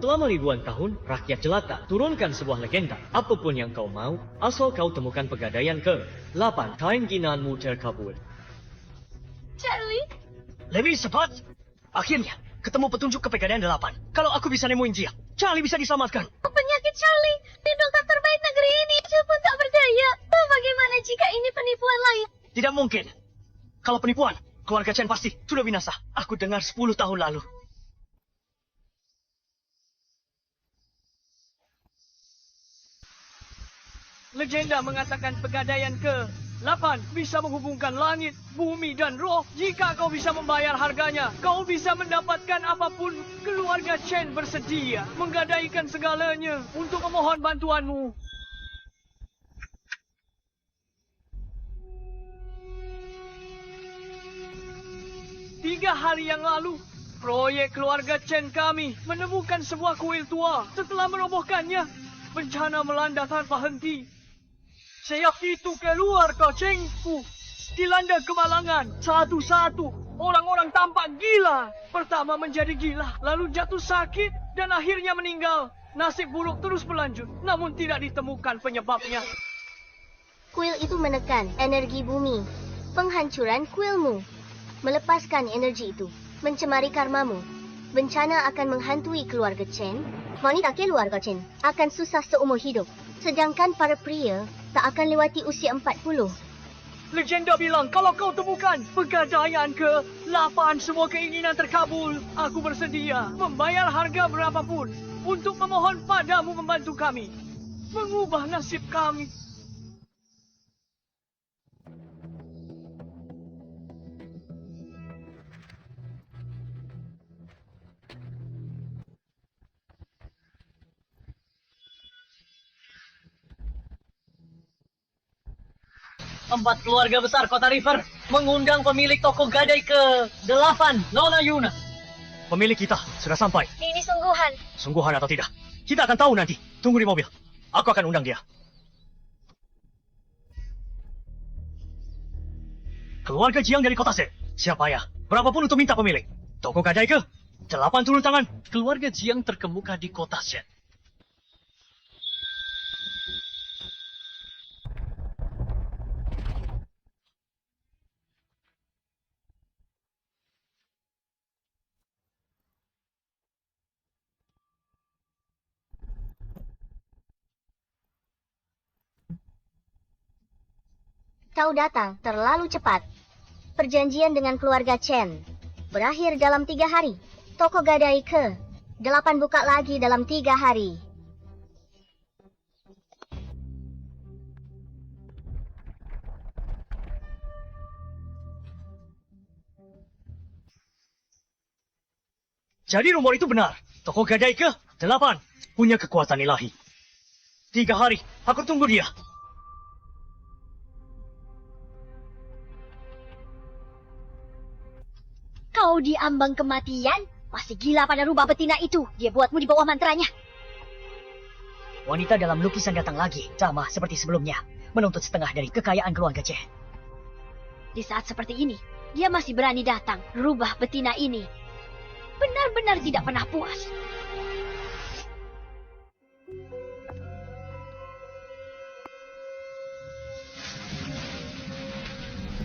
Selama ribuan tahun, rakyat jelata turunkan sebuah legenda. Apapun yang kau mau, asal kau temukan pegadaian ke-8. Keinginanmu terkabul. Charlie, Lebih cepat. Akhirnya, ketemu petunjuk ke pegadaian 8. Kalau aku bisa nemuin dia, Charlie bisa diselamatkan. penyakit Charlie. Tim dokter terbaik negeri ini pun tak berdaya. Bagaimana jika ini penipuan lain? Tidak mungkin. Kalau penipuan, keluarga Chen pasti sudah binasa. Aku dengar 10 tahun lalu. Legenda mengatakan pegadaian ke-8 bisa menghubungkan langit, bumi, dan roh. Jika kau bisa membayar harganya, kau bisa mendapatkan apapun. Keluarga Chen bersedia menggadaikan segalanya untuk memohon bantuanmu. Tiga hari yang lalu, proyek keluarga Chen kami menemukan sebuah kuil tua. Setelah merobohkannya, bencana melanda tanpa henti. Sejak itu keluarga Chengku dilanda kemalangan. Satu-satu orang-orang tampak gila. Pertama menjadi gila, lalu jatuh sakit, dan akhirnya meninggal. Nasib buruk terus berlanjut, namun tidak ditemukan penyebabnya. Kuil itu menekan energi bumi. Penghancuran kuilmu. Melepaskan energi itu, mencemari karmamu. Bencana akan menghantui keluarga Chen. Wanita keluarga Chen akan susah seumur hidup. Sedangkan para pria tak akan lewati usia 40. Legenda bilang kalau kau temukan pegadaian ke-8 semua keinginan terkabul. Aku bersedia membayar harga berapapun untuk memohon padamu membantu kami. Mengubah nasib kami. Empat keluarga besar kota River mengundang pemilik toko gadai ke-8, Nona Yuna. Pemilik kita sudah sampai. Ini sungguhan. Sungguhan atau tidak, kita akan tahu nanti. Tunggu di mobil. Aku akan undang dia. Keluarga Jiang dari kota Sen. Siapa ya? Berapapun untuk minta pemilik. Toko gadai ke-8 turun tangan. Keluarga Jiang terkemuka di kota Sen. Kau datang terlalu cepat. Perjanjian dengan keluarga Chen berakhir dalam 3 hari. Toko gadai ke-8 buka lagi dalam 3 hari. Jadi rumor itu benar. Toko gadai ke-8 punya kekuatan ilahi. 3 hari, aku tunggu dia. Kau diambang kematian? Masih gila pada rubah betina itu. Dia buatmu di bawah mantranya. Wanita dalam lukisan datang lagi, sama seperti sebelumnya, menuntut setengah dari kekayaan keluarga Chen. Di saat seperti ini, dia masih berani datang. Rubah betina ini benar-benar tidak pernah puas.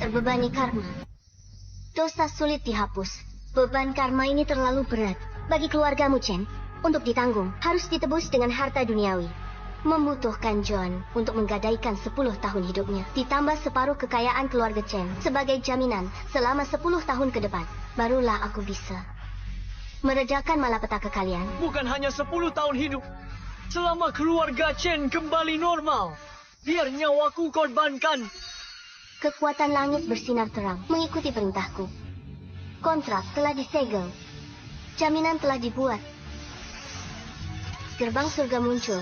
Terbebani karma. Dosa sulit dihapus. Beban karma ini terlalu berat bagi keluargamu, Chen. Untuk ditanggung, harus ditebus dengan harta duniawi. Membutuhkan John untuk menggadaikan 10 tahun hidupnya, ditambah separuh kekayaan keluarga Chen sebagai jaminan selama 10 tahun ke depan. Barulah aku bisa meredakan malapetaka kalian. Bukan hanya 10 tahun hidup. Selama keluarga Chen kembali normal, biar nyawaku korbankan. Kekuatan langit bersinar terang mengikuti perintahku. Kontrak telah disegel. Jaminan telah dibuat. Gerbang surga muncul.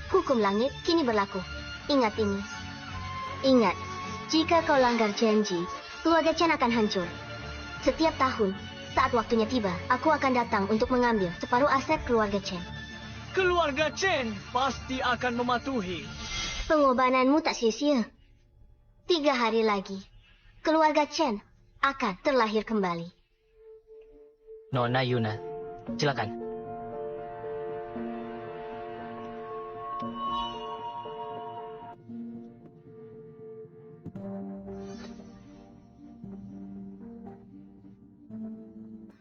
Hukum langit kini berlaku. Ingat ini. Ingat, jika kau langgar janji, keluarga Chen akan hancur. Setiap tahun, saat waktunya tiba, aku akan datang untuk mengambil separuh aset keluarga Chen. Keluarga Chen pasti akan mematuhi. Pengorbananmu tak sia-sia. 3 hari lagi, keluarga Chen akan terlahir kembali. Nona Yuna, silakan.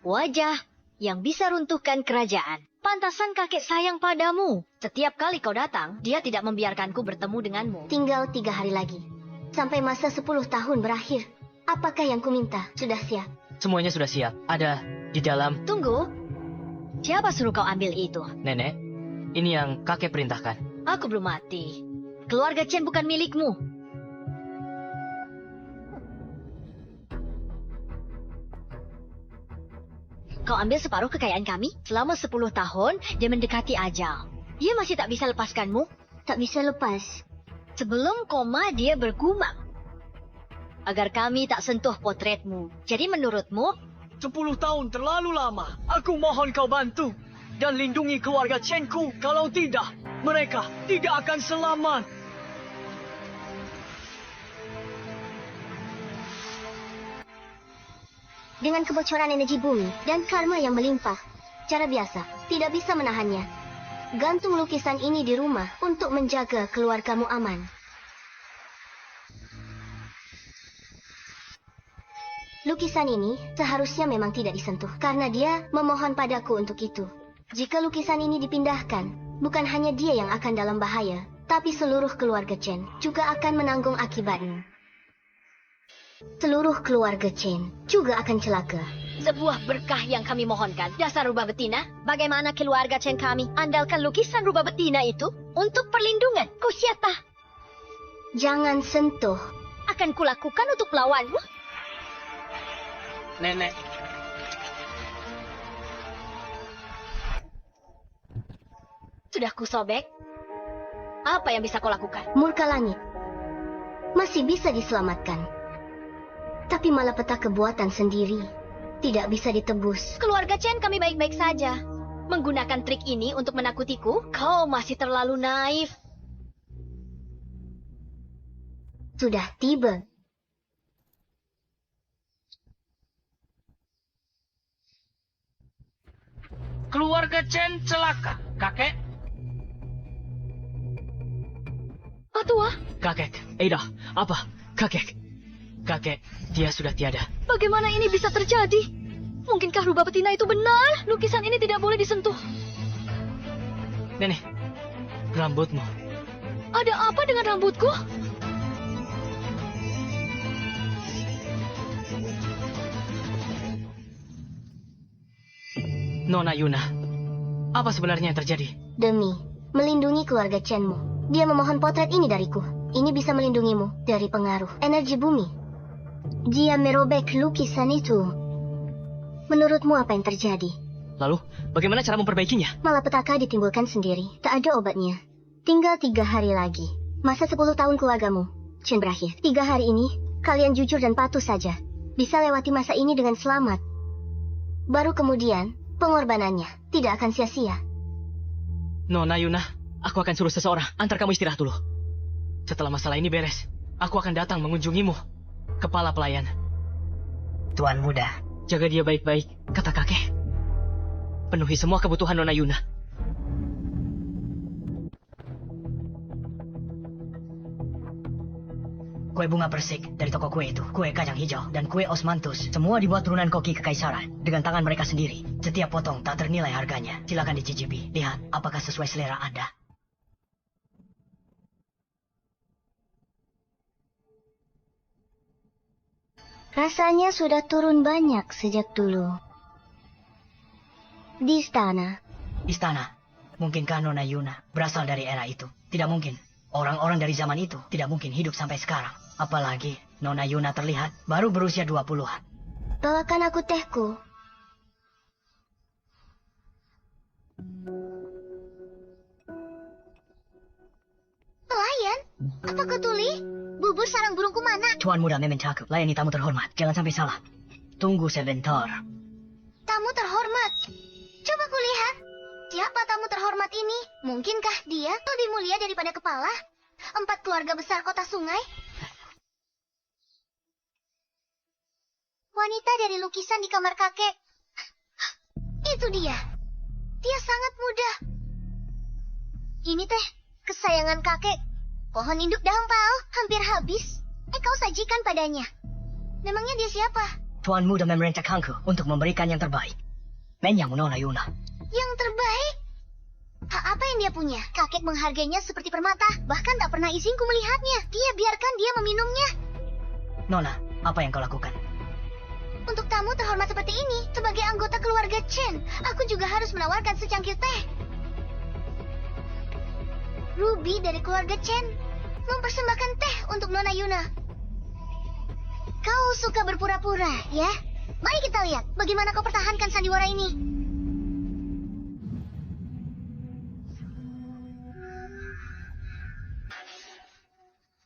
Wajah yang bisa runtuhkan kerajaan. Pantasan kakek sayang padamu. Setiap kali kau datang, dia tidak membiarkanku bertemu denganmu. Tinggal 3 hari lagi. Sampai masa 10 tahun berakhir. Apakah yang kuminta? Sudah siap? Semuanya sudah siap. Ada di dalam. Tunggu. Siapa suruh kau ambil itu? Nenek, ini yang kakek perintahkan. Aku belum mati. Keluarga Chen bukan milikmu. Kau ambil separuh kekayaan kami. Selama 10 tahun, dia mendekati ajal. Dia masih tak bisa lepaskanmu? Tak bisa lepas. Sebelum koma, dia bergumam. Agar kami tak sentuh potretmu. Jadi menurutmu? 10 tahun terlalu lama. Aku mohon kau bantu. Dan lindungi keluarga Chen-ku. Kalau tidak, mereka tidak akan selamat. Dengan kebocoran energi bumi dan karma yang melimpah, cara biasa tidak bisa menahannya. Gantung lukisan ini di rumah untuk menjaga keluargamu aman. Lukisan ini seharusnya memang tidak disentuh karena dia memohon padaku untuk itu. Jika lukisan ini dipindahkan, bukan hanya dia yang akan dalam bahaya, tapi seluruh keluarga Chen juga akan menanggung akibatnya. Seluruh keluarga Chen juga akan celaka. Sebuah berkah yang kami mohonkan. Dasar rubah betina, bagaimana keluarga Chen kami andalkan lukisan rubah betina itu untuk perlindungan. Kau siapa? Jangan sentuh. Akan kulakukan untuk melawanmu. Nenek. Sudah kusobek. Apa yang bisa kau lakukan? Murka langit masih bisa diselamatkan. Tapi malapetaka kebuatan sendiri tidak bisa ditebus. Keluarga Chen kami baik-baik saja. Menggunakan trik ini untuk menakutiku, kau masih terlalu naif. Sudah tiba. Keluarga Chen celaka. Kakek, Patua, Kakek. Ada. Apa? Kakek. Kakek, dia sudah tiada. bagaimana ini bisa terjadi? Mungkinkah rubah betina itu benar? Lukisan ini tidak boleh disentuh. Nenek, rambutmu. Ada apa dengan rambutku? Nona Yuna, apa sebenarnya yang terjadi? Demi melindungi keluarga Chenmu, dia memohon potret ini dariku. Ini bisa melindungimu dari pengaruh energi bumi. Dia merobek lukisan itu. Menurutmu apa yang terjadi? Lalu, bagaimana cara memperbaikinya? Malapetaka ditimbulkan sendiri. Tak ada obatnya. Tinggal 3 hari lagi. Masa 10 tahun keluargamu Chen berakhir. 3 hari ini, kalian jujur dan patuh saja. Bisa lewati masa ini dengan selamat. Baru kemudian, pengorbanannya tidak akan sia-sia. Nona Yuna, aku akan suruh seseorang antar kamu istirahat dulu. Setelah masalah ini beres, aku akan datang mengunjungimu. Kepala pelayan. Tuan muda, Jaga dia baik-baik, kata kakek. Penuhi semua kebutuhan Nona Yuna. kue bunga persik dari toko kue itu, kue kacang hijau, dan kue osmanthus, semua dibuat turunan koki kekaisaran dengan tangan mereka sendiri. Setiap potong tak ternilai harganya. Silakan dicicipi. Lihat apakah sesuai selera Anda. Rasanya sudah turun banyak sejak dulu. Di istana. Istana. Mungkinkah Nona Yuna berasal dari era itu? Tidak mungkin. Orang-orang dari zaman itu tidak mungkin hidup sampai sekarang. Apalagi Nona Yuna terlihat baru berusia 20-an. Bawakan aku tehku. Pelayan? Apa kau tuli? Bubur sarang burungku mana? Tuan muda memang cakep. Layani tamu terhormat. Jangan sampai salah. Tunggu sebentar. Tamu terhormat. Coba kulihat. Siapa tamu terhormat ini? Mungkinkah dia lebih mulia daripada kepala? 4 keluarga besar kota sungai? Wanita dari lukisan di kamar kakek. Itu dia. Dia sangat muda. Ini teh kesayangan kakek. Pohon induk daun pao hampir habis. Kau sajikan padanya. Memangnya dia siapa? Tuanmu sudah memerintahkanku untuk memberikan yang terbaik. Menyamu Nona Yuna. Yang terbaik? Apa yang dia punya? Kakek menghargainya seperti permata. Bahkan tak pernah izinku melihatnya. Dia biarkan dia meminumnya. Nona, apa yang kau lakukan? Untuk tamu terhormat seperti ini, sebagai anggota keluarga Chen, aku juga harus menawarkan secangkir teh. Ruby dari keluarga Chen mempersembahkan teh untuk Nona Yuna. Kau suka berpura-pura, ya? Mari kita lihat bagaimana kau pertahankan sandiwara ini.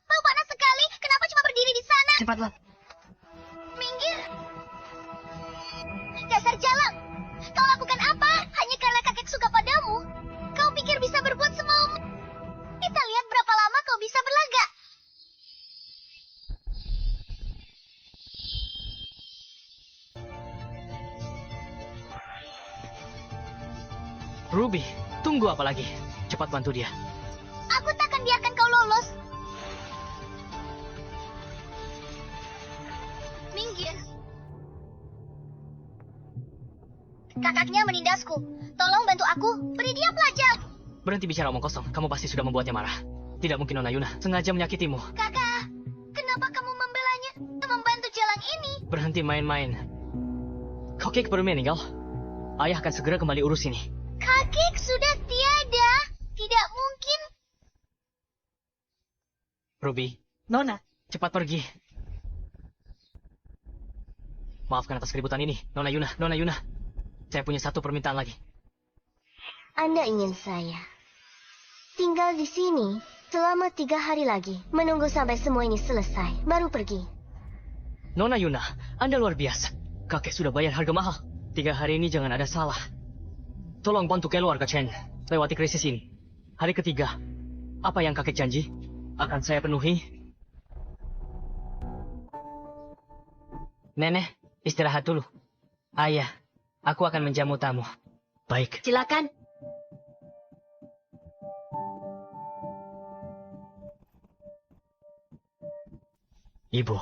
Bau panas sekali. Kenapa cuma berdiri di sana? Cepatlah. Minggir. Dasar jalang. Kau lakukan apa? Hanya karena kakek suka padamu. Kau pikir bisa berbuat semaumu? Kita lihat berapa lama kau bisa berlaga. Ruby, tunggu apa lagi? Cepat bantu dia. Aku takkan biarkan kau lolos. Minggir. Kakaknya menindasku. Tolong bantu aku. Beri dia pelajar. Berhenti bicara omong kosong. Kamu pasti sudah membuatnya marah. Tidak mungkin Nona Yuna sengaja menyakitimu. Kakak, kenapa kamu membelanya? Membantu jalan ini. Berhenti main-main. Kakek baru meninggal. Ayah akan segera kembali urus ini. Kakek sudah tiada. Tidak mungkin. Ruby, Nona. cepat pergi. Maafkan atas keributan ini, Nona Yuna. Nona Yuna, saya punya satu permintaan lagi. Anda ingin saya tinggal di sini selama 3 hari lagi, menunggu sampai semua ini selesai, baru pergi. Nona Yuna, Anda luar biasa. Kakek sudah bayar harga mahal. 3 hari ini jangan ada salah. Tolong bantu keluarga Chen lewati krisis ini. Hari ketiga, apa yang kakek janji akan saya penuhi. Nenek, istirahat dulu. Ayah, aku akan menjamu tamu. Baik. Silakan. Ibu,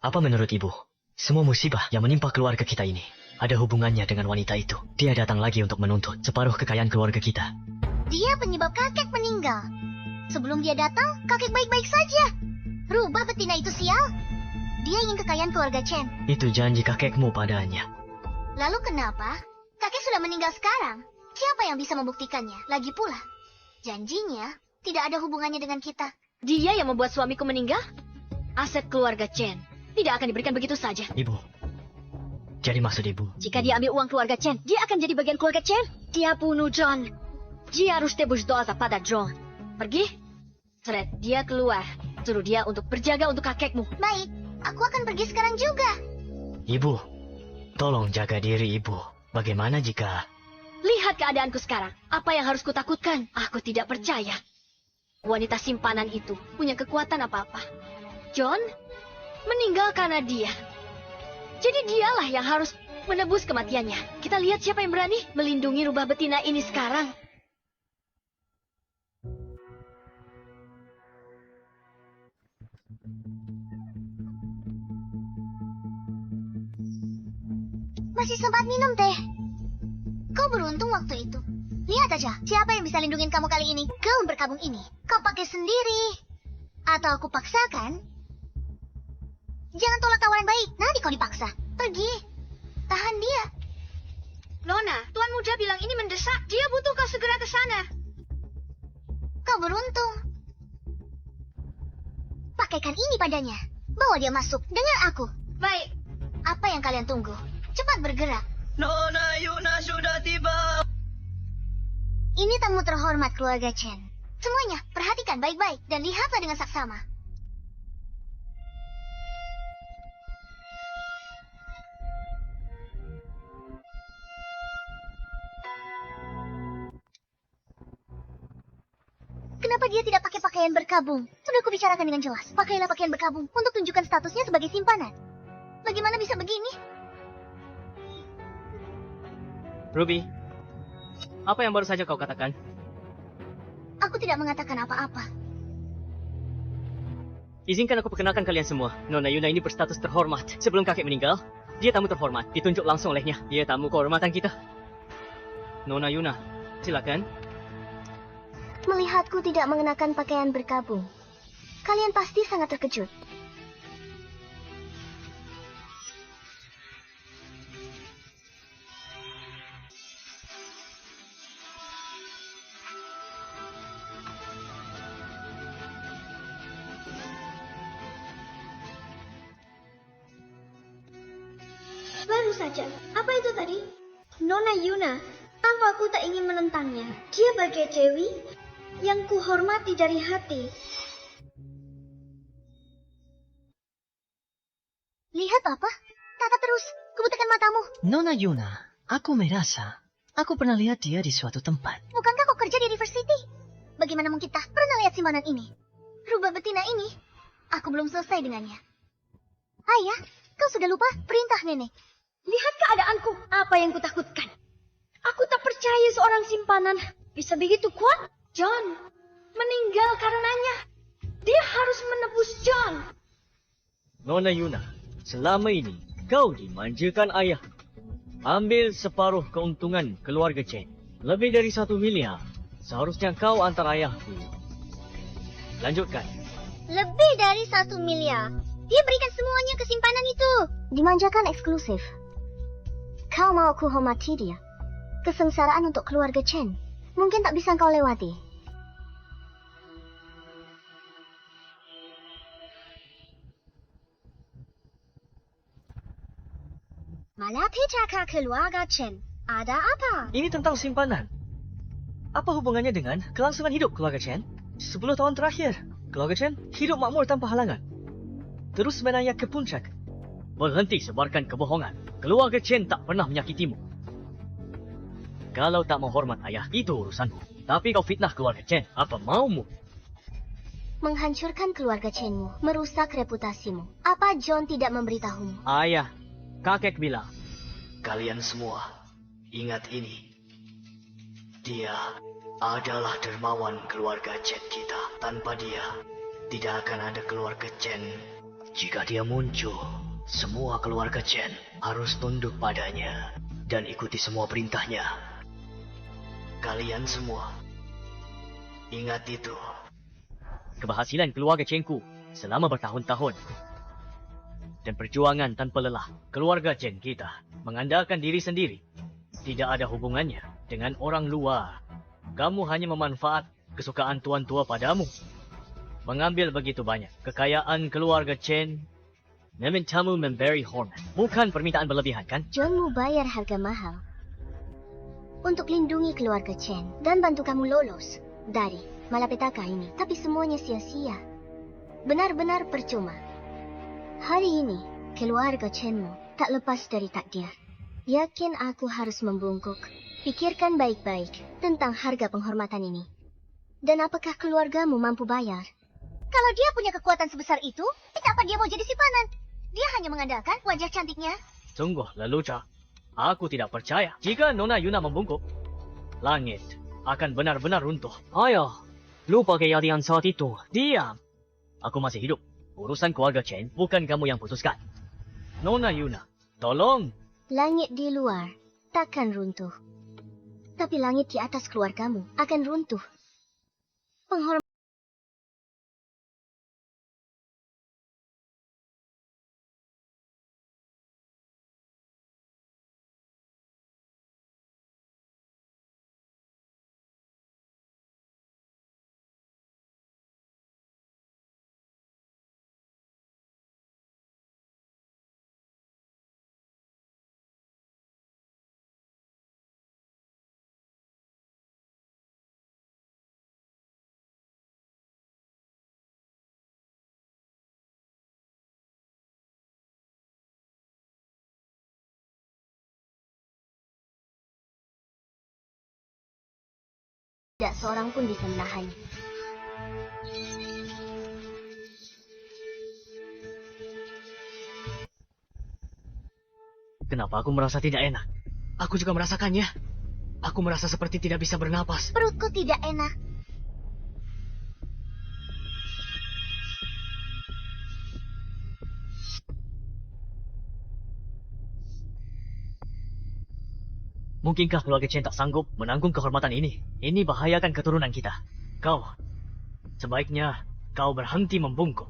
apa menurut ibu? Semua musibah yang menimpa keluarga kita ini ada hubungannya dengan wanita itu. Dia datang lagi untuk menuntut separuh kekayaan keluarga kita. Dia penyebab kakek meninggal. Sebelum dia datang, kakek baik-baik saja. Rubah betina itu sial. Dia ingin kekayaan keluarga Chen. Itu janji kakekmu padanya. Lalu kenapa? Kakek sudah meninggal sekarang. Siapa yang bisa membuktikannya? Lagi pula, janjinya tidak ada hubungannya dengan kita. Dia yang membuat suamiku meninggal? Aset keluarga Chen tidak akan diberikan begitu saja. Ibu, jadi maksud ibu? Jika dia ambil uang keluarga Chen, dia akan jadi bagian keluarga Chen. Dia bunuh John. Dia harus tebus dosa pada John. Pergi. Seret, dia keluar. Suruh dia untuk berjaga untuk kakekmu. Baik, aku akan pergi sekarang juga. Ibu, tolong jaga diri ibu. Bagaimana jika... Lihat keadaanku sekarang. Apa yang harus kutakutkan? Aku tidak percaya. Wanita simpanan itu punya kekuatan apa-apa. John meninggal karena dia. Jadi dialah yang harus menebus kematiannya. Kita lihat siapa yang berani melindungi rubah betina ini sekarang. Masih sempat minum teh. Kau beruntung waktu itu. Lihat aja, siapa yang bisa lindungin kamu kali ini? Gaun berkabung ini, kau pakai sendiri. Atau aku paksakan? Jangan tolak tawaran baik, nanti kau dipaksa. Pergi. Tahan dia. Nona, Tuan Muda bilang ini mendesak. Dia butuh kau segera ke sana. Kau beruntung. Pakaikan ini padanya. Bawa dia masuk, dengar aku. Baik. Apa yang kalian tunggu? Cepat bergerak. Nona Yuna sudah tiba. Ini tamu terhormat keluarga Chen. Semuanya, perhatikan baik-baik dan lihatlah dengan saksama. Kenapa dia tidak pakai pakaian berkabung? Sudah kubicarakan dengan jelas. Pakailah pakaian berkabung untuk tunjukkan statusnya sebagai simpanan. Bagaimana bisa begini? Ruby, apa yang baru saja kau katakan? Aku tidak mengatakan apa-apa. Izinkan aku perkenalkan kalian semua. Nona Yuna ini berstatus terhormat. Sebelum kakek meninggal, dia tamu terhormat. Ditunjuk langsung olehnya. Dia tamu kehormatan kita. Nona Yuna, silakan. Melihatku tidak mengenakan pakaian berkabung, kalian pasti sangat terkejut. Baru saja. Apa itu tadi? Nona Yuna. Tanpa aku tak ingin menentangnya. Dia bagai Dewi yang kuhormati dari hati. Lihat apa? Tatap terus. Kubutakan matamu. Nona Yuna, aku merasa aku pernah lihat dia di suatu tempat. Bukankah kau kerja di River City? Bagaimana mungkin tak pernah lihat simpanan ini? Rubah betina ini, aku belum selesai dengannya. Ayah, kau sudah lupa perintah nenek. Lihat keadaanku. Apa yang kutakutkan? Aku tak percaya seorang simpanan bisa begitu kuat. John meninggal karenanya. Dia harus menebus John. Nona Yuna, selama ini kau dimanjakan ayah. Ambil separuh keuntungan keluarga Chen. Lebih dari 1 miliar. Seharusnya kau antar ayahku. Lanjutkan. Lebih dari 1 miliar. Dia berikan semuanya ke simpanan itu. Dimanjakan eksklusif. Kau mau aku hormati dia. Kesengsaraan untuk keluarga Chen mungkin tak bisa kau lewati. Malapetaka keluarga Chen. Ada apa? Ini tentang simpanan. Apa hubungannya dengan kelangsungan hidup keluarga Chen? 10 tahun terakhir, keluarga Chen hidup makmur tanpa halangan. Terus menaik ke puncak. Berhenti sebarkan kebohongan. Keluarga Chen tak pernah menyakitimu. Kalau tak mau hormat ayah, itu urusanmu. Tapi kau fitnah keluarga Chen. Apa maumu? Menghancurkan keluarga Chenmu, merusak reputasimu. Apa John tidak memberitahumu? Ayah, kakek bilang. Kalian semua, ingat ini. Dia adalah dermawan keluarga Chen kita. Tanpa dia, tidak akan ada keluarga Chen. Jika dia muncul, semua keluarga Chen harus tunduk padanya dan ikuti semua perintahnya. Kalian semua, ingat itu. Keberhasilan keluarga Chenku selama bertahun-tahun. Dan perjuangan tanpa lelah keluarga Chen kita mengandalkan diri sendiri. Tidak ada hubungannya dengan orang luar. Kamu hanya memanfaat kesukaan tuan tua padamu. Mengambil begitu banyak kekayaan keluarga Chen. Memintamu memberi hormat. Bukan permintaan berlebihan, kan? John mau bayar harga mahal untuk lindungi keluarga Chen dan bantu kamu lolos dari malapetaka ini. Tapi semuanya sia-sia. Benar-benar percuma. Hari ini, keluarga Chenmu tak lepas dari takdir. Yakin aku harus membungkuk. Pikirkan baik-baik tentang harga penghormatan ini. Dan apakah keluargamu mampu bayar? Kalau dia punya kekuatan sebesar itu, kenapa dia mau jadi simpanan? Dia hanya mengandalkan wajah cantiknya. Sungguh lelucon. Aku tidak percaya. Jika Nona Yuna membungkuk, langit akan benar-benar runtuh. Ayo, lupa kejadian saat itu. Diam. Aku masih hidup. Urusan keluarga Chen bukan kamu yang putuskan. Nona Yuna, tolong. Langit di luar takkan runtuh. Tapi langit di atas keluargamu akan runtuh. Penghormatan tidak seorang pun bisa menahannya. Kenapa aku merasa tidak enak? Aku juga merasakannya. Aku merasa seperti tidak bisa bernapas. Perutku tidak enak. Mungkinkah keluarga Chen tak sanggup menanggung kehormatan ini? Ini bahayakan keturunan kita. Sebaiknya kau berhenti membungkuk.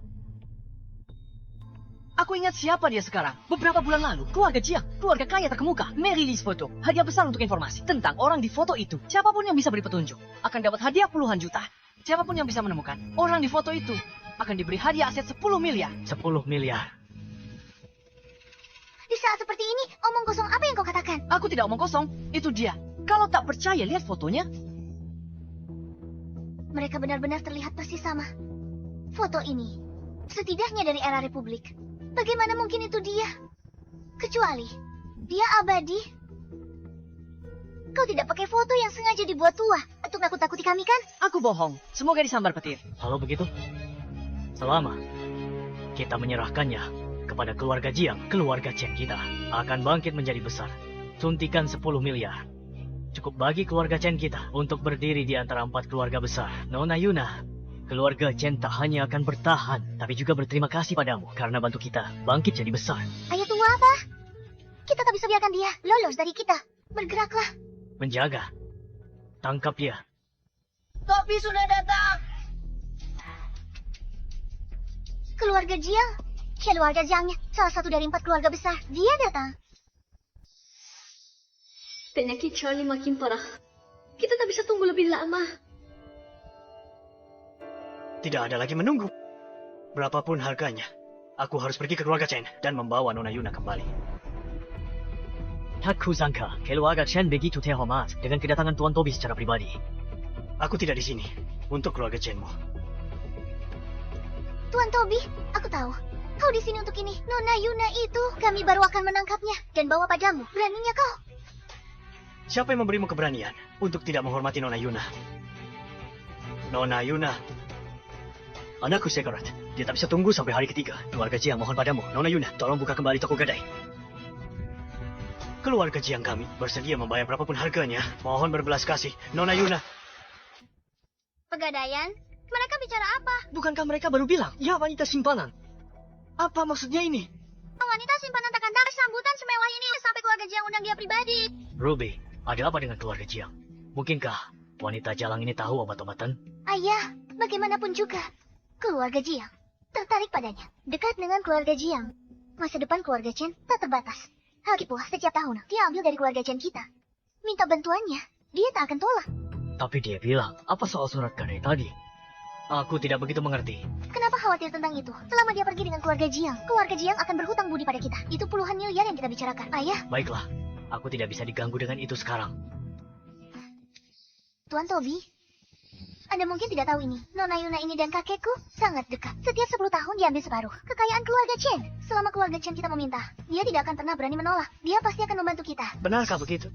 Aku ingat siapa dia sekarang. Beberapa bulan lalu, keluarga Jiang, keluarga kaya terkemuka, merilis foto. Hadiah besar untuk informasi tentang orang di foto itu. Siapapun yang bisa beri petunjuk akan dapat hadiah puluhan juta. Siapapun yang bisa menemukan orang di foto itu akan diberi hadiah aset 10 miliar. 10 miliar. Di saat seperti ini, omong kosong apa yang kau katakan? Aku tidak omong kosong, itu dia. Kalau tak percaya, lihat fotonya. Mereka benar-benar terlihat persis sama. Foto ini, setidaknya dari era Republik. Bagaimana mungkin itu dia? Kecuali, dia abadi. Kau tidak pakai foto yang sengaja dibuat tua untuk nakut-nakuti kami kan? Aku bohong, semoga disambar petir. Kalau begitu, selama kita menyerahkannya kepada keluarga Jiang, keluarga Chen kita akan bangkit menjadi besar. Suntikan 10 miliar. Cukup bagi keluarga Chen kita untuk berdiri di antara 4 keluarga besar. Nona Yuna, keluarga Chen tak hanya akan bertahan, tapi juga berterima kasih padamu karena bantu kita bangkit jadi besar. Ayo tunggu apa? Kita tak bisa biarkan dia lolos dari kita. Bergeraklah. Menjaga. Tangkap dia. Topi sudah datang. Keluarga Jiang. Keluarga Jiangnya, salah satu dari 4 keluarga besar. Dia datang. Penyakit Charlie makin parah. Kita tak bisa tunggu lebih lama. Tidak ada lagi menunggu. Berapapun harganya, aku harus pergi ke keluarga Chen dan membawa Nona Yuna kembali. Aku sangka keluarga Chen begitu terhormat dengan kedatangan Tuan Tobi secara pribadi. Aku tidak di sini untuk keluarga Chenmu. Tuan Tobi, aku tahu. Kau di sini untuk ini. Nona Yuna itu, kami baru akan menangkapnya dan bawa padamu. Beraninya kau? Siapa yang memberimu keberanian untuk tidak menghormati Nona Yuna? Nona Yuna, anakku Sekarat. Dia tak bisa tunggu sampai hari ketiga. Keluarga Jiang mohon padamu. Nona Yuna, tolong buka kembali toko gadai. Keluarga Jiang kami bersedia membayar berapapun harganya. Mohon berbelas kasih. Nona Yuna. Pegadaian? Mereka bicara apa? Bukankah mereka baru bilang, ya wanita simpanan? Apa maksudnya ini? Wanita simpanan takkan dapat sambutan semewah ini sampai keluarga Jiang undang dia pribadi. Ruby, ada apa dengan keluarga Jiang? Mungkinkah wanita jalang ini tahu obat-obatan? Ayah, bagaimanapun juga, keluarga Jiang tertarik padanya. Dekat dengan keluarga Jiang. Masa depan keluarga Chen tak terbatas. Lagi pula, setiap tahun dia ambil dari keluarga Chen kita. Minta bantuannya, dia tak akan tolak. Tapi dia bilang, apa soal surat gadai tadi? Aku tidak begitu mengerti. Kenapa khawatir tentang itu? Selama dia pergi dengan keluarga Jiang akan berhutang budi pada kita. Itu puluhan miliar yang kita bicarakan. Ayah, Baiklah, aku tidak bisa diganggu dengan itu sekarang. Tuan Tobi, Anda mungkin tidak tahu ini. Nona Yuna ini dan kakekku sangat dekat. Setiap 10 tahun diambil separuh kekayaan keluarga Chen. Selama keluarga Chen kita meminta, dia tidak akan pernah berani menolak. Dia pasti akan membantu kita. Benarkah begitu?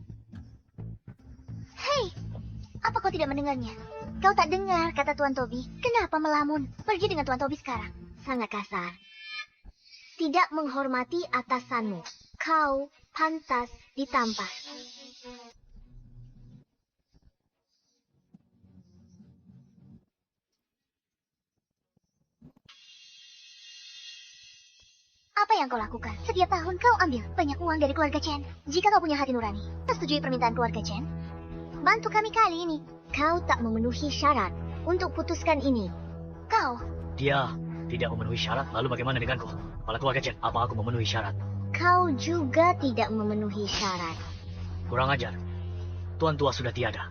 Hei, apa kau tidak mendengarnya? Kau tak dengar kata Tuan Tobi. Kenapa melamun? Pergi dengan Tuan Tobi sekarang. Sangat kasar. Tidak menghormati atasanmu. Kau pantas ditampar. Apa yang kau lakukan? Setiap tahun kau ambil banyak uang dari keluarga Chen. Jika kau punya hati nurani, setujui permintaan keluarga Chen. Bantu kami kali ini. Kau tak memenuhi syarat untuk putuskan ini. Kau, Dia tidak memenuhi syarat, lalu bagaimana denganku? Kepala keluarga Chen, apa aku memenuhi syarat? kau juga tidak memenuhi syarat. Kurang ajar. Tuan tua sudah tiada.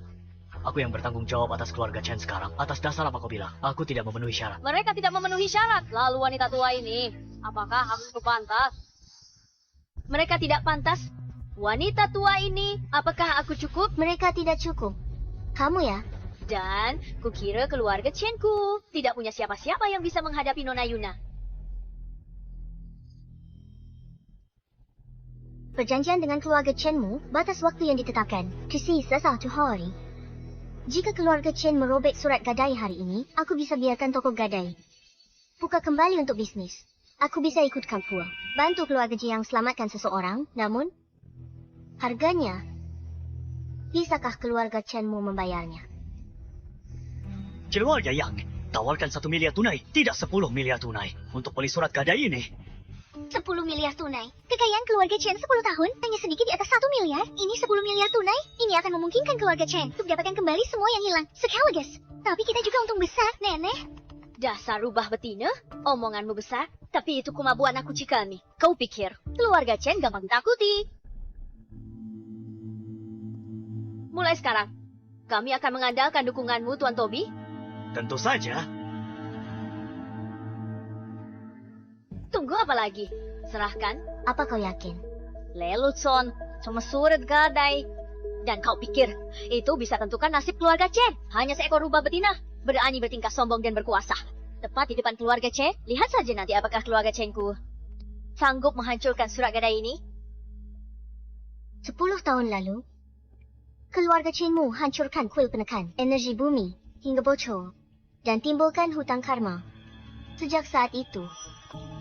Aku yang bertanggung jawab atas keluarga Chen sekarang. Atas dasar apa kau bilang? Aku tidak memenuhi syarat. Mereka tidak memenuhi syarat. Lalu wanita tua ini, apakah aku pantas? Mereka tidak pantas. Wanita tua ini, apakah aku cukup? Mereka tidak cukup. Kamu ya? Dan kukira keluarga Chenku tidak punya siapa-siapa yang bisa menghadapi Nona Yuna. Perjanjian dengan keluarga Chenmu, batas waktu yang ditetapkan, tersisa 1 hari. Jika keluarga Chen merobek surat gadai hari ini, aku bisa biarkan toko gadai buka kembali untuk bisnis. Aku bisa ikut kampung, bantu keluarga Jiang selamatkan seseorang, namun harganya, bisakah keluarga Chenmu membayarnya? Keluarga Yang tawarkan 1 miliar tunai, tidak 10 miliar tunai untuk beli surat gadai ini. 10 miliar tunai. Kekayaan keluarga Chen 10 tahun hanya sedikit di atas 1 miliar. Ini 10 miliar tunai. Ini akan memungkinkan keluarga Chen untuk dapatkan kembali semua yang hilang sekaligus. Tapi kita juga untung besar, Nenek. Dasar rubah betina, omonganmu besar, tapi itu kemampuan aku cikami. Kau pikir keluarga Chen gampang ditakuti? Mulai sekarang, kami akan mengandalkan dukunganmu, Tuan Toby. Tentu saja. Tunggu apa lagi? Serahkan Apa kau yakin? Lelucon, cuma surat gadai. Dan kau pikir itu bisa tentukan nasib keluarga Chen? Hanya seekor rubah betina, berani bertingkah sombong dan berkuasa. Tepat di depan keluarga Chen, lihat saja nanti apakah keluarga Chen-ku sanggup menghancurkan surat gadai ini. 10 tahun lalu, keluarga Chenmu hancurkan kuil penekan energi bumi hingga bocor dan timbulkan hutang karma. Sejak saat itu,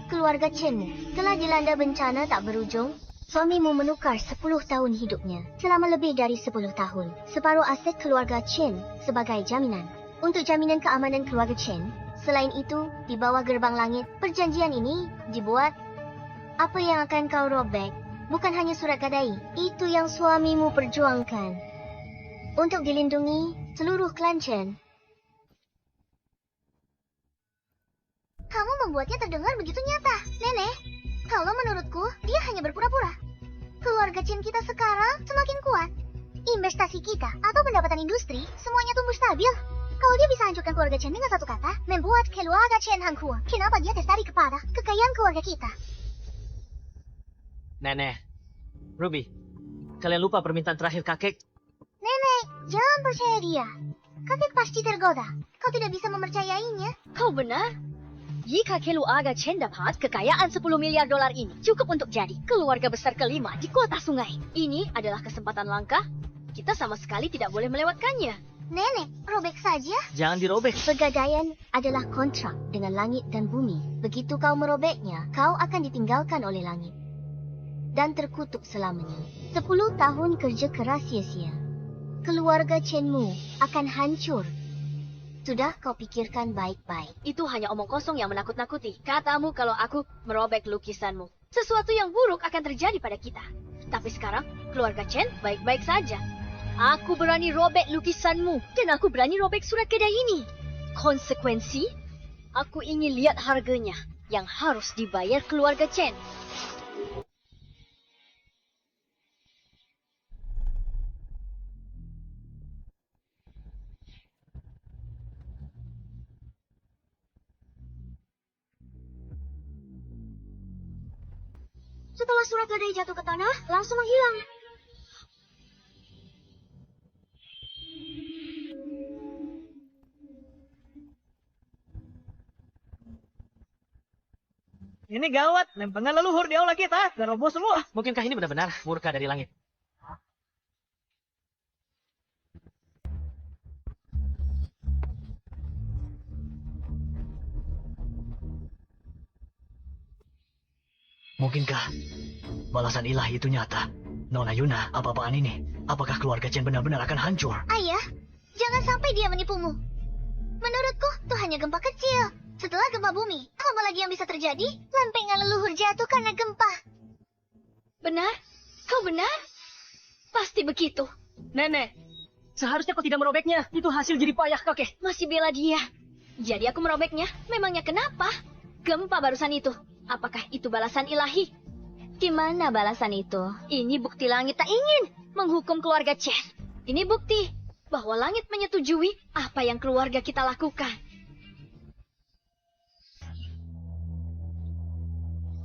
keluarga Chenmu telah dilanda bencana tak berujung. Suamimu menukar 10 tahun hidupnya selama lebih dari 10 tahun. Separuh aset keluarga Chen sebagai jaminan. Untuk jaminan keamanan keluarga Chen, selain itu, di bawah gerbang langit, perjanjian ini dibuat. Apa yang akan kau robek bukan hanya surat gadai, itu yang suamimu perjuangkan untuk dilindungi seluruh klan Chen. Kamu membuatnya terdengar begitu nyata, Nenek. Kalau menurutku, dia hanya berpura-pura. Keluarga Chen kita sekarang semakin kuat. Investasi kita atau pendapatan industri semuanya tumbuh stabil. Kalau dia bisa hancurkan keluarga Chen dengan satu kata, membuat keluarga Chen hangkur, kenapa dia tertarik kepada kekayaan keluarga kita? Nenek, Ruby, kalian lupa permintaan terakhir kakek? Nenek, jangan percaya dia. Kakek pasti tergoda. Kau tidak bisa mempercayainya. Kau benar? Jika keluarga Chen dapat kekayaan 10 miliar dolar ini, cukup untuk jadi keluarga besar kelima di kota sungai. Ini adalah kesempatan langka. Kita sama sekali tidak boleh melewatkannya. Nenek, robek saja. Jangan dirobek. Pegadaian adalah kontrak dengan langit dan bumi. Begitu kau merobeknya, kau akan ditinggalkan oleh langit dan terkutuk selamanya. 10 tahun kerja keras sia-sia. Keluarga Chenmu akan hancur. Sudah kau pikirkan baik-baik. Itu hanya omong kosong yang menakut-nakuti. Katamu kalau aku merobek lukisanmu. Sesuatu yang buruk akan terjadi pada kita. Tapi sekarang, keluarga Chen baik-baik saja. Aku berani robek lukisanmu. Dan aku berani robek surat gadai ini. Konsekuensi, aku ingin lihat harganya yang harus dibayar keluarga Chen. Setelah surat gadai jatuh ke tanah, langsung menghilang. Ini gawat, lempengan leluhur di aula kita. Roboh semua. Mungkinkah ini benar-benar murka dari langit? Mungkinkah balasan ilahi itu nyata? Nona Yuna, apa-apaan ini? Apakah keluarga Chen benar-benar akan hancur? Ayah, jangan sampai dia menipumu. Menurutku, itu hanya gempa kecil. Setelah gempa bumi, apa lagi yang bisa terjadi? Lempengan leluhur jatuh karena gempa. Benar? Kau benar? Pasti begitu. Nenek, seharusnya kau tidak merobeknya. Itu hasil jerih payah kakek. Masih bela dia. Jadi aku merobeknya. Memangnya kenapa? Gempa barusan itu. Apakah itu balasan ilahi? Di mana balasan itu? Ini bukti langit tak ingin menghukum keluarga Chen. Ini bukti bahwa langit menyetujui apa yang keluarga kita lakukan.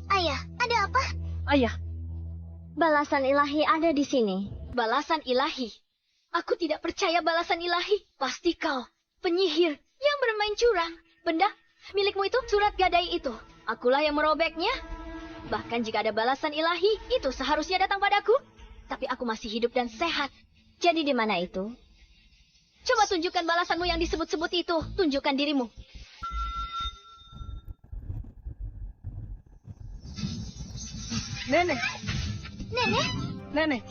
Ayah, ada apa? Ayah, Balasan ilahi ada di sini. Balasan ilahi. Aku tidak percaya balasan ilahi. Pasti kau penyihir yang bermain curang. Benda milikmu itu surat gadai itu. Akulah yang merobeknya. Bahkan jika ada balasan ilahi, itu seharusnya datang padaku. Tapi aku masih hidup dan sehat. Jadi di mana itu? Coba tunjukkan balasanmu yang disebut-sebut itu. Tunjukkan dirimu. Nenek, Nenek, nenek.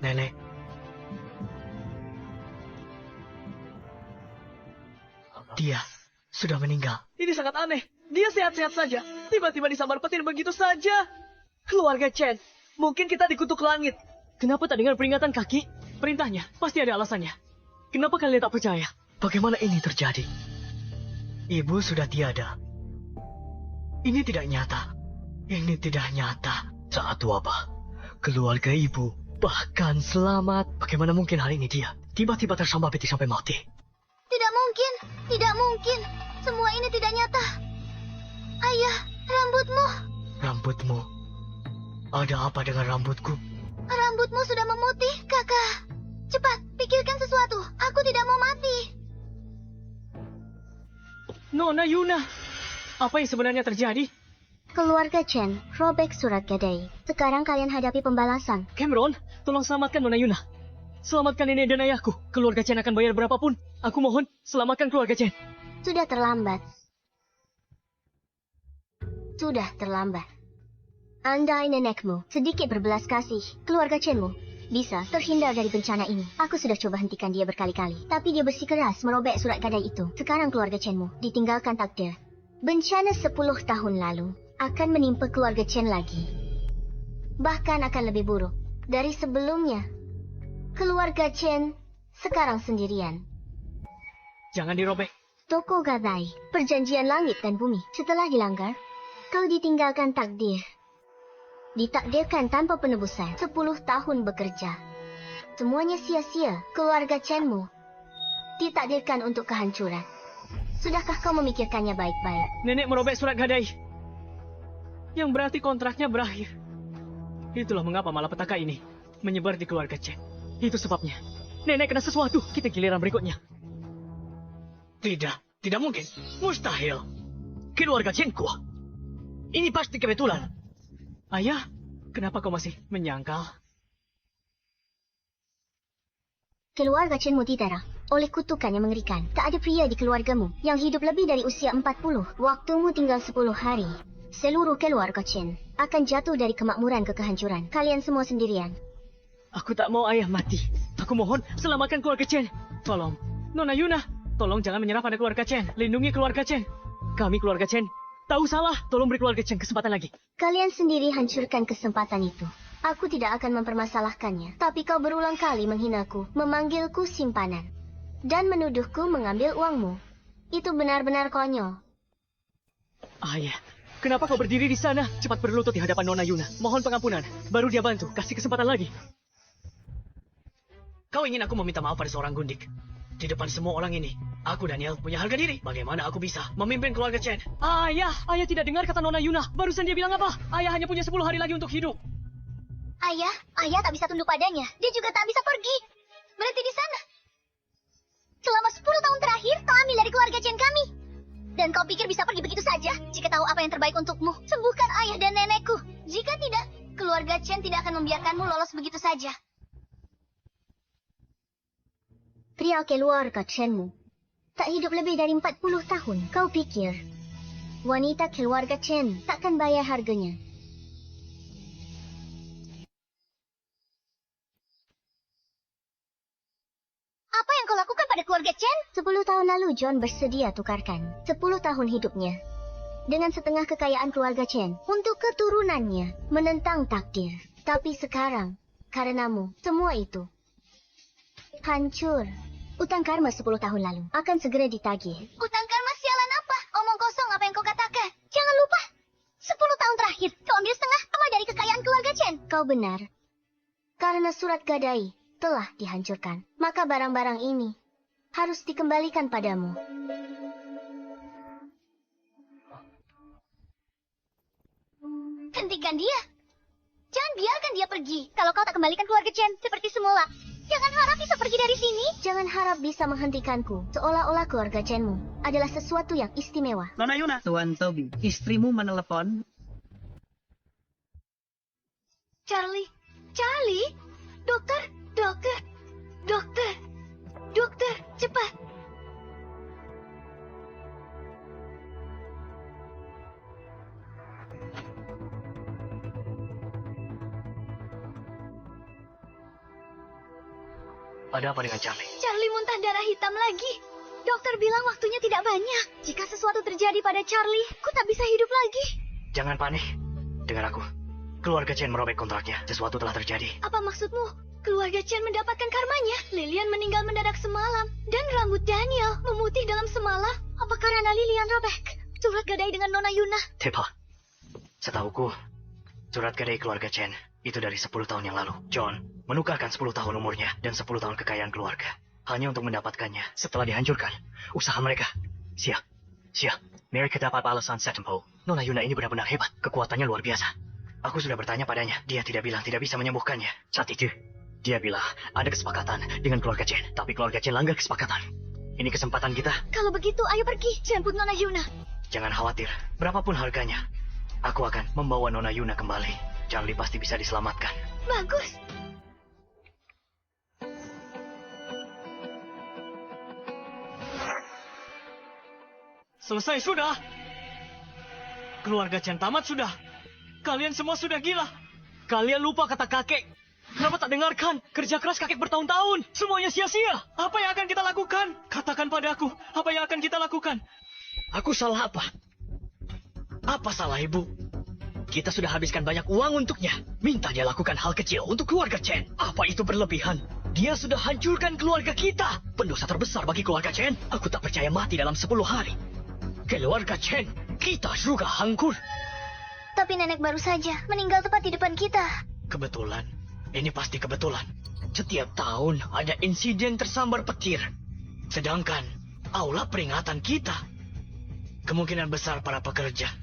Nenek. Dia sudah meninggal. Ini sangat aneh. Dia sehat-sehat saja. Tiba-tiba disambar petir begitu saja. Keluarga Chen, mungkin kita dikutuk langit. Kenapa tak dengar peringatan kaki? Perintahnya, pasti ada alasannya. Kenapa kalian tak percaya? Bagaimana ini terjadi? Ibu sudah tiada. Ini tidak nyata. Ini tidak nyata. Saat wabah, keluarga ibu bahkan selamat. Bagaimana mungkin hari ini dia tiba-tiba tersambar petir sampai mati? Tidak mungkin, tidak mungkin. Semua ini tidak nyata. Ayah, rambutmu. Rambutmu? Ada apa dengan rambutku? Rambutmu sudah memutih, kakak. Cepat, pikirkan sesuatu. Aku tidak mau mati. Nona Yuna, apa yang sebenarnya terjadi? Keluarga Chen, robek surat gadai. Sekarang kalian hadapi pembalasan. Cameron, tolong selamatkan Nona Yuna. Selamatkan nenek dan ayahku. Keluarga Chen akan bayar berapapun. Aku mohon, selamatkan keluarga Chen. Sudah terlambat. Sudah terlambat. Andai nenekmu sedikit berbelas kasih, keluarga Chenmu bisa terhindar dari bencana ini. Aku sudah coba hentikan dia berkali-kali, tapi dia bersikeras merobek surat gadai itu. Sekarang keluarga Chenmu ditinggalkan takdir. Bencana 10 tahun lalu akan menimpa keluarga Chen lagi. Bahkan akan lebih buruk dari sebelumnya. Keluarga Chen sekarang sendirian. Jangan dirobek. Toko gadai, perjanjian langit dan bumi. Setelah dilanggar, kau ditinggalkan takdir. Ditakdirkan tanpa penebusan. 10 tahun bekerja. Semuanya sia-sia. Keluarga Chenmu ditakdirkan untuk kehancuran. Sudahkah kau memikirkannya baik-baik? Nenek merobek surat gadai. Yang berarti kontraknya berakhir. Itulah mengapa malapetaka ini menyebar di keluarga Chen. Itu sebabnya. Nenek kena sesuatu. Kita giliran berikutnya. Tidak mungkin. Mustahil. Keluarga Chenku. Ini pasti kebetulan. Ayah, kenapa kau masih menyangkal? Keluarga Chenmu diterah oleh kutukan yang mengerikan. Tak ada pria di keluargamu yang hidup lebih dari usia 40. Waktumu tinggal 10 hari. Seluruh keluarga Chen akan jatuh dari kemakmuran ke kehancuran. Kalian semua sendirian. Aku tak mau ayah mati. Aku mohon, selamatkan keluarga Chen. Tolong, Nona Yuna, tolong jangan menyerah pada keluarga Chen. Lindungi keluarga Chen. Kami keluarga Chen tahu salah. Tolong beri keluarga Chen kesempatan lagi. Kalian sendiri hancurkan kesempatan itu. Aku tidak akan mempermasalahkannya. Tapi kau berulang kali menghinaku, memanggilku simpanan, dan menuduhku mengambil uangmu. Itu benar-benar konyol. Ayah, kenapa kau berdiri di sana? Cepat berlutut di hadapan Nona Yuna. Mohon pengampunan. Baru dia bantu. Kasih kesempatan lagi. Kau ingin aku meminta maaf pada seorang gundik? Di depan semua orang ini, aku Daniel punya harga diri. Bagaimana aku bisa memimpin keluarga Chen? Ayah tidak dengar kata Nona Yuna. Barusan dia bilang apa? Ayah hanya punya 10 hari lagi untuk hidup. Ayah tak bisa tunduk padanya. Dia juga tak bisa pergi. Berhenti di sana. Selama 10 tahun terakhir, kau ambil dari keluarga Chen kami. Dan kau pikir bisa pergi begitu saja? Jika tahu apa yang terbaik untukmu, sembuhkan ayah dan nenekku. Jika tidak, keluarga Chen tidak akan membiarkanmu lolos begitu saja. Pria keluarga Chenmu tak hidup lebih dari 40 tahun. Kau pikir wanita keluarga Chen takkan bayar harganya? Apa yang kau lakukan pada keluarga Chen? 10 tahun lalu John bersedia tukarkan 10 tahun hidupnya dengan setengah kekayaan keluarga Chen untuk keturunannya menentang takdir. Tapi sekarang, karenamu, semua itu hancur. Utang karma 10 tahun lalu akan segera ditagih. Utang karma sialan apa? Omong kosong apa yang kau katakan. Jangan lupa, 10 tahun terakhir kau ambil setengah sama dari kekayaan keluarga Chen. Kau benar. Karena surat gadai telah dihancurkan, maka barang-barang ini harus dikembalikan padamu. Hentikan dia. Jangan biarkan dia pergi. Kalau kau tak kembalikan keluarga Chen seperti semula, jangan harap bisa pergi dari sini. Jangan harap bisa menghentikanku. Seolah-olah keluarga Chenmu adalah sesuatu yang istimewa. Nona Yuna. Tuan Toby, istrimu menelepon. Charlie, dokter, cepat. Ada apa dengan Charlie? Charlie muntah darah hitam lagi. Dokter bilang waktunya tidak banyak. Jika sesuatu terjadi pada Charlie, ku tak bisa hidup lagi. Jangan panik. Dengar aku. Keluarga Chen merobek kontraknya. Sesuatu telah terjadi. Apa maksudmu? Keluarga Chen mendapatkan karmanya. Lilian meninggal mendadak semalam. Dan rambut Daniel memutih dalam semalam. Apa karena Lilian robek? Surat gadai dengan Nona Yuna. Tepa. Setauku, surat gadai keluarga Chen itu dari 10 tahun yang lalu. John menukarkan 10 tahun umurnya dan 10 tahun kekayaan keluarga. Hanya untuk mendapatkannya setelah dihancurkan usaha mereka. Sia. Mereka dapat balasan setempo. Nona Yuna ini benar-benar hebat. Kekuatannya luar biasa. Aku sudah bertanya padanya. Dia tidak bilang tidak bisa menyembuhkannya. Saat itu, dia bilang ada kesepakatan dengan keluarga Chen. Tapi keluarga Chen langgar kesepakatan. Ini kesempatan kita. Kalau begitu, ayo pergi. Jemput Nona Yuna. Jangan khawatir. Berapapun harganya, aku akan membawa Nona Yuna kembali. Charlie pasti bisa diselamatkan. Bagus. Selesai sudah. Keluarga Chen tamat sudah. Kalian semua sudah gila. Kalian lupa kata kakek. Kenapa tak dengarkan? Kerja keras kakek bertahun-tahun. Semuanya sia-sia. Apa yang akan kita lakukan? Katakan padaku, apa yang akan kita lakukan? Aku salah apa? Apa salah ibu? Kita sudah habiskan banyak uang untuknya. Minta dia lakukan hal kecil untuk keluarga Chen. Apa itu berlebihan? Dia sudah hancurkan keluarga kita. Pendosa terbesar bagi keluarga Chen. Aku tak percaya mati dalam 10 hari. Keluarga Chen, kita juga hancur. Tapi nenek baru saja meninggal tepat di depan kita. Kebetulan. Ini pasti kebetulan. Setiap tahun ada insiden tersambar petir. Sedangkan aula peringatan kita. Kemungkinan besar para pekerja.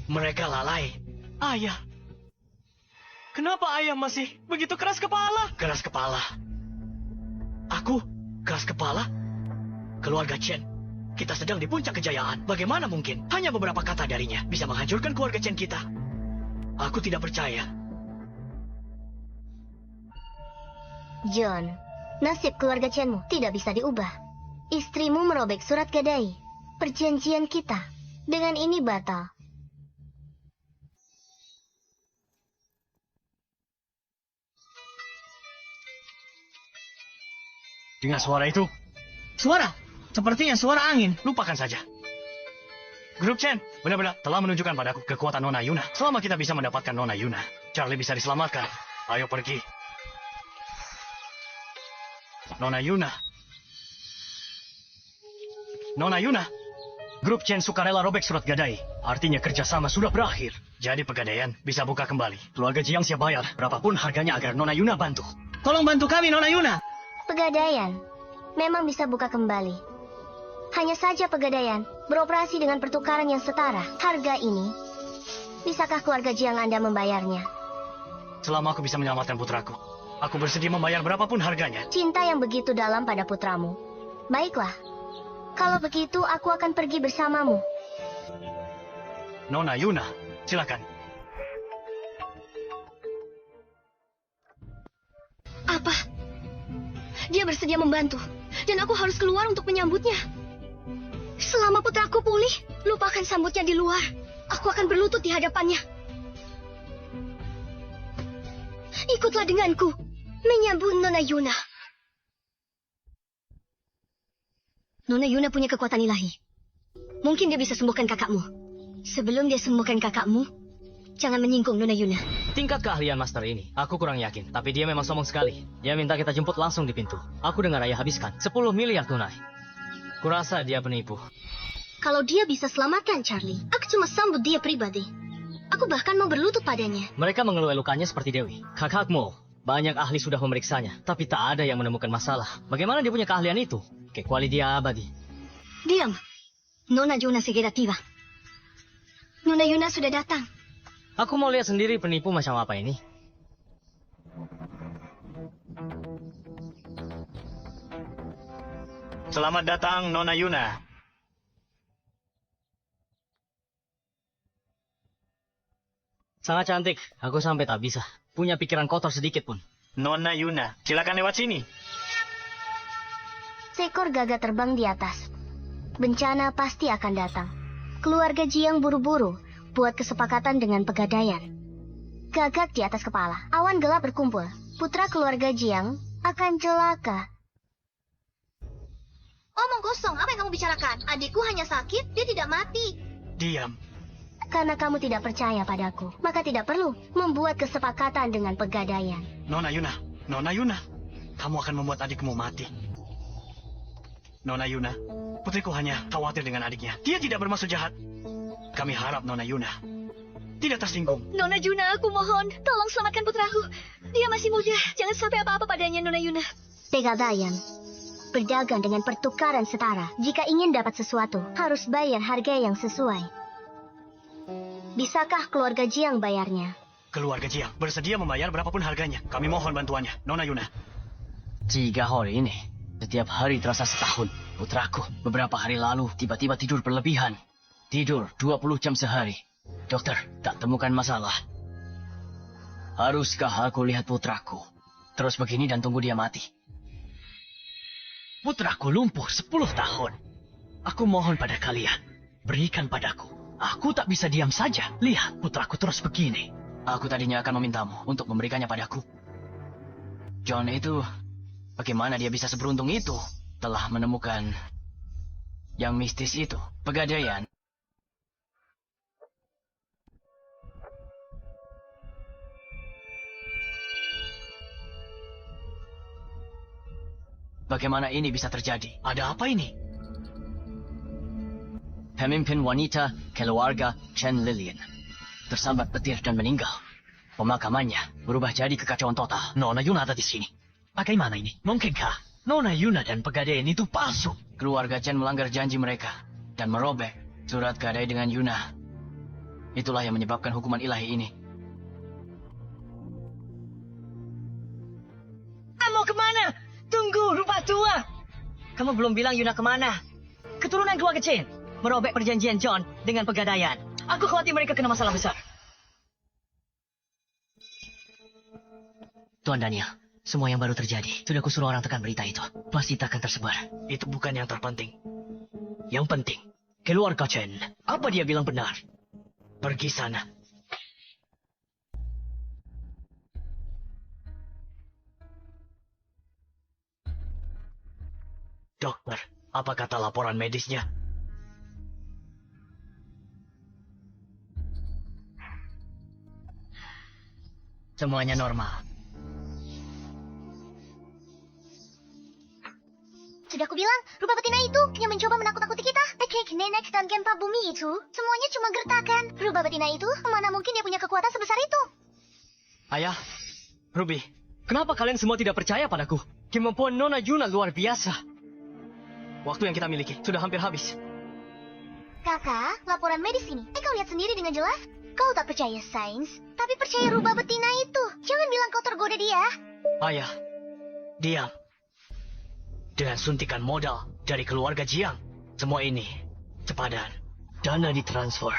Mereka lalai. Ayah. Kenapa ayah masih begitu keras kepala? Keras kepala. Aku keras kepala? Keluarga Chen. Kita sedang di puncak kejayaan. Bagaimana mungkin hanya beberapa kata darinya bisa menghancurkan keluarga Chen kita? Aku tidak percaya. John, nasib keluarga Chenmu tidak bisa diubah. Istrimu merobek surat gadai. Perjanjian kita dengan ini batal. Dengar suara itu? Suara? Sepertinya suara angin. Lupakan saja. Grup Chen benar-benar telah menunjukkan padaku kekuatan Nona Yuna. Selama kita bisa mendapatkan Nona Yuna, Charlie bisa diselamatkan. Ayo pergi. Nona Yuna. Nona Yuna. Grup Chen sukarela robek surat gadai. Artinya kerjasama sudah berakhir. Jadi pegadaian bisa buka kembali. Keluarga Jiang siap bayar berapapun harganya agar Nona Yuna bantu. Tolong bantu kami, Nona Yuna. Pegadaian memang bisa buka kembali. Hanya saja pegadaian beroperasi dengan pertukaran yang setara. Harga ini, bisakah keluarga Jiang Anda membayarnya? Selama aku bisa menyelamatkan putraku, aku bersedia membayar berapapun harganya. Cinta yang begitu dalam pada putramu. Baiklah, kalau begitu aku akan pergi bersamamu. Nona Yuna, silakan. Apa? Dia bersedia membantu, dan aku harus keluar untuk menyambutnya. Selama putraku pulih, lupakan sambutnya di luar. Aku akan berlutut di hadapannya. Ikutlah denganku, menyambut Nona Yuna. Nona Yuna punya kekuatan ilahi. Mungkin dia bisa sembuhkan kakakmu. Sebelum dia sembuhkan kakakmu, jangan menyinggung Nona Yuna. Tingkat keahlian master ini, aku kurang yakin. Tapi dia memang sombong sekali. Dia minta kita jemput langsung di pintu. Aku dengar ayah habiskan 10 miliar tunai. Kurasa dia penipu. Kalau dia bisa selamatkan Charlie, aku cuma sambut dia pribadi. Aku bahkan mau berlutut padanya. Mereka mengeluh lukanya seperti Dewi. Kakakmu, banyak ahli sudah memeriksanya. Tapi tak ada yang menemukan masalah. Bagaimana dia punya keahlian itu? Kecuali dia abadi. Diam. Nona Yuna segera tiba. Nona Yuna sudah datang. Aku mau lihat sendiri penipu macam apa ini. Selamat datang, Nona Yuna. Sangat cantik. Aku sampai tak bisa. Punya pikiran kotor sedikit pun. Nona Yuna, silakan lewat sini. Seekor gagak terbang di atas. Bencana pasti akan datang. Keluarga Jiang buru-buru buat kesepakatan dengan pegadaian. Gagak di atas kepala. Awan gelap berkumpul. Putra keluarga Jiang akan celaka. Omong kosong, apa yang kamu bicarakan? Adikku hanya sakit, dia tidak mati. Diam. Karena kamu tidak percaya padaku, maka tidak perlu membuat kesepakatan dengan Pegadaian. Nona Yuna, kamu akan membuat adikmu mati. Nona Yuna, putriku hanya khawatir dengan adiknya. Dia tidak bermaksud jahat. Kami harap Nona Yuna tidak tersinggung. Nona Yuna, aku mohon, tolong selamatkan putraku. Dia masih muda, jangan sampai apa-apa padanya, Nona Yuna. Pegadaian berdagang dengan pertukaran setara. Jika ingin dapat sesuatu, harus bayar harga yang sesuai. Bisakah keluarga Jiang bayarnya? Keluarga Jiang bersedia membayar berapapun harganya. Kami mohon bantuannya, Nona Yuna. 3 hari ini, setiap hari terasa setahun. Putraku, beberapa hari lalu tiba-tiba tidur berlebihan. Tidur 20 jam sehari. Dokter, tak temukan masalah. Haruskah aku lihat putraku terus begini dan tunggu dia mati? Putraku lumpuh 10 tahun. Aku mohon pada kalian, berikan padaku. Aku tak bisa diam saja. Lihat putraku terus begini. Aku tadinya akan memintamu untuk memberikannya padaku. John itu, bagaimana dia bisa seberuntung itu? Telah menemukan yang mistis itu, Pegadaian. Bagaimana ini bisa terjadi? Ada apa ini? Pemimpin wanita keluarga Chen Lilian tersambat petir dan meninggal. Pemakamannya berubah jadi kekacauan total. Nona Yuna ada di sini. Bagaimana ini? Mungkinkah Nona Yuna dan Pegadaian itu palsu? Keluarga Chen melanggar janji mereka dan merobek surat gadai dengan Yuna. Itulah yang menyebabkan hukuman ilahi ini. Kamu kemana? Tunggu, rupa tua. Kamu belum bilang Yuna kemana? Keturunan keluarga Chen merobek perjanjian John dengan Pegadaian. Aku khawatir mereka kena masalah besar. Tuan Daniel, semua yang baru terjadi, sudah kusuruh orang tekan berita itu. Pasti tak akan tersebar. Itu bukan yang terpenting. Yang penting, keluarga Chen. Apa dia bilang benar? Pergi sana. Dokter, apa kata laporan medisnya? Semuanya normal. Sudah kubilang, rupa betina itu yang mencoba menakut-nakuti kita. Teknik nenek dan gempa bumi itu, semuanya cuma gertakan. Rupa betina itu, mana mungkin dia punya kekuatan sebesar itu? Ayah, Ruby, kenapa kalian semua tidak percaya padaku? Kemampuan Nona Yuna luar biasa. Waktu yang kita miliki sudah hampir habis. Kakak, laporan medis ini. Kau lihat sendiri dengan jelas. Kau tak percaya sains, tapi percaya rubah betina itu. Jangan bilang kau tergoda dia. Ayah, diam. Dengan suntikan modal dari keluarga Jiang, semua ini sepadan. Dana ditransfer.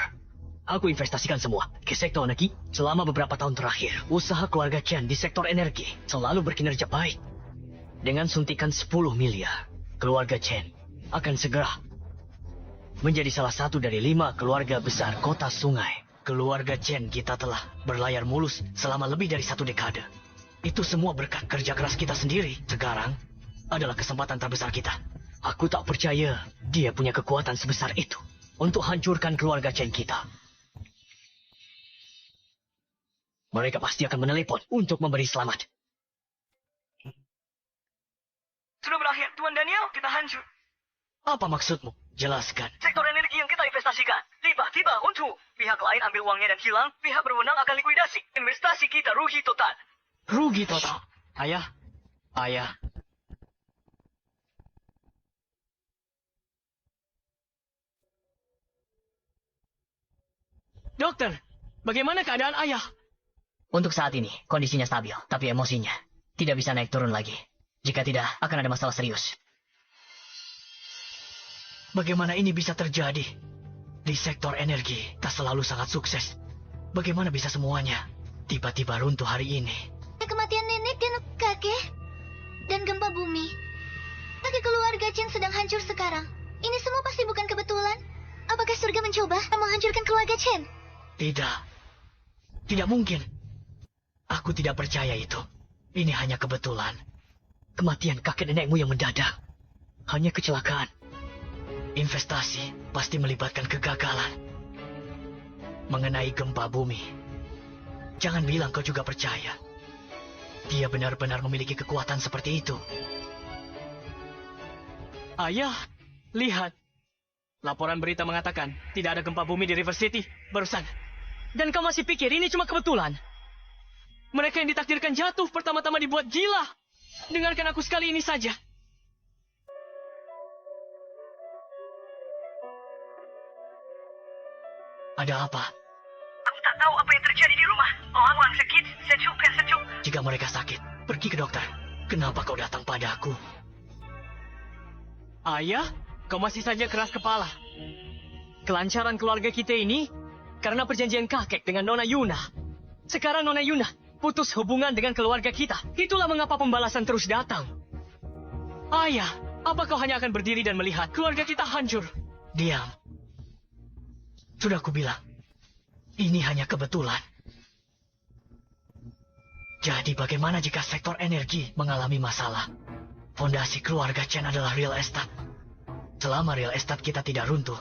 Aku investasikan semua ke sektor energi. Selama beberapa tahun terakhir, usaha keluarga Chen di sektor energi selalu berkinerja baik. Dengan suntikan 10 miliar, keluarga Chen akan segera menjadi salah satu dari 5 keluarga besar kota sungai. Keluarga Chen kita telah berlayar mulus selama lebih dari 1 dekade. Itu semua berkat kerja keras kita sendiri. Sekarang adalah kesempatan terbesar kita. Aku tak percaya dia punya kekuatan sebesar itu untuk hancurkan keluarga Chen kita. Mereka pasti akan menelepon untuk memberi selamat. Sudah berakhir, Tuan Daniel, kita hancur. Apa maksudmu? Jelaskan. Sektor energi yang kita investasikan, tiba-tiba untuk pihak lain ambil uangnya dan hilang, pihak berwenang akan likuidasi. Investasi kita rugi total. Rugi total. Ayah. Dokter, bagaimana keadaan ayah? Untuk saat ini, kondisinya stabil, tapi emosinya tidak bisa naik turun lagi. Jika tidak, akan ada masalah serius. Bagaimana ini bisa terjadi? Di sektor energi, tak selalu sangat sukses. Bagaimana bisa semuanya tiba-tiba runtuh hari ini? Kematian nenek dan kakek, dan gempa bumi. Kakek keluarga Chen sedang hancur sekarang. Ini semua pasti bukan kebetulan. Apakah surga mencoba menghancurkan keluarga Chen? Tidak mungkin. Aku tidak percaya itu. Ini hanya kebetulan. Kematian kakek nenekmu yang mendadak hanya kecelakaan. Investasi pasti melibatkan kegagalan. Mengenai gempa bumi, jangan bilang kau juga percaya. Dia benar-benar memiliki kekuatan seperti itu. Ayah, lihat. Laporan berita mengatakan tidak ada gempa bumi di River City barusan. Dan kau masih pikir ini cuma kebetulan? Mereka yang ditakdirkan jatuh pertama-tama dibuat gila. Dengarkan aku sekali ini saja. Ada apa? Aku tak tahu apa yang terjadi di rumah. Orang-orang sakit, sejuk. Jika mereka sakit, pergi ke dokter. Kenapa kau datang padaku? Ayah, kau masih saja keras kepala. Kelancaran keluarga kita ini karena perjanjian kakek dengan Nona Yuna. Sekarang Nona Yuna putus hubungan dengan keluarga kita. Itulah mengapa pembalasan terus datang. Ayah, apa kau hanya akan berdiri dan melihat keluarga kita hancur? Diam. Sudah kubilang, ini hanya kebetulan. Jadi bagaimana jika sektor energi mengalami masalah? Fondasi keluarga Chen adalah real estate. Selama real estate kita tidak runtuh,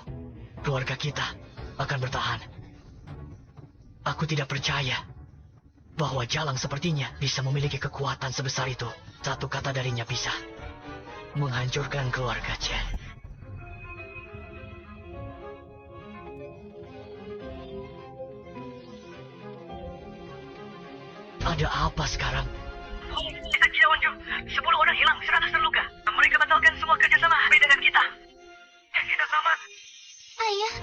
keluarga kita akan bertahan. Aku tidak percaya bahwa Jalang sepertinya bisa memiliki kekuatan sebesar itu. Satu kata darinya bisa menghancurkan keluarga Chen. Ada apa sekarang? Kita tidak unjuk. 10 orang hilang, 100 terluka. Mereka batalkan semua kerjasama HP dengan kita. Kita selamat. Ayah,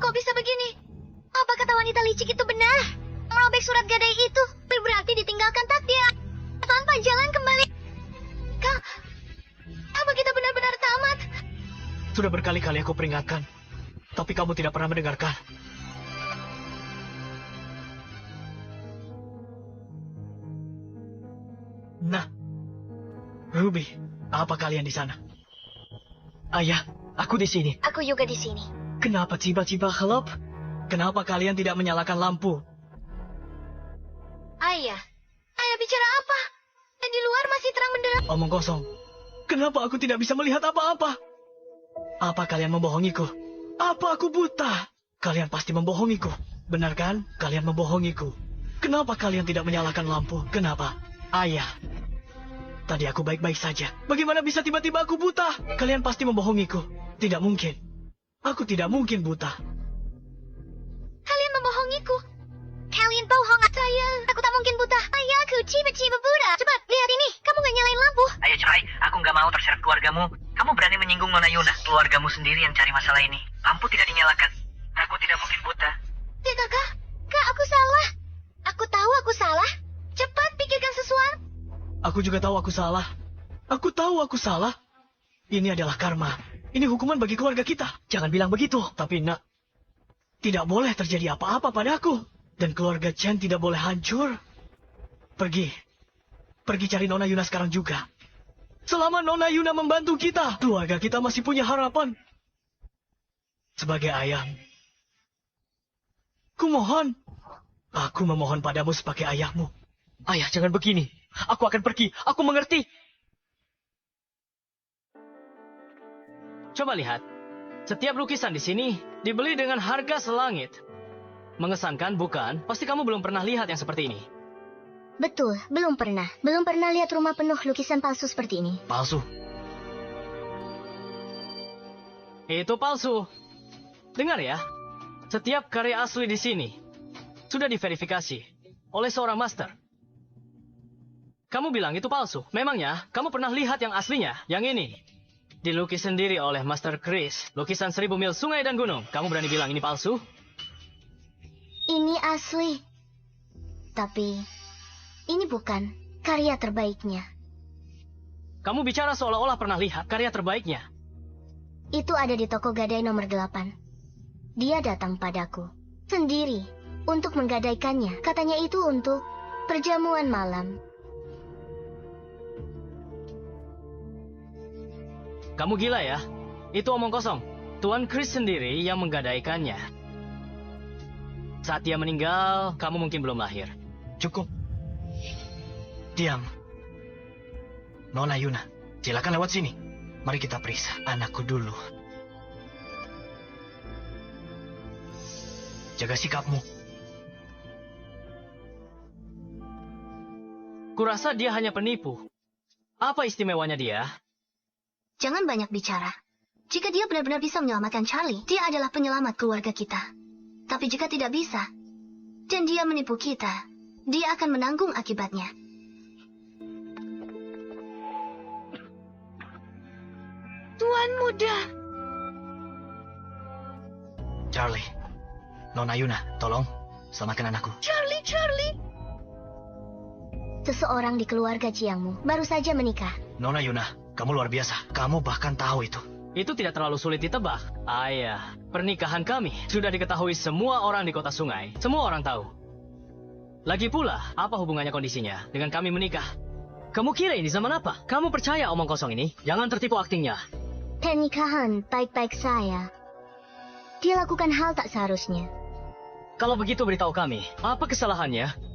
kok bisa begini? Apa kata wanita licik itu benar? Merobek surat gadai itu berarti ditinggalkan takdir tanpa jalan kembali. Kak, apa kita benar-benar tamat? Sudah berkali-kali aku peringatkan, tapi kamu tidak pernah mendengarkan. Nah, Ruby, apa kalian di sana? Ayah, aku di sini. Aku juga di sini. Kenapa tiba-tiba gelap? Kenapa kalian tidak menyalakan lampu? Ayah, ayah bicara apa? Dan di luar masih terang benderang. Omong kosong. Kenapa aku tidak bisa melihat apa-apa? Apa kalian membohongiku? Apa aku buta? Kalian pasti membohongiku. Benar kan? Kalian membohongiku. Kenapa kalian tidak menyalakan lampu? Kenapa? Ayah. Tadi aku baik-baik saja. Bagaimana bisa tiba-tiba aku buta? Kalian pasti membohongiku. Tidak mungkin. Aku tidak mungkin buta. Kalian membohongiku. Kalian bohong saya. Aku tak mungkin buta. Ayah, aku tiba-tiba buta. Cepat, lihat ini. Kamu nggak nyalain lampu. Ayo cerai, aku nggak mau terseret keluargamu. Kamu berani menyinggung Nona Yuna. Keluargamu sendiri yang cari masalah ini. Lampu tidak dinyalakan. Aku tidak mungkin buta. Tidak, Kak. Kak, aku salah. Aku tahu aku salah. Cepat pikirkan sesuatu. Aku juga tahu aku salah. Aku tahu aku salah. Ini adalah karma. Ini hukuman bagi keluarga kita. Jangan bilang begitu. Tapi nak, tidak boleh terjadi apa-apa padaku. Dan keluarga Chen tidak boleh hancur. Pergi. Pergi cari Nona Yuna sekarang juga. Selama Nona Yuna membantu kita, keluarga kita masih punya harapan. Sebagai ayah, kumohon. Aku memohon padamu sebagai ayahmu. Ayah, jangan begini. Aku akan pergi. Aku mengerti. Coba lihat. Setiap lukisan di sini dibeli dengan harga selangit. Mengesankan, bukan? Pasti kamu belum pernah lihat yang seperti ini. Betul, belum pernah. Belum pernah lihat rumah penuh lukisan palsu seperti ini. Palsu. Itu palsu. Dengar ya. Setiap karya asli di sini sudah diverifikasi oleh seorang master. Kamu bilang itu palsu. Memangnya kamu pernah lihat yang aslinya? Yang ini. Dilukis sendiri oleh Master Chris. Lukisan 1000 mil sungai dan gunung. Kamu berani bilang ini palsu? Ini asli. Tapi, ini bukan karya terbaiknya. Kamu bicara seolah-olah pernah lihat karya terbaiknya. Itu ada di toko gadai nomor 8. Dia datang padaku. Sendiri. Untuk menggadaikannya. Katanya itu untuk perjamuan malam. Kamu gila ya? Itu omong kosong. Tuan Chris sendiri yang menggadaikannya. Saat dia meninggal, kamu mungkin belum lahir. Cukup. Diam. Nona Yuna, silakan lewat sini. Mari kita periksa anakku dulu. Jaga sikapmu. Kurasa dia hanya penipu. Apa istimewanya dia? Jangan banyak bicara. Jika dia benar-benar bisa menyelamatkan Charlie, dia adalah penyelamat keluarga kita. Tapi jika tidak bisa, dan dia menipu kita, dia akan menanggung akibatnya. Tuan muda. Charlie, Nona Yuna, tolong selamatkan anakku. Charlie. Seseorang di keluarga Jiangmu baru saja menikah. Nona Yuna, kamu luar biasa. Kamu bahkan tahu itu. Itu tidak terlalu sulit ditebak. Ayah, pernikahan kami sudah diketahui semua orang di kota sungai. Semua orang tahu. Lagi pula, apa hubungannya kondisinya dengan kami menikah? Kamu kira ini zaman apa? Kamu percaya omong kosong ini? Jangan tertipu aktingnya. Pernikahan baik-baik saya. Dia lakukan hal tak seharusnya. Kalau begitu beritahu kami, apa kesalahannya?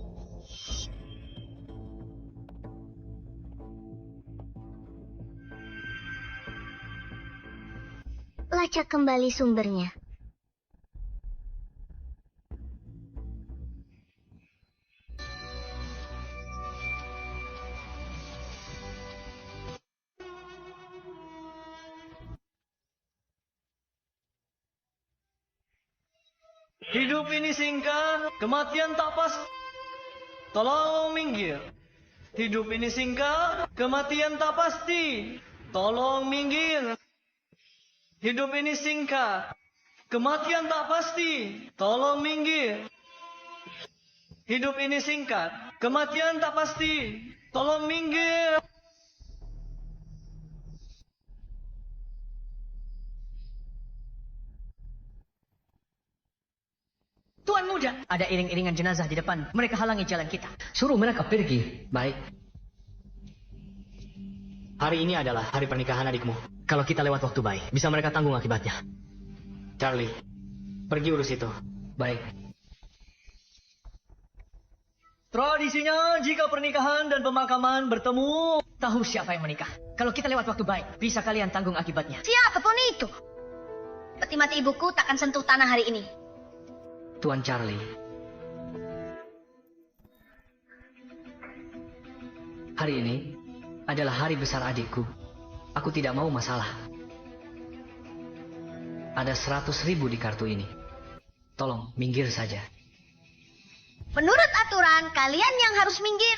Lacak kembali sumbernya. Hidup ini singkat, kematian tak pasti. Tolong minggir. Hidup ini singkat, kematian tak pasti. Tolong minggir. Hidup ini singkat, kematian tak pasti. Tolong minggir. Hidup ini singkat, kematian tak pasti. Tolong minggir. Tuan muda, ada iring-iringan jenazah di depan. Mereka halangi jalan kita. Suruh mereka pergi. Baik. Hari ini adalah hari pernikahan adikmu. Kalau kita lewat waktu baik, bisa mereka tanggung akibatnya. Charlie, pergi urus itu. Baik. Tradisinya jika pernikahan dan pemakaman bertemu. Tahu siapa yang menikah. Kalau kita lewat waktu baik, bisa kalian tanggung akibatnya. Siapapun itu. Peti mati ibuku takkan sentuh tanah hari ini. Tuan Charlie. Hari ini adalah hari besar adikku. Aku tidak mau masalah. Ada 100.000 di kartu ini. Tolong, minggir saja. Menurut aturan, kalian yang harus minggir.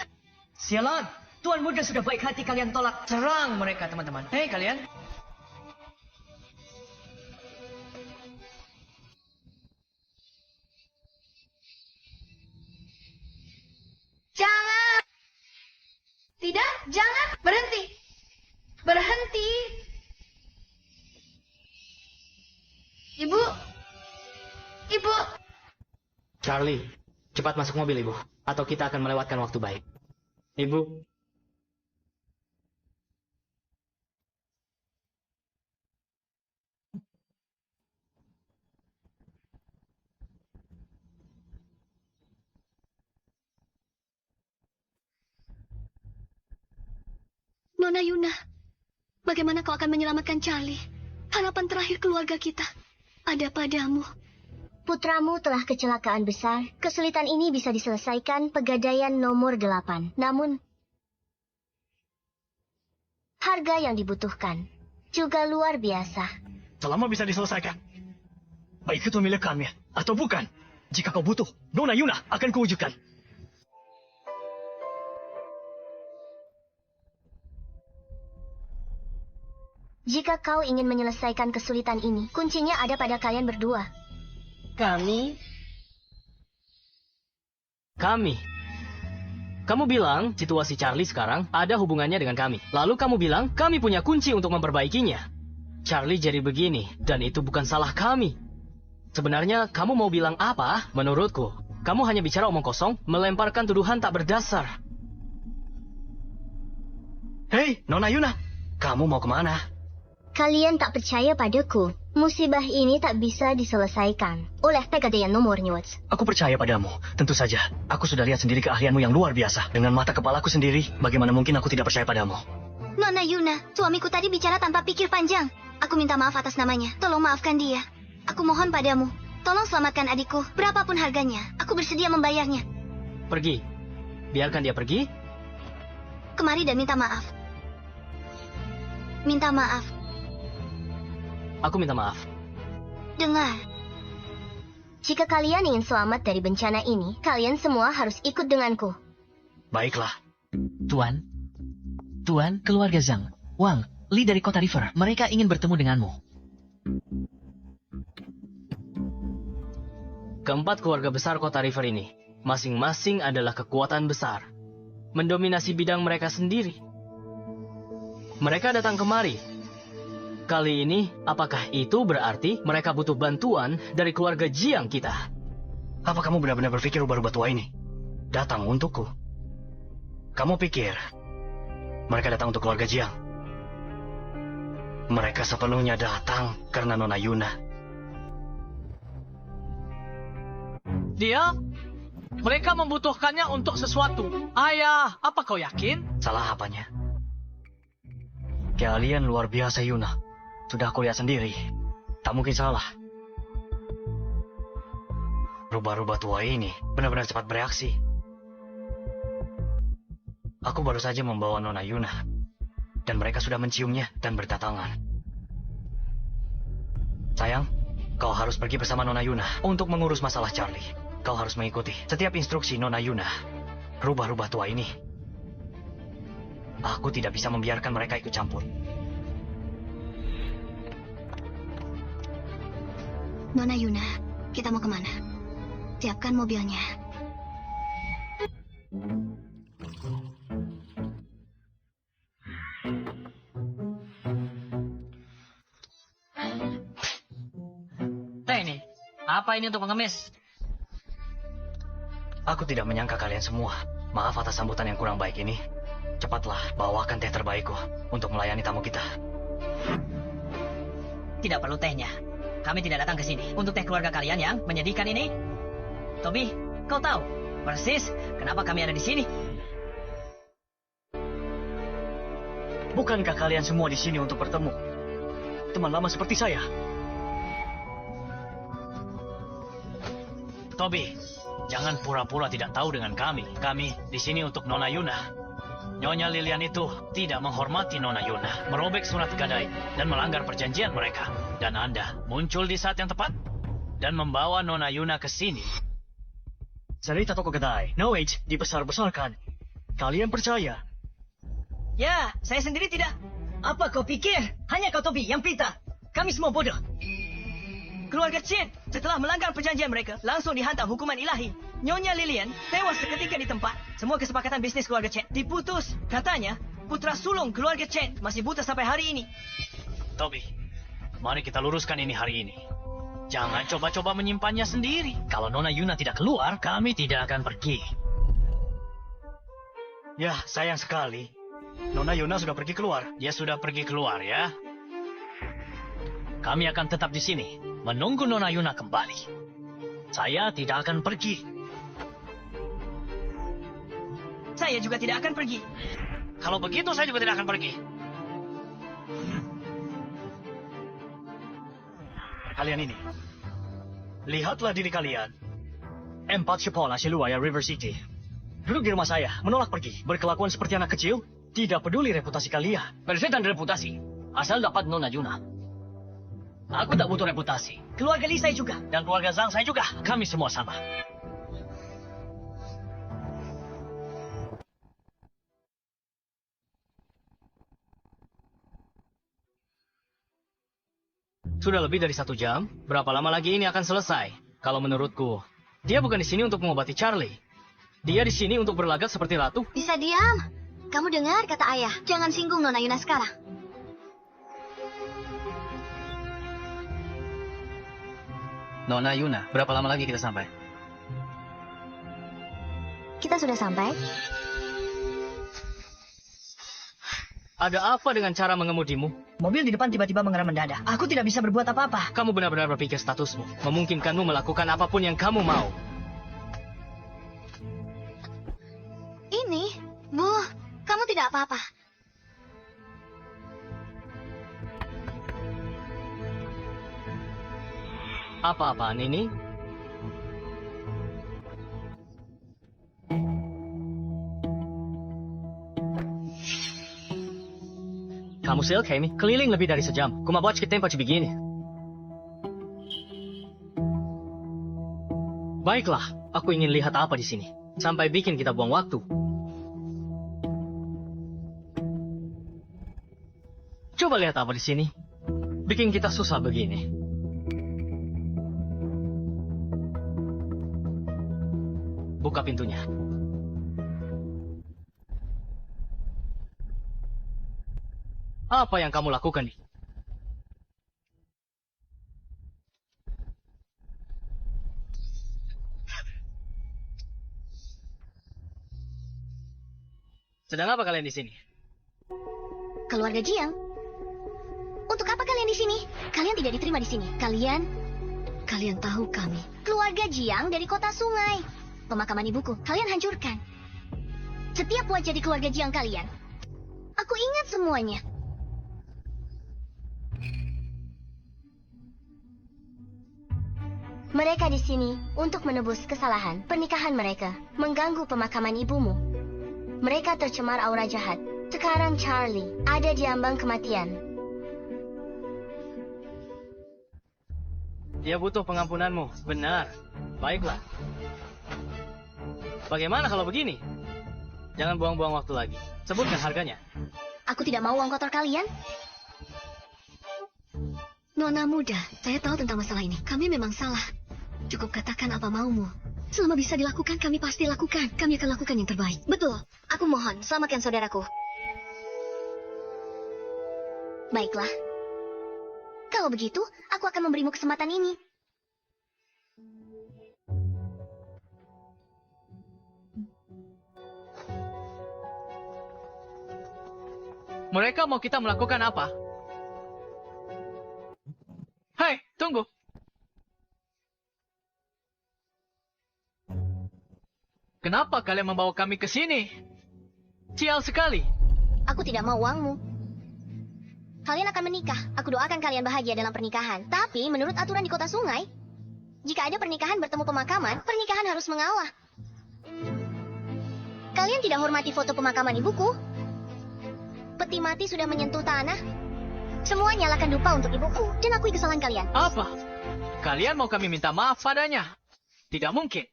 Sialan, Tuan muda sudah baik hati, kalian tolak. Serang mereka, teman-teman. Hei kalian. Jangan. Tidak, jangan. Berhenti. Berhenti. Ibu. Ibu. Charlie, cepat masuk mobil, Ibu. Atau kita akan melewatkan waktu baik. Ibu. Nona Yuna, bagaimana kau akan menyelamatkan Charlie? Harapan terakhir keluarga kita ada padamu. Putramu telah kecelakaan besar. Kesulitan ini bisa diselesaikan pegadaian nomor 8. Namun, harga yang dibutuhkan juga luar biasa. Selama bisa diselesaikan. Baik itu milik kami atau bukan. Jika kau butuh, Nona Yuna akan kuwujudkan. Jika kau ingin menyelesaikan kesulitan ini, kuncinya ada pada kalian berdua. Kami? Kamu bilang situasi Charlie sekarang ada hubungannya dengan kami. Lalu kamu bilang kami punya kunci untuk memperbaikinya. Charlie jadi begini, dan itu bukan salah kami. Sebenarnya kamu mau bilang apa? Menurutku, kamu hanya bicara omong kosong, melemparkan tuduhan tak berdasar. Hei, Nona Yuna, kamu mau kemana? Kalian tak percaya padaku. Musibah ini tak bisa diselesaikan oleh Pegadaian nomor Newts. Aku percaya padamu. Tentu saja. Aku sudah lihat sendiri keahlianmu yang luar biasa. Dengan mata kepalaku sendiri, bagaimana mungkin aku tidak percaya padamu? Nona Yuna, suamiku tadi bicara tanpa pikir panjang. Aku minta maaf atas namanya. Tolong maafkan dia. Aku mohon padamu. Tolong selamatkan adikku. Berapapun harganya, aku bersedia membayarnya. Pergi. Biarkan dia pergi. Kemari dan minta maaf. Minta maaf. Aku minta maaf. Dengar. Jika kalian ingin selamat dari bencana ini, kalian semua harus ikut denganku. Baiklah. Tuan, keluarga Zhang, Wang, Li dari kota River. Mereka ingin bertemu denganmu. Keempat keluarga besar kota River ini, masing-masing adalah kekuatan besar. Mendominasi bidang mereka sendiri. Mereka datang kemari. Kali ini, apakah itu berarti mereka butuh bantuan dari keluarga Jiang kita? Apa kamu benar-benar berpikir rubah-rubah tua ini datang untukku? Kamu pikir mereka datang untuk keluarga Jiang? Mereka sepenuhnya datang karena Nona Yuna. Mereka membutuhkannya untuk sesuatu. Ayah, apa kau yakin? Salah apanya? Kalian luar biasa, Yuna. Sudah aku lihat sendiri. Tak mungkin salah. Rubah-rubah tua ini benar-benar cepat bereaksi. Aku baru saja membawa Nona Yuna. Dan mereka sudah menciumnya dan berdatangan. Sayang, kau harus pergi bersama Nona Yuna untuk mengurus masalah Charlie. Kau harus mengikuti setiap instruksi Nona Yuna. Rubah-rubah tua ini. Aku tidak bisa membiarkan mereka ikut campur. Nona Yuna, kita mau kemana? Siapkan mobilnya. Teh ini, apa ini untuk pengemis? Aku tidak menyangka kalian semua. Maaf atas sambutan yang kurang baik ini. Cepatlah, bawakan teh terbaikku untuk melayani tamu kita. Tidak perlu tehnya. Kami tidak datang ke sini untuk teh keluarga kalian yang menyedihkan ini. Toby, kau tahu persis kenapa kami ada di sini. Bukankah kalian semua di sini untuk bertemu teman lama seperti saya? Toby, jangan pura-pura tidak tahu dengan kami. Kami di sini untuk Nona Yuna. Nyonya Lilian itu tidak menghormati Nona Yuna, merobek surat gadai, dan melanggar perjanjian mereka. Dan Anda muncul di saat yang tepat dan membawa Nona Yuna ke sini. Cerita toko kedai, no age, dibesar-besarkan. Kalian percaya? Ya, saya sendiri tidak. Apa kau pikir? Hanya kau Toby yang pintar. Kami semua bodoh. Keluarga Chen setelah melanggar perjanjian mereka langsung dihantam hukuman ilahi. Nyonya Lilian tewas seketika di tempat. Semua kesepakatan bisnis keluarga Chen diputus. Katanya putra sulung keluarga Chen masih buta sampai hari ini. Toby, mari kita luruskan ini hari ini. Jangan coba-coba menyimpannya sendiri. Kalau Nona Yuna tidak keluar, kami tidak akan pergi. Ya, sayang sekali. Nona Yuna sudah pergi keluar. Dia sudah pergi keluar ya. Kami akan tetap di sini, menunggu Nona Yuna kembali. Saya tidak akan pergi. Saya juga tidak akan pergi. Kalau begitu, saya juga tidak akan pergi. Kalian ini, lihatlah diri kalian. Empat sekolah seluaya River City. Duduk di rumah saya, menolak pergi. Berkelakuan seperti anak kecil, tidak peduli reputasi kalian. Bersetan reputasi. Asal dapat Nona Yuna. Aku tak butuh reputasi. Keluarga Lee saya juga. Dan keluarga Zhang saya juga. Kami semua sama. Sudah lebih dari 1 jam. Berapa lama lagi ini akan selesai? Kalau menurutku, dia bukan di sini untuk mengobati Charlie. Dia di sini untuk berlagak seperti ratu. Bisa diam. Kamu dengar kata ayah. Jangan singgung Nona Yuna sekarang. Nona Yuna, berapa lama lagi kita sampai? Kita sudah sampai. Ada apa dengan cara mengemudimu? Mobil di depan tiba-tiba mengerem mendadak. Aku tidak bisa berbuat apa-apa. Kamu benar-benar berpikir statusmu memungkinkanmu melakukan apapun yang kamu mau. Ini, Bu, kamu tidak apa-apa. Apa-apaan ini? Kamu sel kami keliling lebih dari sejam. Kumabuat ke tempat begini. Baiklah, aku ingin lihat apa di sini. Sampai bikin kita buang waktu. Coba lihat apa di sini. Bikin kita susah begini. Buka pintunya. Apa yang kamu lakukan nih? Sedang apa kalian di sini? Keluarga Jiang. Untuk apa kalian di sini? Kalian tidak diterima di sini. Kalian tahu kami. Keluarga Jiang dari kota sungai. Pemakaman ibuku, kalian hancurkan. Setiap wajah di keluarga Jiang kalian. Aku ingat semuanya. Mereka di sini untuk menebus kesalahan pernikahan mereka, mengganggu pemakaman ibumu. Mereka tercemar aura jahat. Sekarang Charlie ada di ambang kematian. Dia butuh pengampunanmu. Benar. Baiklah. Bagaimana kalau begini? Jangan buang-buang waktu lagi. Sebutkan harganya. Aku tidak mau uang kotor kalian. Nona muda, saya tahu tentang masalah ini. Kami memang salah. Cukup katakan apa maumu. Selama bisa dilakukan, kami pasti lakukan. Kami akan lakukan yang terbaik. Betul. Aku mohon, selamatkan saudaraku. Baiklah. Kalau begitu, aku akan memberimu kesempatan ini. Mereka mau kita melakukan apa? Hai, tunggu. Kenapa kalian membawa kami ke sini? Sial sekali. Aku tidak mau uangmu. Kalian akan menikah. Aku doakan kalian bahagia dalam pernikahan. Tapi menurut aturan di kota sungai, jika ada pernikahan bertemu pemakaman, pernikahan harus mengalah. Kalian tidak hormati foto pemakaman ibuku. Peti mati sudah menyentuh tanah. Semua nyalakan dupa untuk ibuku dan akui kesalahan kalian. Apa? Kalian mau kami minta maaf padanya? Tidak mungkin.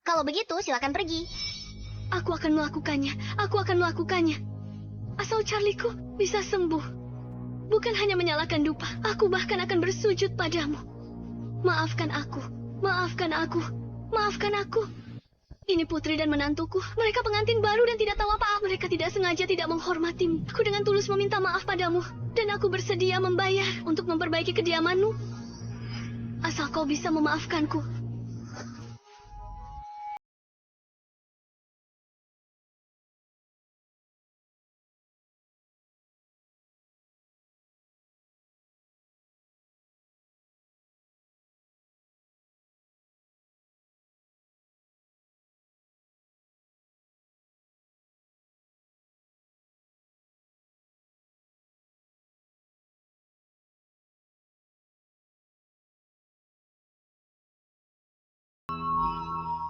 Kalau begitu, silakan pergi. Aku akan melakukannya. Aku akan melakukannya. Asal Charlieku bisa sembuh. Bukan hanya menyalakan dupa. Aku bahkan akan bersujud padamu. Maafkan aku. Maafkan aku. Maafkan aku. Ini putri dan menantuku. Mereka pengantin baru dan tidak tahu apa-apa. Mereka tidak sengaja tidak menghormatimu. Aku dengan tulus meminta maaf padamu. Dan aku bersedia membayar untuk memperbaiki kediamanmu. Asal kau bisa memaafkanku.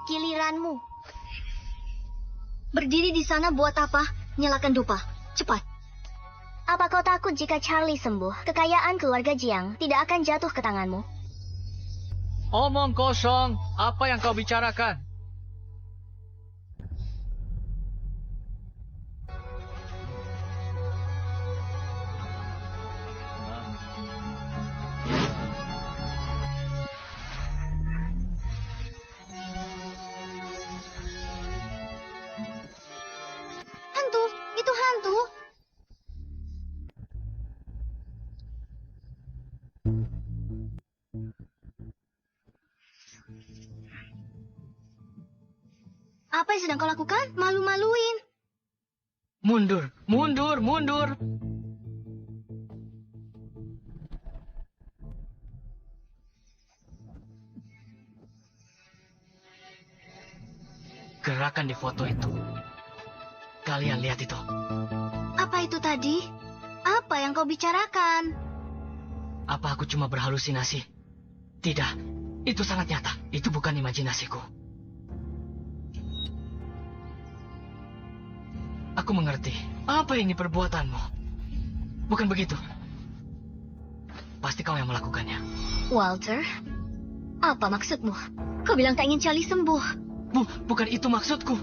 Giliranmu. Berdiri di sana buat apa? Nyalakan dupa. Cepat. Apa kau takut jika Charlie sembuh? Kekayaan keluarga Jiang tidak akan jatuh ke tanganmu. Omong kosong. Apa yang kau bicarakan? Hantu, itu hantu. Apa yang sedang kau lakukan? Malu-maluin. Mundur, mundur, mundur. Gerakan di foto itu. Kalian lihat itu. Apa itu tadi? Apa yang kau bicarakan? Apa aku cuma berhalusinasi? Tidak, itu sangat nyata. Itu bukan imajinasiku. Aku mengerti. Apa ini perbuatanmu? Bukan begitu. Pasti kau yang melakukannya. Walter, apa maksudmu? Kau bilang tak ingin Charlie sembuh. Bukan itu maksudku.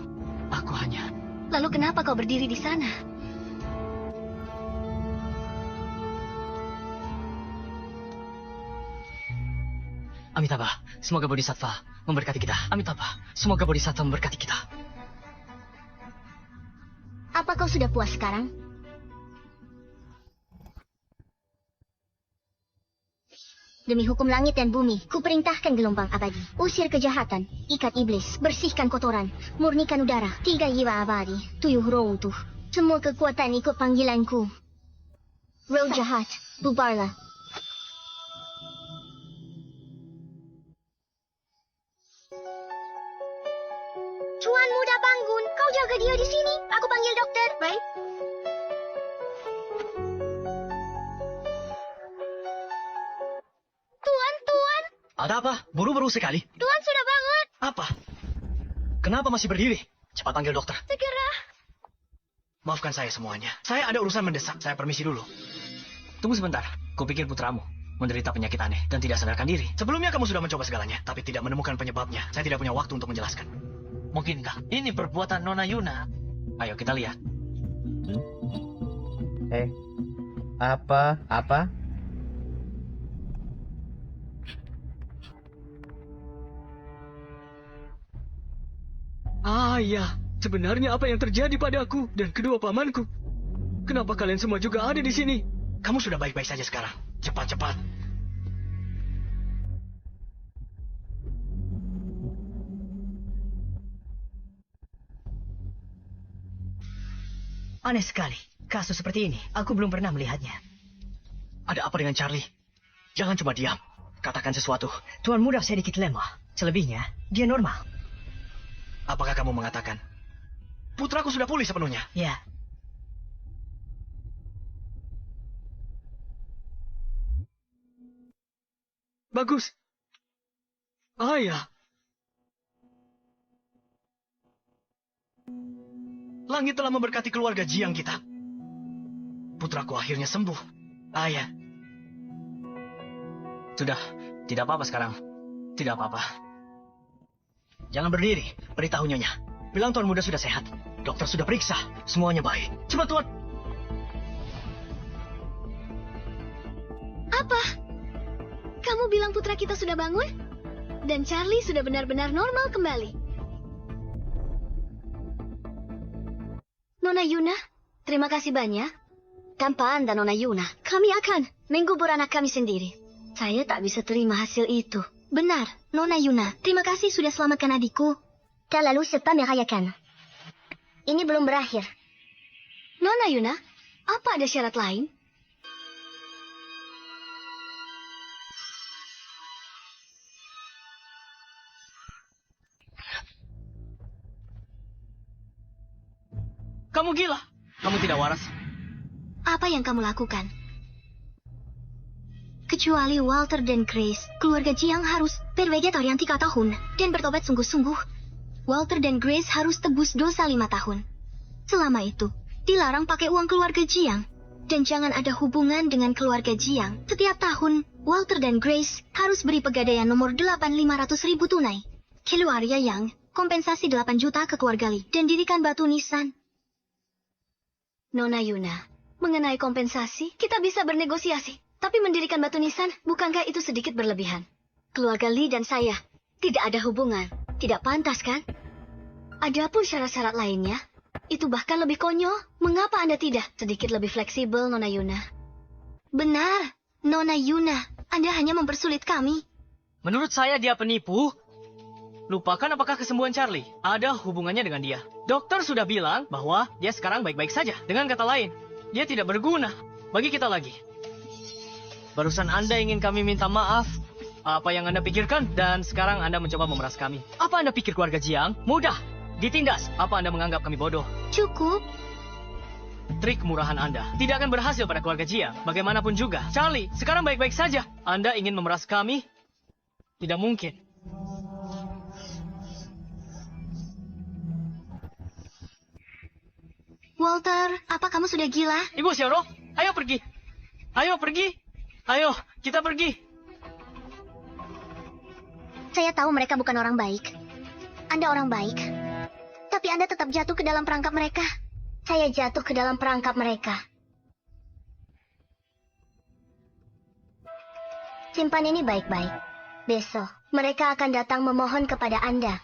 Aku hanya... Lalu kenapa kau berdiri di sana? Amitabha, semoga Bodhisattva memberkati kita. Amitabha, semoga Bodhisattva memberkati kita. Apa kau sudah puas sekarang? Demi hukum langit dan bumi, kuperintahkan gelombang abadi. Usir kejahatan, ikat iblis, bersihkan kotoran, murnikan udara. 3 jiwa abadi, 7 roh utuh. Semua kekuatan ikut panggilanku. Roh jahat, bubarlah. Tuan muda bangun, kau jaga dia di sini. Aku panggil dokter. Baik. Tuan. Ada apa? Buru-buru sekali. Tuan sudah bangun. Apa? Kenapa masih berdiri? Cepat panggil dokter. Segera. Maafkan saya semuanya. Saya ada urusan mendesak. Saya permisi dulu. Tunggu sebentar. Kupikir putramu menderita penyakit aneh dan tidak sadarkan diri. Sebelumnya kamu sudah mencoba segalanya, tapi tidak menemukan penyebabnya. Saya tidak punya waktu untuk menjelaskan. Mungkinkah ini perbuatan Nona Yuna? Ayo kita lihat. Apa? Ya. Sebenarnya apa yang terjadi padaku dan kedua pamanku? Kenapa kalian semua juga ada di sini? Kamu sudah baik-baik saja sekarang. Cepat. Aneh sekali. Kasus seperti ini, aku belum pernah melihatnya. Ada apa dengan Charlie? Jangan cuma diam. Katakan sesuatu. Tuan muda sedikit lemah. Selebihnya, dia normal. Apakah kamu mengatakan putraku sudah pulih sepenuhnya? Ya, Bagus. Ya. Langit telah memberkati keluarga Jiang kita. Putraku akhirnya sembuh. Ya. Sudah, tidak apa-apa sekarang. Tidak apa-apa. Jangan berdiri, beritahu Nyonya. Bilang tuan muda sudah sehat. Dokter sudah periksa, semuanya baik. Cepat tuan. Apa? Kamu bilang putra kita sudah bangun? Dan Charlie sudah benar-benar normal kembali. Nona Yuna, terima kasih banyak. Tanpa Anda, Nona Yuna, kami akan mengubur anak kami sendiri. Saya tak bisa terima hasil itu. Benar, Nona Yuna, terima kasih sudah selamatkan adikku. Tak lalu serta merayakan. Ini belum berakhir. Nona Yuna, apa ada syarat lain? Kamu gila. Kamu tidak waras. Apa yang kamu lakukan? Kecuali Walter dan Grace, keluarga Jiang harus bervegetarian 3 tahun dan bertobat sungguh-sungguh. Walter dan Grace harus tebus dosa 5 tahun. Selama itu, dilarang pakai uang keluarga Jiang. Dan jangan ada hubungan dengan keluarga Jiang. Setiap tahun, Walter dan Grace harus beri pegadaian nomor 8.500.000 tunai. Keluarga Yang, kompensasi 8 juta ke keluarga Li, dan dirikan batu nisan. Nona Yuna, mengenai kompensasi, kita bisa bernegosiasi. Tapi mendirikan batu nisan, bukankah itu sedikit berlebihan? Keluarga Li dan saya tidak ada hubungan. Tidak pantas, kan? Adapun syarat-syarat lainnya, itu bahkan lebih konyol. Mengapa Anda tidak sedikit lebih fleksibel, Nona Yuna? Benar, Nona Yuna. Anda hanya mempersulit kami. Menurut saya dia penipu. Lupakan apakah kesembuhan Charlie ada hubungannya dengan dia. Dokter sudah bilang bahwa dia sekarang baik-baik saja. Dengan kata lain, dia tidak berguna bagi kita lagi. Barusan Anda ingin kami minta maaf. Apa yang Anda pikirkan? Dan sekarang Anda mencoba memeras kami. Apa Anda pikir keluarga Jiang mudah Ditindas. Apa Anda menganggap kami bodoh? Cukup. Trik kemurahan Anda tidak akan berhasil pada keluarga Jiang. Bagaimanapun juga. Charlie, sekarang baik-baik saja. Anda ingin memeras kami? Tidak mungkin. Walter, apa kamu sudah gila? Ibu Xiaoro, ayo pergi. Ayo pergi. Ayo, kita pergi. Saya tahu mereka bukan orang baik. Anda orang baik. Tapi Anda tetap jatuh ke dalam perangkap mereka. Saya jatuh ke dalam perangkap mereka. Simpan ini baik-baik. Besok, mereka akan datang memohon kepada Anda.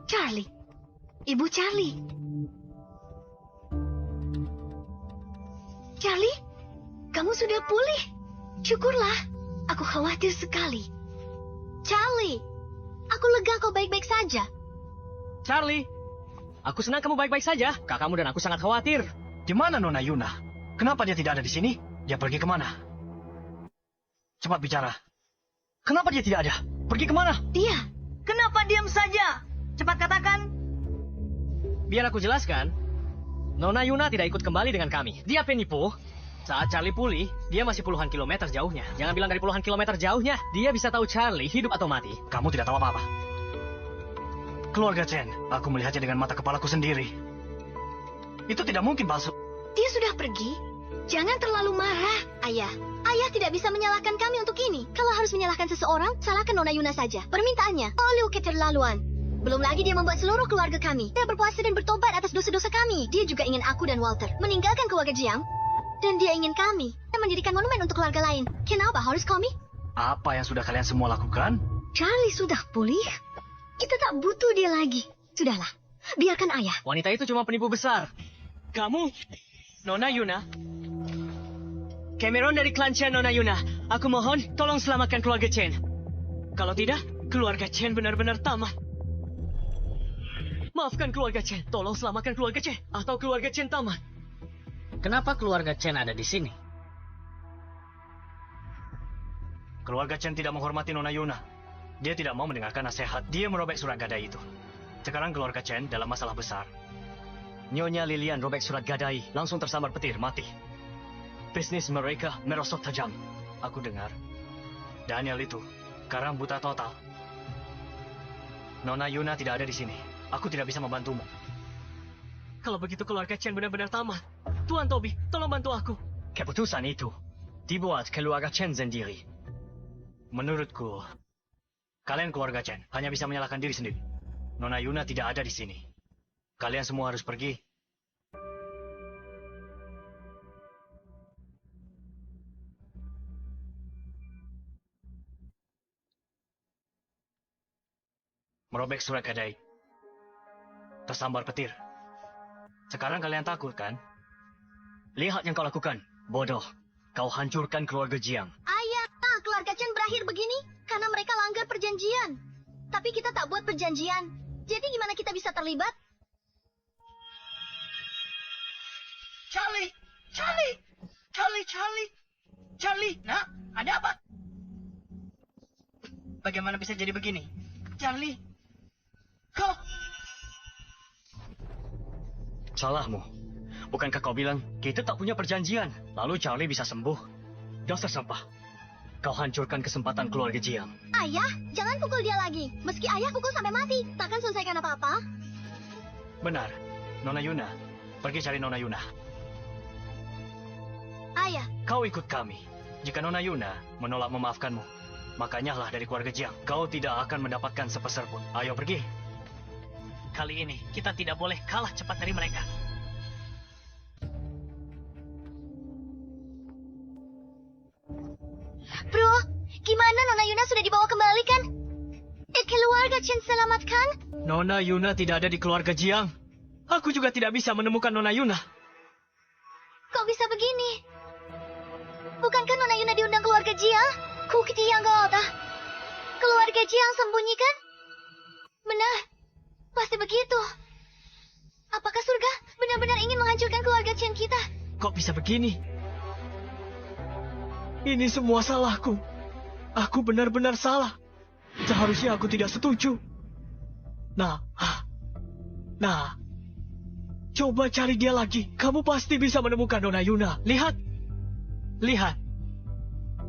Charlie. Ibu Charlie. Charlie, kamu sudah pulih. Syukurlah. Aku khawatir sekali. Charlie, aku lega kau baik-baik saja. Charlie, aku senang kamu baik-baik saja. Kakakmu dan aku sangat khawatir. Di mana Nona Yuna? Kenapa dia tidak ada di sini? Dia pergi kemana? Cepat bicara. Kenapa dia tidak ada? Pergi kemana? Dia. Kenapa diam saja? Cepat katakan. Biar aku jelaskan. Nona Yuna tidak ikut kembali dengan kami. Dia penipu. Saat Charlie pulih, dia masih puluhan kilometer jauhnya. Jangan bilang dari puluhan kilometer jauhnya. Dia bisa tahu Charlie hidup atau mati. Kamu tidak tahu apa-apa. Keluarga Chen, aku melihatnya dengan mata kepalaku sendiri. Itu tidak mungkin palsu. Dia sudah pergi. Jangan terlalu marah, Ayah. Ayah tidak bisa menyalahkan kami untuk ini. Kalau harus menyalahkan seseorang, salahkan Nona Yuna saja. Permintaannya, Liu keterlaluan. Belum lagi dia membuat seluruh keluarga kami. Dia berpuasa dan bertobat atas dosa-dosa kami. Dia juga ingin aku dan Walter meninggalkan keluarga Jiang. Dan dia ingin kami menjadikan monumen untuk keluarga lain. Kenapa harus kami? Apa yang sudah kalian semua lakukan? Charlie sudah pulih. Kita tak butuh dia lagi. Sudahlah, biarkan Ayah. Wanita itu cuma penipu besar. Kamu, Nona Yuna. Cameron dari klan Chen, Nona Yuna. Aku mohon, tolong selamatkan keluarga Chen. Kalau tidak, keluarga Chen benar-benar tamat. Maafkan keluarga Chen. Tolong selamatkan keluarga Chen. Atau keluarga Chen tamat. Kenapa keluarga Chen ada di sini? Keluarga Chen tidak menghormati Nona Yuna. Dia tidak mau mendengarkan nasihat. Dia merobek surat gadai itu. Sekarang keluarga Chen dalam masalah besar. Nyonya Lilian robek surat gadai. Langsung tersambar petir, mati. Bisnis mereka merosot tajam. Aku dengar. Daniel itu sekarang buta total. Nona Yuna tidak ada di sini. Aku tidak bisa membantumu. Kalau begitu keluarga Chen benar-benar tamat. Tuan Toby, tolong bantu aku. Keputusan itu dibuat keluarga Chen sendiri. Menurutku, kalian keluarga Chen hanya bisa menyalahkan diri sendiri. Nona Yuna tidak ada di sini. Kalian semua harus pergi. Merobek surat gadai. Tersambar petir. Sekarang kalian takut, kan? Lihat yang kau lakukan. Bodoh. Kau hancurkan keluarga Jiang. Ayah, keluarga Chen berakhir begini karena mereka langgar perjanjian. Tapi kita tak buat perjanjian. Jadi gimana kita bisa terlibat? Charlie! Charlie! Charlie! Charlie! Charlie! Nak, ada apa? Bagaimana bisa jadi begini? Charlie! Kau... Salahmu. Bukankah kau bilang kita tak punya perjanjian? Lalu Charlie bisa sembuh. Dasar sampah. Kau hancurkan kesempatan keluarga Jiang. Ayah, jangan pukul dia lagi. Meski ayah pukul sampai mati, takkan selesaikan apa-apa. Benar. Nona Yuna. Pergi cari Nona Yuna. Ayah, Kau ikut kami. Jika Nona Yuna menolak memaafkanmu, maka nyahlah dari keluarga Jiang. Kau tidak akan mendapatkan sepeser pun. Ayo pergi. Kali ini kita tidak boleh kalah cepat dari mereka. Bro, gimana Nona Yuna sudah dibawa kembali kan? Keluarga Chen selamatkan? Nona Yuna tidak ada di keluarga Jiang. Aku juga tidak bisa menemukan Nona Yuna. Kok bisa begini? Bukankah Nona Yuna diundang keluarga Jiang? Kukiti yang gota. Keluarga Jiang sembunyikan? Benar, pasti begitu. Apakah surga? Chen kita. Kok bisa begini? Ini semua salahku. Aku benar-benar salah. Seharusnya aku tidak setuju. Nah, coba cari dia lagi. Kamu pasti bisa menemukan Nona Yuna. Lihat.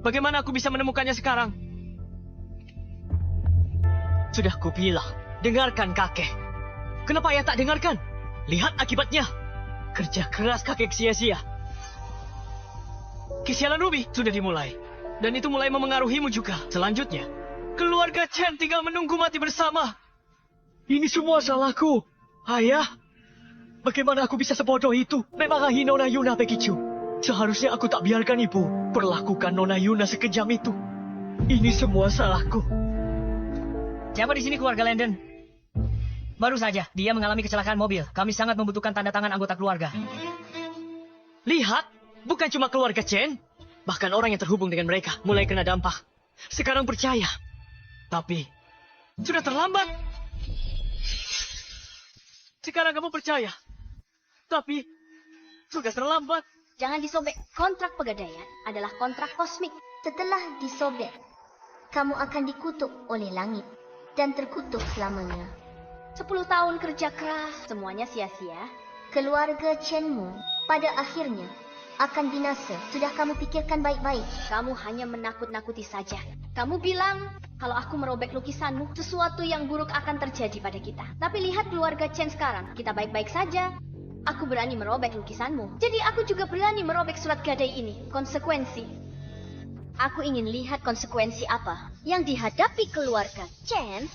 Bagaimana aku bisa menemukannya sekarang? Sudah kubilang, dengarkan kakek. Kenapa ayah tak dengarkan? Lihat akibatnya. Kerja keras kakek sia-sia. Kesialan Ruby sudah dimulai. Dan itu mulai memengaruhimu juga. Selanjutnya, keluarga Chen tinggal menunggu mati bersama. Ini semua salahku. Ayah, bagaimana aku bisa sebodoh itu? Memarahi Nona Yuna begitu. Seharusnya aku tak biarkan ibu perlakukan Nona Yuna sekejam itu. Ini semua salahku. Siapa di sini keluarga Landon? Baru saja, dia mengalami kecelakaan mobil. Kami sangat membutuhkan tanda tangan anggota keluarga. Lihat, bukan cuma keluarga Chen. Bahkan orang yang terhubung dengan mereka mulai kena dampak. Sekarang percaya. Tapi, sudah terlambat. Sekarang kamu percaya. Tapi, sudah terlambat. Jangan disobek. Kontrak pegadaian adalah kontrak kosmik. Setelah disobek, kamu akan dikutuk oleh langit dan terkutuk selamanya. 10 tahun kerja keras, semuanya sia-sia. Keluarga Chenmu pada akhirnya akan binasa. Sudah kamu pikirkan baik-baik. Kamu hanya menakut-nakuti saja. Kamu bilang, kalau aku merobek lukisanmu, sesuatu yang buruk akan terjadi pada kita. Tapi lihat keluarga Chen sekarang, kita baik-baik saja. Aku berani merobek lukisanmu. Jadi aku juga berani merobek surat gadai ini. Konsekuensi. Aku ingin lihat konsekuensi apa yang dihadapi keluarga Chen.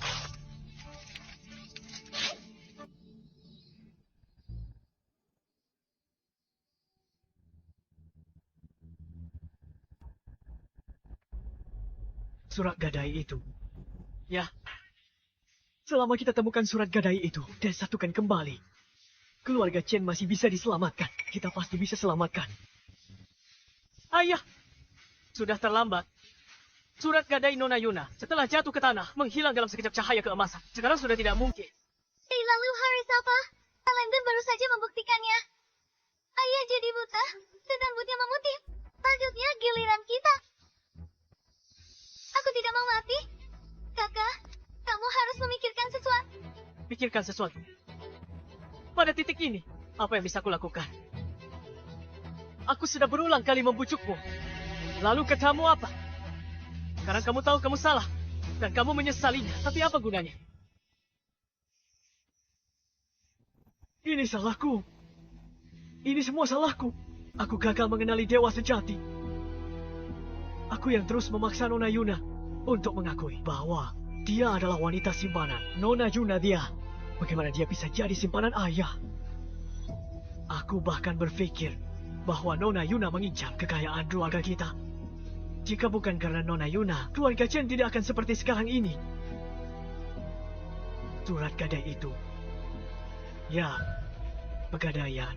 Surat gadai itu. Ya. Selama kita temukan surat gadai itu dan satukan kembali, keluarga Chen masih bisa diselamatkan. Kita pasti bisa selamatkan. Ayah, sudah terlambat. Surat gadai Nona Yuna setelah jatuh ke tanah menghilang dalam sekejap cahaya keemasan. Sekarang sudah tidak mungkin. Lalu harus apa? Landon baru saja membuktikannya. Ayah jadi buta dan rambutnya memutih. Selanjutnya giliran kita. Aku tidak mau mati. Kakak, kamu harus memikirkan sesuatu. Pikirkan sesuatu. Pada titik ini, apa yang bisa aku lakukan? Aku sudah berulang kali membujukmu. Lalu katamu apa? Sekarang kamu tahu kamu salah. Dan kamu menyesalinya. Tapi apa gunanya? Ini salahku. Ini semua salahku. Aku gagal mengenali dewa sejati. Aku yang terus memaksa Nona Yuna untuk mengakui bahwa dia adalah wanita simpanan. Nona Yuna dia. Bagaimana dia bisa jadi simpanan ayah? Aku bahkan berpikir bahwa Nona Yuna mengincar kekayaan keluarga kita. Jika bukan karena Nona Yuna, keluarga Chen tidak akan seperti sekarang ini. Surat gadai itu. Ya, pegadaian.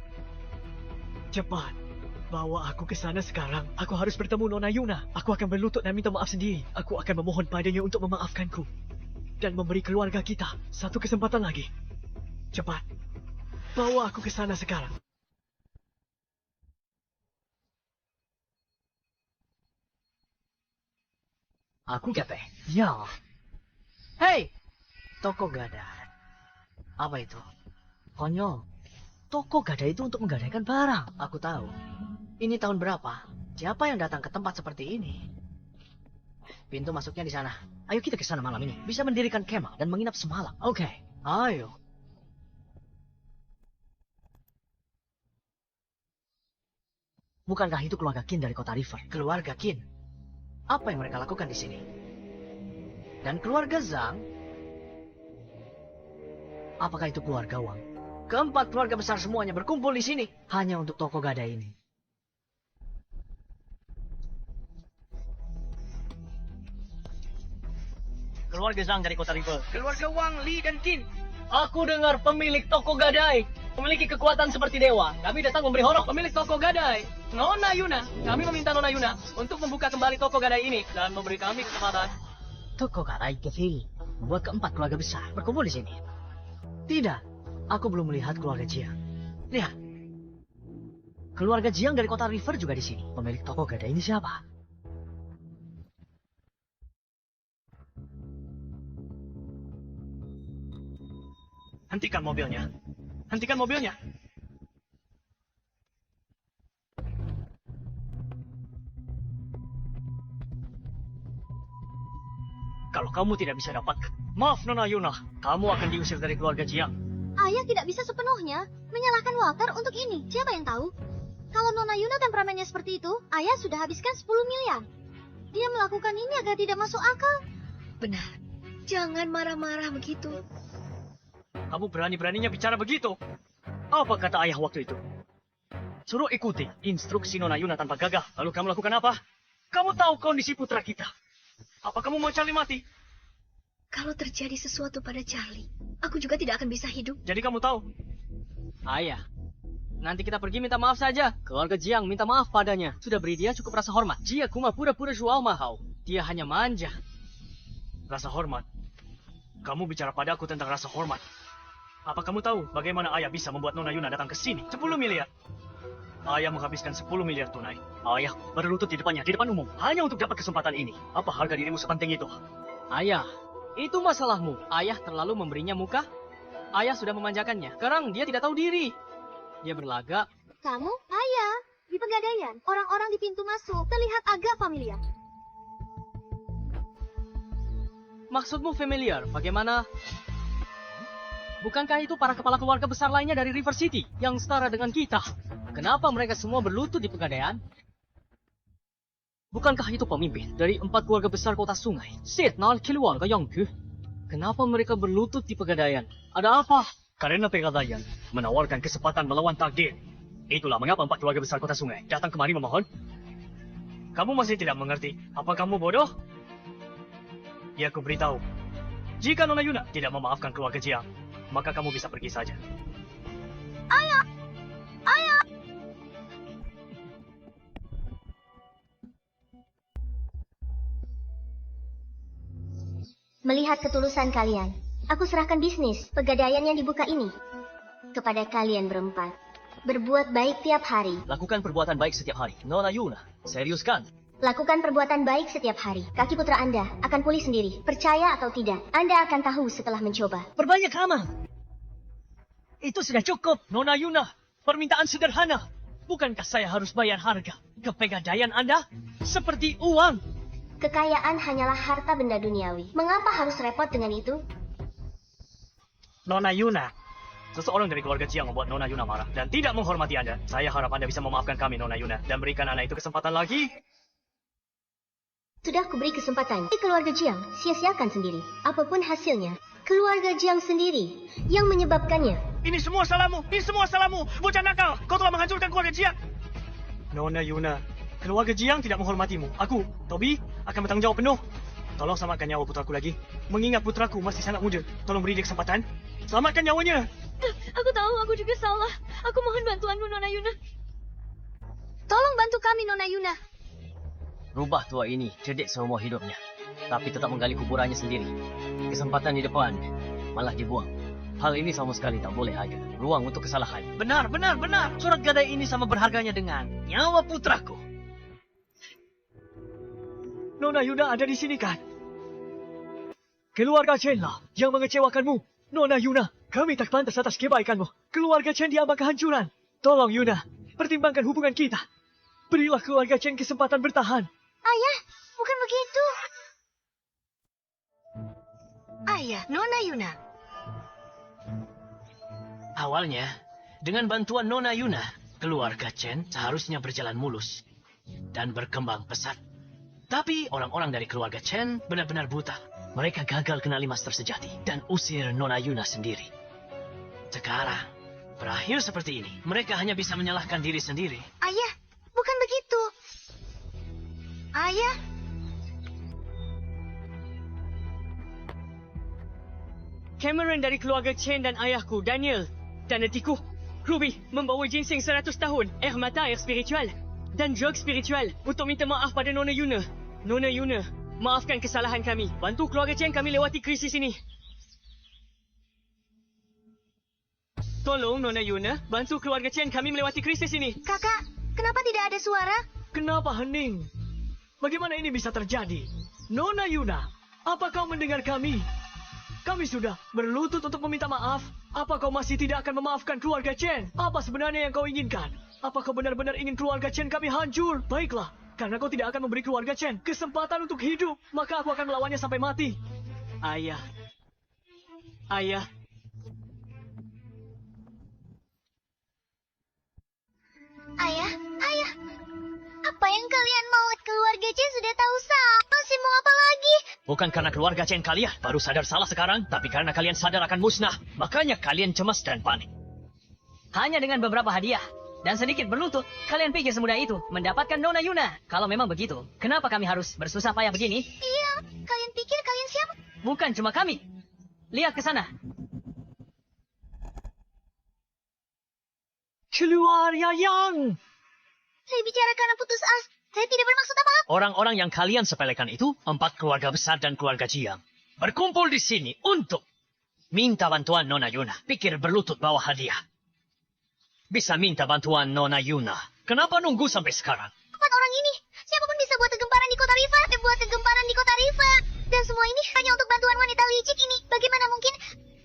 Cepat. Bawa aku ke sana sekarang. Aku harus bertemu Nona Yuna. Aku akan berlutut dan minta maaf sendiri. Aku akan memohon padanya untuk memaafkanku. Dan memberi keluarga kita satu kesempatan lagi. Cepat. Bawa aku ke sana sekarang. Aku kata, ya. Hei, toko gadai. Apa itu? Konyol. Toko gadai itu untuk menggadaikan barang. Aku tahu. Ini tahun berapa? Siapa yang datang ke tempat seperti ini? Pintu masuknya di sana. Ayo kita ke sana malam ini. Bisa mendirikan kemah dan menginap semalam. Oke, ayo. Bukankah itu keluarga Qin dari kota River? Keluarga Qin? Apa yang mereka lakukan di sini? Dan keluarga Zhang? Apakah itu keluarga Wang? Keempat keluarga besar semuanya berkumpul di sini. Hanya untuk toko gadai ini. Keluarga Zhang dari kota River. Keluarga Wang, Li, dan Qin. Aku dengar pemilik toko gadai memiliki kekuatan seperti dewa. Kami datang memberi honor. Pemilik toko gadai, Nona Yuna. Kami meminta Nona Yuna untuk membuka kembali toko gadai ini dan memberi kami kesempatan. Toko gadai kecil membuat keempat keluarga besar berkumpul di sini. Tidak, aku belum melihat keluarga Jiang. Lihat. Keluarga Jiang dari kota River juga di sini. Pemilik toko gadai ini siapa? Hentikan mobilnya. Hentikan mobilnya. Kalau kamu tidak bisa dapatkan, maaf Nona Yuna, kamu akan diusir dari keluarga Jiang. Ayah tidak bisa sepenuhnya menyalahkan Walter untuk ini. Siapa yang tahu? Kalau Nona Yuna temperamennya seperti itu, ayah sudah habiskan 10 miliar. Dia melakukan ini agar tidak masuk akal. Benar. Jangan marah-marah begitu. Kamu berani-beraninya bicara begitu? Apa kata ayah waktu itu? Suruh ikuti instruksi Nona Yuna tanpa gagah. Lalu kamu lakukan apa? Kamu tahu kondisi putra kita. Apa kamu mau Charlie mati? Kalau terjadi sesuatu pada Charlie, aku juga tidak akan bisa hidup. Jadi kamu tahu? Ayah, nanti kita pergi minta maaf saja. Keluarga Jiang minta maaf padanya. Sudah beri dia cukup rasa hormat. Jia Kuma pura-pura jual mahal. Dia hanya manja. Rasa hormat? Kamu bicara padaku tentang rasa hormat. Apa kamu tahu bagaimana ayah bisa membuat Nona Yuna datang ke sini? 10 miliar. Ayah menghabiskan 10 miliar tunai. Ayah berlutut di depannya, di depan umum. Hanya untuk dapat kesempatan ini. Apa harga dirimu sepenting itu? Ayah, itu masalahmu. Ayah terlalu memberinya muka. Ayah sudah memanjakannya. Sekarang dia tidak tahu diri. Dia berlagak. Kamu, ayah, di Pegadaian, orang-orang di pintu masuk terlihat agak familiar. Maksudmu familiar? Bagaimana? Bukankah itu para kepala keluarga besar lainnya dari River City yang setara dengan kita? Kenapa mereka semua berlutut di Pegadaian? Bukankah itu pemimpin dari 4 keluarga besar kota sungai? Setnal keluarga Yanggu. Kenapa mereka berlutut di Pegadaian? Ada apa? Karena Pegadaian menawarkan kesempatan melawan takdir. Itulah mengapa 4 keluarga besar kota sungai datang kemari memohon. Kamu masih tidak mengerti? Apa kamu bodoh? Ya, aku beritahu. Jika Nona Yuna tidak memaafkan keluarga Jiang, maka kamu bisa pergi saja. Ayah! Ayah! Melihat ketulusan kalian, aku serahkan bisnis Pegadaian yang dibuka ini kepada kalian berempat. Berbuat baik tiap hari. Lakukan perbuatan baik setiap hari. Nona Yuna, serius kan? Lakukan perbuatan baik setiap hari. Kaki putra Anda akan pulih sendiri. Percaya atau tidak, Anda akan tahu setelah mencoba. Perbanyak amal. Itu sudah cukup, Nona Yuna. Permintaan sederhana. Bukankah saya harus bayar harga ke Pegadaian Anda? Seperti uang. Kekayaan hanyalah harta benda duniawi. Mengapa harus repot dengan itu? Nona Yuna. Seseorang dari keluarga Jiang membuat Nona Yuna marah dan tidak menghormati Anda. Saya harap Anda bisa memaafkan kami, Nona Yuna, dan berikan anak itu kesempatan lagi. Sudah kuberi kesempatan. Keluarga Jiang sia-siakan sendiri. Apapun hasilnya, keluarga Jiang sendiri yang menyebabkannya. Ini semua salahmu! Ini semua salahmu! Bocah nakal! Kau telah menghancurkan keluarga Jiang! Nona Yuna, keluarga Jiang tidak menghormatimu. Aku, Toby, akan bertanggung jawab penuh. Tolong selamatkan nyawa putraku lagi. Mengingat putraku masih sangat muda. Tolong beri dia kesempatan. Selamatkan nyawanya! Aku tahu aku juga salah. Aku mohon bantuanmu, Nona Yuna. Tolong bantu kami, Nona Yuna. Rubah tua ini cedek seumur hidupnya. Tapi tetap menggali kuburannya sendiri. Kesempatan di depan malah dibuang. Hal ini sama sekali tak boleh ada. Ruang untuk kesalahan. Benar, benar, benar. Surat gadai ini sama berharganya dengan nyawa putraku. Nona Yuna ada di sini kan? Keluarga Chen lah yang mengecewakanmu. Nona Yuna, kami tak pantas atas kebaikanmu. Keluarga Chen diambang kehancuran. Tolong Yuna, pertimbangkan hubungan kita. Berilah keluarga Chen kesempatan bertahan. Ayah, bukan begitu. Ayah, Nona Yuna. Awalnya, dengan bantuan Nona Yuna, keluarga Chen seharusnya berjalan mulus dan berkembang pesat. Tapi orang-orang dari keluarga Chen benar-benar buta. Mereka gagal kenali master sejati dan usir Nona Yuna sendiri. Sekarang, berakhir seperti ini. Mereka hanya bisa menyalahkan diri sendiri. Ayah, bukan begitu. Ayah. Cameron dari keluarga Chen dan ayahku, Daniel. Dan adikku, Ruby, membawa ginseng 100 tahun, air mata, air spiritual. Dan drug spiritual untuk minta maaf pada Nona Yuna. Nona Yuna, maafkan kesalahan kami. Bantu keluarga Chen kami lewati krisis ini. Tolong, Nona Yuna, bantu keluarga Chen kami melewati krisis ini. Kakak, kenapa tidak ada suara? Kenapa hening? Bagaimana ini bisa terjadi? Nona Yuna, apa kau mendengar kami? Kami sudah berlutut untuk meminta maaf. Apa kau masih tidak akan memaafkan keluarga Chen? Apa sebenarnya yang kau inginkan? Apa kau benar-benar ingin keluarga Chen kami hancur? Baiklah, karena kau tidak akan memberi keluarga Chen kesempatan untuk hidup, maka aku akan melawannya sampai mati. Ayah. Ayah. Ayah, ayah. Apa yang kalian mau? Keluarga Chen sudah tahu salah. Masih mau apa lagi? Bukan karena keluarga Chen kalian baru sadar salah sekarang, tapi karena kalian sadar akan musnah. Makanya kalian cemas dan panik. Hanya dengan beberapa hadiah dan sedikit berlutut, kalian pikir semudah itu mendapatkan Nona Yuna? Kalau memang begitu, kenapa kami harus bersusah payah begini? Iya, kalian pikir kalian siapa? Bukan cuma kami. Lihat ke sana. Keluar, Yayang! Saya bicara karena putus asa. Saya tidak bermaksud apa-apa. Orang-orang yang kalian sepelekan itu, 4 keluarga besar dan keluarga Jiang, berkumpul di sini untuk minta bantuan Nona Yuna. Pikir berlutut bawa hadiah. Bisa minta bantuan Nona Yuna. Kenapa nunggu sampai sekarang? 4 orang ini, siapapun bisa buat kegemparan di kota Riva. Buat kegemparan di kota Riva. Dan semua ini hanya untuk bantuan wanita licik ini. Bagaimana mungkin?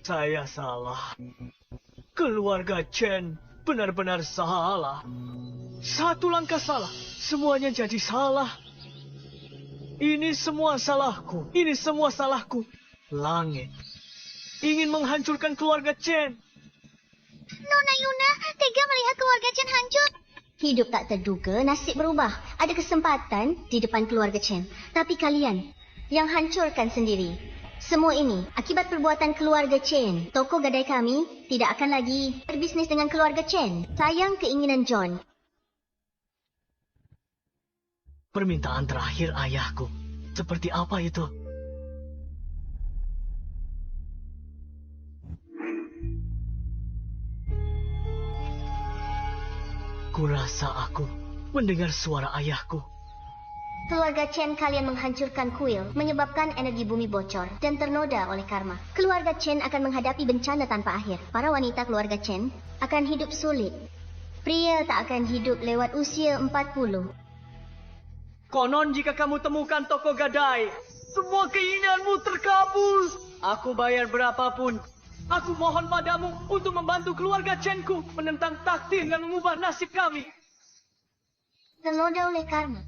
Saya salah. Keluarga Chen benar-benar salah. Satu langkah salah, semuanya jadi salah. Ini semua salahku. Ini semua salahku. Langit ingin menghancurkan keluarga Chen. Nona Yuna tega melihat keluarga Chen hancur. Hidup tak terduga, nasib berubah. Ada kesempatan di depan keluarga Chen. Tapi kalian yang hancurkan sendiri. Semua ini akibat perbuatan keluarga Chen. Toko gadai kami tidak akan lagi berbisnis dengan keluarga Chen. Sayang keinginan John. Permintaan terakhir ayahku. Seperti apa itu? Kurasa aku mendengar suara ayahku. Keluarga Chen kalian menghancurkan kuil, menyebabkan energi bumi bocor dan ternoda oleh karma. Keluarga Chen akan menghadapi bencana tanpa akhir. Para wanita keluarga Chen akan hidup sulit. Pria tak akan hidup lewat usia 40. Konon jika kamu temukan toko gadai, semua keinginanmu terkabul. Aku bayar berapapun. Aku mohon padamu untuk membantu keluarga Chenku menentang takdir dan mengubah nasib kami. Ternoda oleh karma.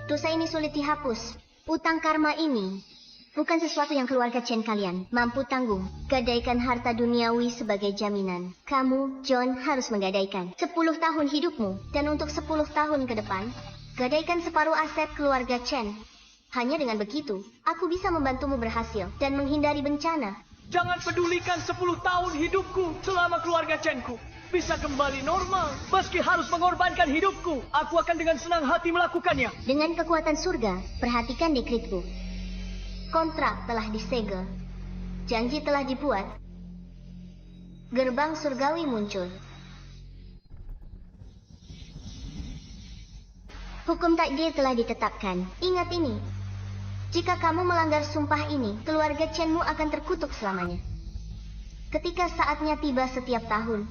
Dosa ini sulit dihapus. Utang karma ini bukan sesuatu yang keluarga Chen kalian mampu tanggung. Gadaikan harta duniawi sebagai jaminan. Kamu, John, harus menggadaikan 10 tahun hidupmu. Dan untuk 10 tahun ke depan, gadaikan separuh aset keluarga Chen. Hanya dengan begitu, aku bisa membantumu berhasil dan menghindari bencana. Jangan pedulikan 10 tahun hidupku selama keluarga Chenku bisa kembali normal. Meski harus mengorbankan hidupku, aku akan dengan senang hati melakukannya. Dengan kekuatan surga, perhatikan dekritku. Kontrak telah disegel. Janji telah dibuat. Gerbang surgawi muncul. Hukum takdir telah ditetapkan. Ingat ini. Jika kamu melanggar sumpah ini, keluarga Chenmu akan terkutuk selamanya. Ketika saatnya tiba setiap tahun,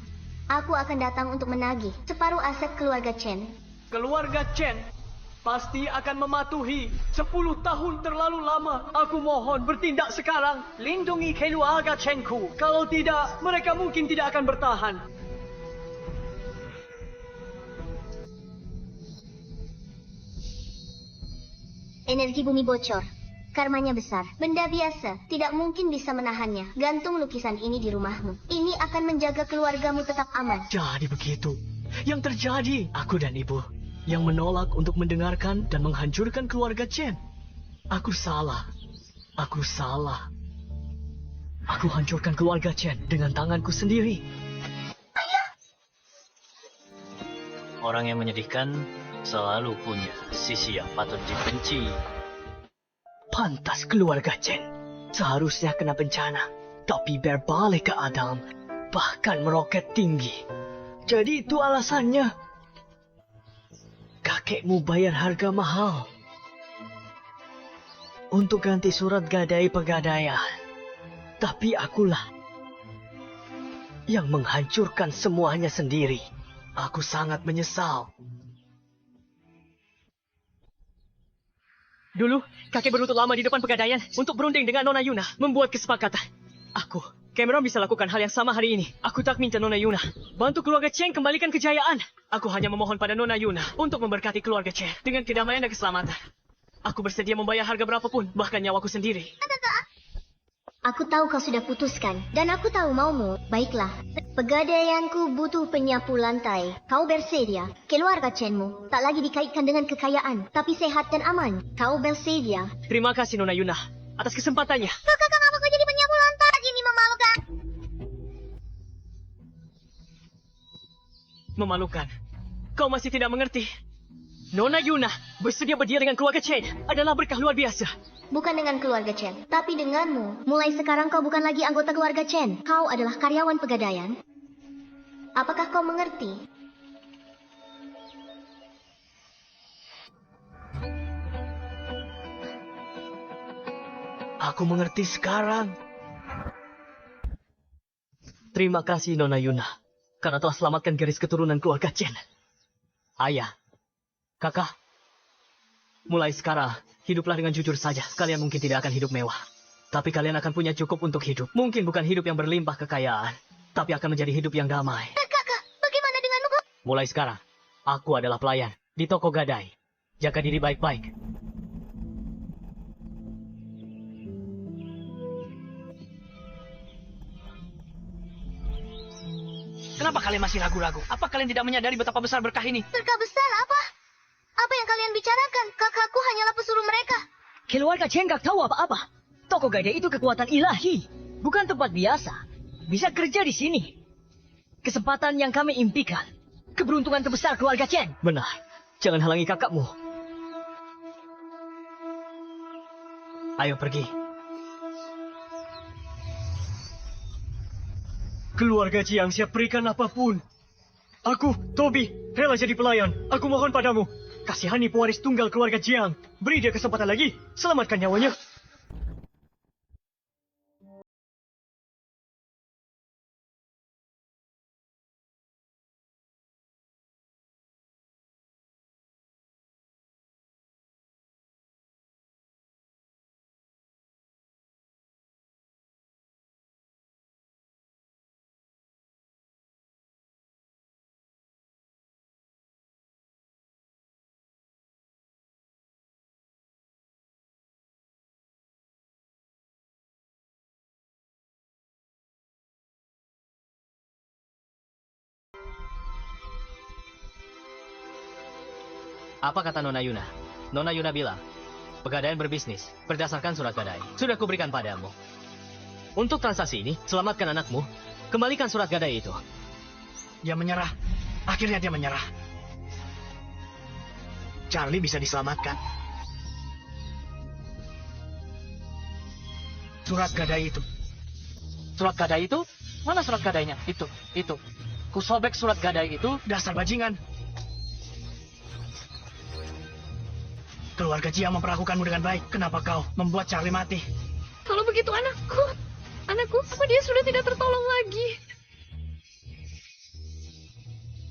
aku akan datang untuk menagih separuh aset keluarga Chen. Keluarga Chen pasti akan mematuhi. 10 tahun terlalu lama. Aku mohon bertindak sekarang. Lindungi keluarga Chenku. Kalau tidak, mereka mungkin tidak akan bertahan. Energi bumi bocor. Karmanya besar. Benda biasa tidak mungkin bisa menahannya. Gantung lukisan ini di rumahmu. Ini akan menjaga keluargamu tetap aman. Jadi begitu. Yang terjadi, aku dan ibu yang menolak untuk mendengarkan dan menghancurkan keluarga Chen. Aku salah. Aku salah. Aku hancurkan keluarga Chen dengan tanganku sendiri. Orang yang menyedihkan selalu punya sisi yang patut dibenci. Pantas keluarga Chen seharusnya kena bencana, tapi berbalik ke Adam, bahkan meroket tinggi. Jadi itu alasannya. Kakekmu bayar harga mahal untuk ganti surat gadai pegadaian. Tapi akulah yang menghancurkan semuanya sendiri. Aku sangat menyesal. Dulu, kakek berlutut lama di depan pegadaian untuk berunding dengan Nona Yuna, membuat kesepakatan. Aku, Cameron bisa lakukan hal yang sama hari ini. Aku tak minta Nona Yuna bantu keluarga Chen kembalikan kejayaan. Aku hanya memohon pada Nona Yuna untuk memberkati keluarga Chen dengan kedamaian dan keselamatan. Aku bersedia membayar harga berapapun, bahkan nyawaku sendiri. Aku tahu kau sudah putuskan, dan aku tahu maumu. Baiklah, pegadaianku butuh penyapu lantai. Kau bersedia, keluarga Chenmu tak lagi dikaitkan dengan kekayaan, tapi sehat dan aman. Kau bersedia. Terima kasih Nona Yuna atas kesempatannya. Kakak, kenapa kau jadi penyapu lantai? Ini memalukan. Memalukan. Kau masih tidak mengerti. Nona Yuna bersedia berdia dengan keluarga Chen adalah berkah luar biasa. Bukan dengan keluarga Chen, tapi denganmu. Mulai sekarang kau bukan lagi anggota keluarga Chen. Kau adalah karyawan pegadaian. Apakah kau mengerti? Aku mengerti sekarang. Terima kasih Nona Yuna karena telah selamatkan garis keturunan keluarga Chen. Ayah, kakak, mulai sekarang hiduplah dengan jujur saja. Kalian mungkin tidak akan hidup mewah, tapi kalian akan punya cukup untuk hidup. Mungkin bukan hidup yang berlimpah kekayaan, tapi akan menjadi hidup yang damai. Kakak, bagaimana denganmu? Mulai sekarang, aku adalah pelayan di toko gadai. Jaga diri baik-baik. Kenapa kalian masih ragu-ragu? Apa kalian tidak menyadari betapa besar berkah ini? Berkah besar apa? Apa yang kalian bicarakan? Kakakku hanyalah pesuruh mereka. Keluarga Chen gak tahu apa-apa. Toko gadai itu kekuatan ilahi, bukan tempat biasa. Bisa kerja di sini. Kesempatan yang kami impikan. Keberuntungan terbesar keluarga Chen. Benar. Jangan halangi kakakmu. Ayo pergi. Keluarga Jiang siap berikan apapun. Aku, Toby, rela jadi pelayan. Aku mohon padamu. Kasihani pewaris tunggal keluarga Jiang. Beri dia kesempatan lagi. Selamatkan nyawanya. Apa kata Nona Yuna? Nona Yuna bilang, pegadaian berbisnis berdasarkan surat gadai. Sudah kuberikan padamu. Untuk transaksi ini, selamatkan anakmu. Kembalikan surat gadai itu. Dia menyerah. Akhirnya dia menyerah. Charlie bisa diselamatkan. Surat gadai itu. Surat gadai itu? Mana surat gadainya? Itu. Ku sobek surat gadai itu. Dasar bajingan. Keluarga Jiang memperlakukanmu dengan baik. Kenapa kau membuat Charlie mati? Kalau begitu anakku, apa dia sudah tidak tertolong lagi?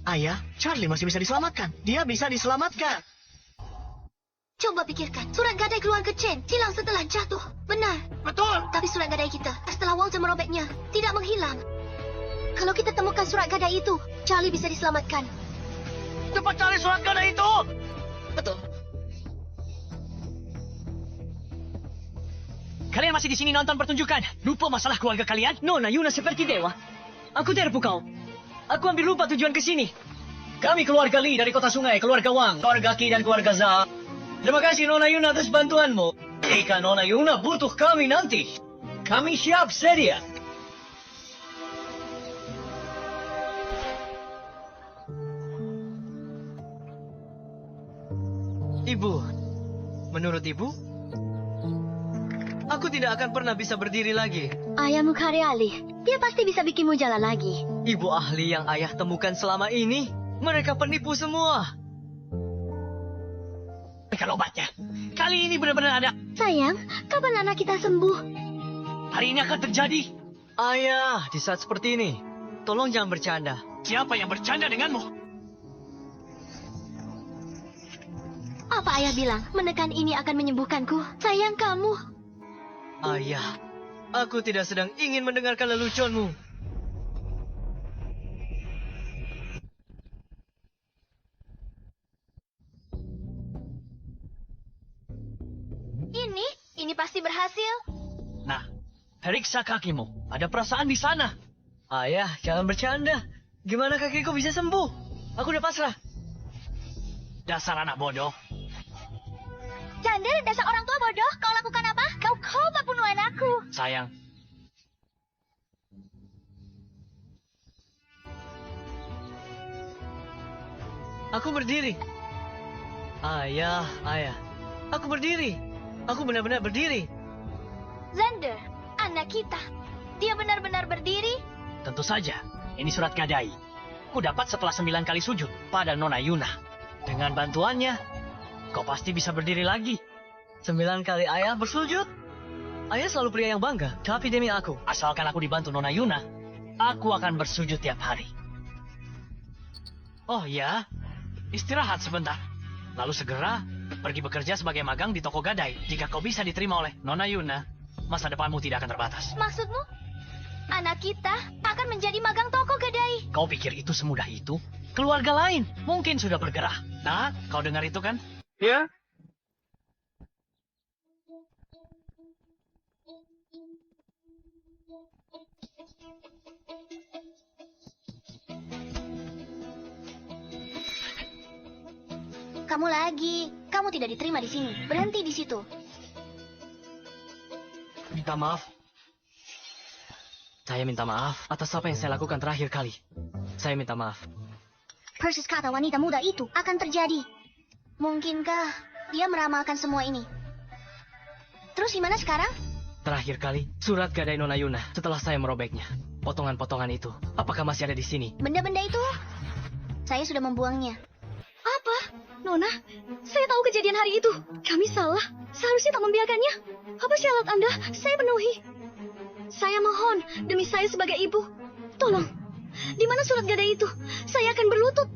Ayah, Charlie masih bisa diselamatkan. Dia bisa diselamatkan. Coba pikirkan, surat gadai keluarga Chen hilang setelah jatuh. Benar. Betul. Tapi surat gadai kita, setelah Walter merobeknya, tidak menghilang. Kalau kita temukan surat gadai itu, Charlie bisa diselamatkan. Cepat cari surat gadai itu! Betul. Kalian masih di sini nonton pertunjukan? Lupa masalah keluarga kalian? Nona Yuna seperti dewa. Aku terpukau. Aku hampir lupa tujuan ke sini. Kami keluarga Lee dari kota sungai, keluarga Wang, keluarga Qi dan keluarga Zhao. Terima kasih Nona Yuna atas bantuanmu. Jika Nona Yuna butuh kami nanti, kami siap sedia. Ibu, menurut ibu, aku tidak akan pernah bisa berdiri lagi. Ayahmu karya alih. Dia pasti bisa bikinmu jalan lagi. Ibu ahli yang ayah temukan selama ini, mereka penipu semua. Berikan obatnya. Kali ini benar-benar ada. Sayang, kapan anak kita sembuh? Hari ini akan terjadi. Ayah, di saat seperti ini, tolong jangan bercanda. Siapa yang bercanda denganmu? Apa ayah bilang? Menekan ini akan menyembuhkanku. Sayang kamu. Ayah, aku tidak sedang ingin mendengarkan leluconmu. Ini pasti berhasil. Nah, periksa kakimu. Ada perasaan di sana. Ayah, jangan bercanda. Gimana kakiku bisa sembuh? Aku udah pasrah. Dasar anak bodoh. Chandler, dasar orang tua bodoh. Kau lakukan apa? Kau coba bunuh anakku. Sayang, Aku berdiri. Ayah. Aku berdiri. Aku benar-benar berdiri. Xander, anak kita. Dia benar-benar berdiri. tentu saja. Ini surat gadai. Ku dapat setelah 9 kali sujud pada Nona Yuna. Dengan bantuannya, kau pasti bisa berdiri lagi. 9 kali ayah bersujud. Ayah selalu pria yang bangga, tapi demi aku. Asalkan aku dibantu Nona Yuna, aku akan bersujud tiap hari. Oh ya, istirahat sebentar. Lalu segera pergi bekerja sebagai magang di toko gadai. Jika kau bisa diterima oleh Nona Yuna, masa depanmu tidak akan terbatas. Maksudmu? Anak kita akan menjadi magang toko gadai. Kau pikir itu semudah itu? Keluarga lain mungkin sudah bergerak. Nah, kau dengar itu kan? Ya? Kamu lagi. Kamu tidak diterima di sini. Berhenti di situ. Minta maaf. Saya minta maaf atas apa yang saya lakukan terakhir kali. Saya minta maaf. Persis kata wanita muda itu akan terjadi. Mungkinkah dia meramalkan semua ini? Terus gimana sekarang? Terakhir kali, surat gadai Nona Yuna setelah saya merobeknya. Potongan-potongan itu, apakah masih ada di sini? Benda-benda itu, saya sudah membuangnya. Apa? Nona, saya tahu kejadian hari itu. Kami salah. Seharusnya tak membiarkannya. Apa syarat Anda? Saya penuhi. Saya mohon, demi saya sebagai ibu. Tolong, di mana surat gadai itu? Saya akan berlutut.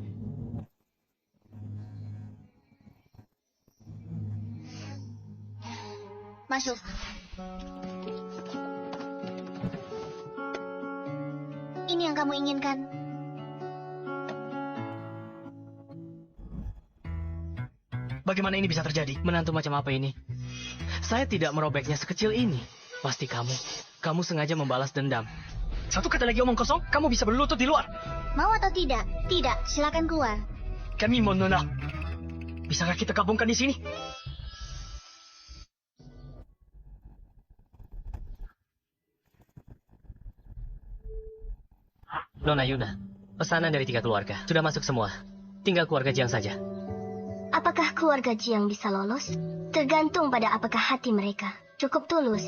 Masuk. Ini yang kamu inginkan. Bagaimana ini bisa terjadi? Menantu macam apa ini? Saya tidak merobeknya sekecil ini. Pasti kamu sengaja membalas dendam. Satu kata lagi omong kosong, kamu bisa berlutut di luar. Mau atau tidak? Tidak, silakan keluar. Kami mau Nona. Bisakah kita gabungkan di sini? Nona Yuna, pesanan dari 3 keluarga. Sudah masuk semua. Tinggal keluarga Jiang saja. Apakah keluarga Jiang bisa lolos? Tergantung pada apakah hati mereka cukup tulus.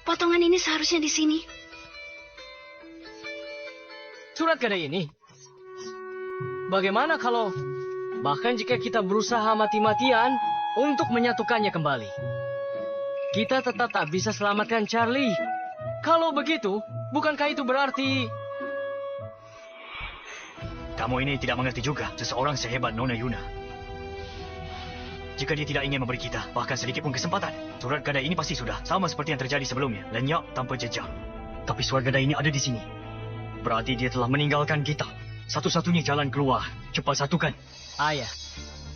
Potongan ini seharusnya di sini. Surat gadai ini. Bagaimana kalau bahkan jika kita berusaha mati-matian untuk menyatukannya kembali, kita tetap tak bisa selamatkan Charlie. Kalau begitu, bukankah itu berarti Kamu ini tidak mengerti juga seseorang sehebat Nona Yuna. Jika dia tidak ingin memberi kita bahkan sedikit pun kesempatan, surat gadai ini pasti sudah sama seperti yang terjadi sebelumnya, lenyap tanpa jejak. Tapi surat gadai ini ada di sini. Berarti dia telah meninggalkan kita. Satu-satunya jalan keluar. Cepat satukan. Ayah?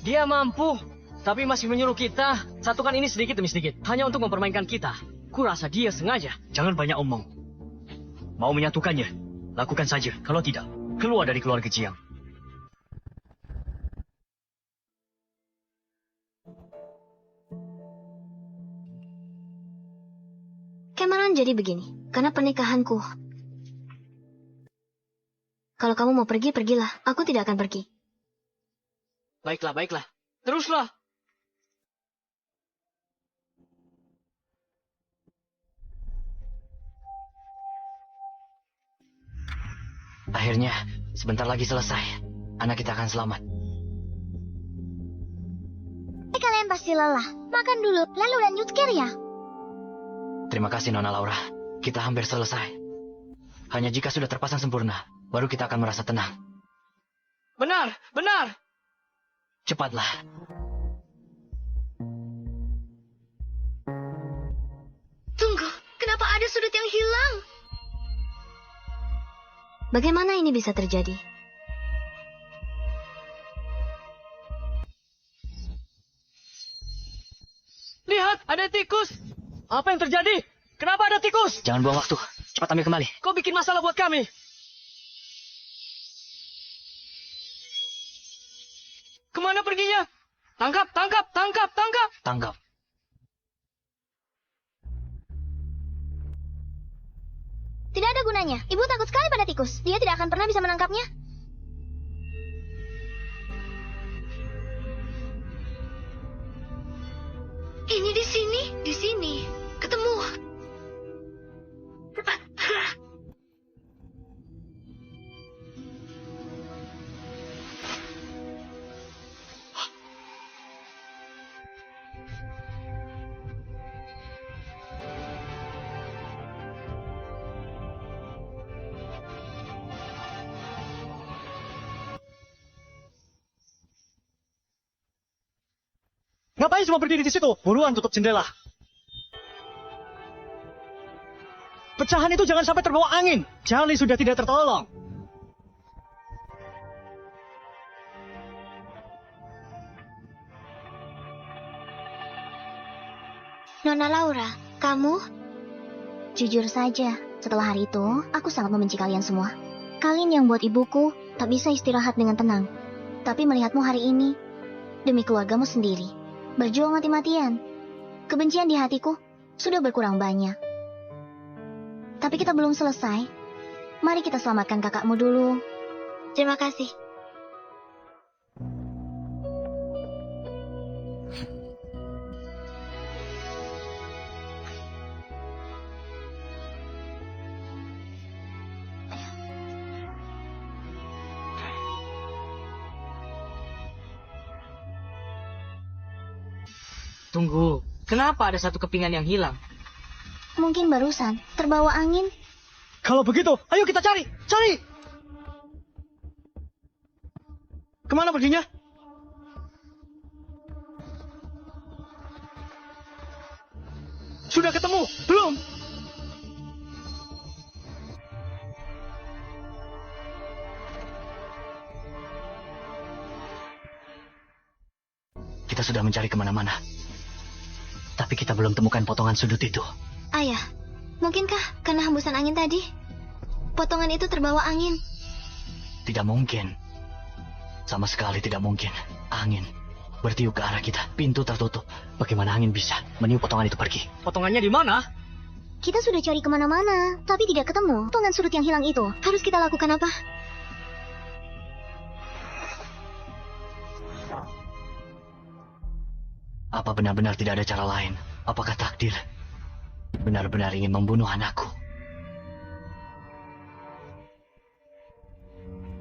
Dia mampu, tapi masih menyuruh kita satukan ini sedikit demi sedikit, hanya untuk mempermainkan kita. Kurasa dia sengaja. Jangan banyak omong. Mau menyatukannya? Lakukan saja. Kalau tidak, keluar dari keluarga Jiang. Cameron jadi begini, karena pernikahanku. Kalau kamu mau pergi, pergilah. Aku tidak akan pergi. Baiklah. Teruslah. Akhirnya, sebentar lagi selesai. Anak kita akan selamat. Kalian pasti lelah. Makan dulu, lalu lanjut ya. Terima kasih, Nona Laura. Kita hampir selesai. Hanya jika sudah terpasang sempurna, baru kita akan merasa tenang. Benar, benar. Cepatlah. Tunggu, kenapa ada sudut yang hilang? Bagaimana ini bisa terjadi? Lihat, ada tikus. Apa yang terjadi? Kenapa ada tikus? Jangan buang waktu. Cepat ambil kembali. Kau bikin masalah buat kami. Kemana perginya? Tangkap, tangkap, tangkap, tangkap. Tangkap. Tidak ada gunanya. Ibu takut sekali pada tikus. Dia tidak akan pernah bisa menangkapnya. Ini di sini, di sini. Ketemu. Ngapain semua berdiri di situ? Buruan tutup jendela. Pecahan itu jangan sampai terbawa angin. Charlie sudah tidak tertolong. Nona Laura, kamu? Jujur saja, setelah hari itu, aku sangat membenci kalian semua. Kalian yang buat ibuku tak bisa istirahat dengan tenang. Tapi melihatmu hari ini, demi keluargamu sendiri, berjuang mati-matian. Kebencian di hatiku sudah berkurang banyak. Tapi kita belum selesai. Mari kita selamatkan kakakmu dulu. Terima kasih. Tunggu. Kenapa ada satu kepingan yang hilang? Mungkin barusan terbawa angin. Kalau begitu, ayo kita cari. Cari! Kemana perginya? Sudah ketemu? Belum? Kita sudah mencari kemana-mana. Tapi kita belum temukan potongan sudut itu. Ayah, mungkinkah karena hembusan angin tadi? Potongan itu terbawa angin. Tidak mungkin. Sama sekali tidak mungkin. Angin bertiup ke arah kita. Pintu tertutup. Bagaimana angin bisa meniup potongan itu pergi? Potongannya di mana? Kita sudah cari kemana-mana, tapi tidak ketemu. Potongan sudut yang hilang itu. Harus kita lakukan apa? Apa benar-benar tidak ada cara lain? Apakah takdir benar-benar ingin membunuh anakku?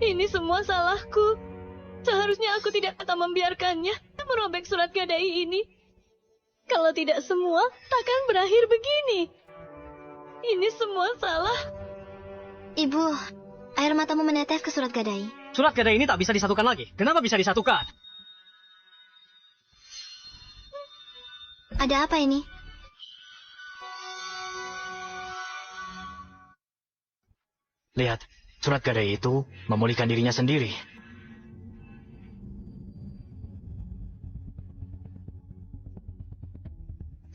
Ini semua salahku. Seharusnya aku tidak akan membiarkannya merobek surat gadai ini. Kalau tidak semua, takkan berakhir begini. Ini semua salah. Ibu, air matamu menetes ke surat gadai. Surat gadai ini tak bisa disatukan lagi. Kenapa bisa disatukan? Ada apa ini? Lihat, surat gadai itu memulihkan dirinya sendiri.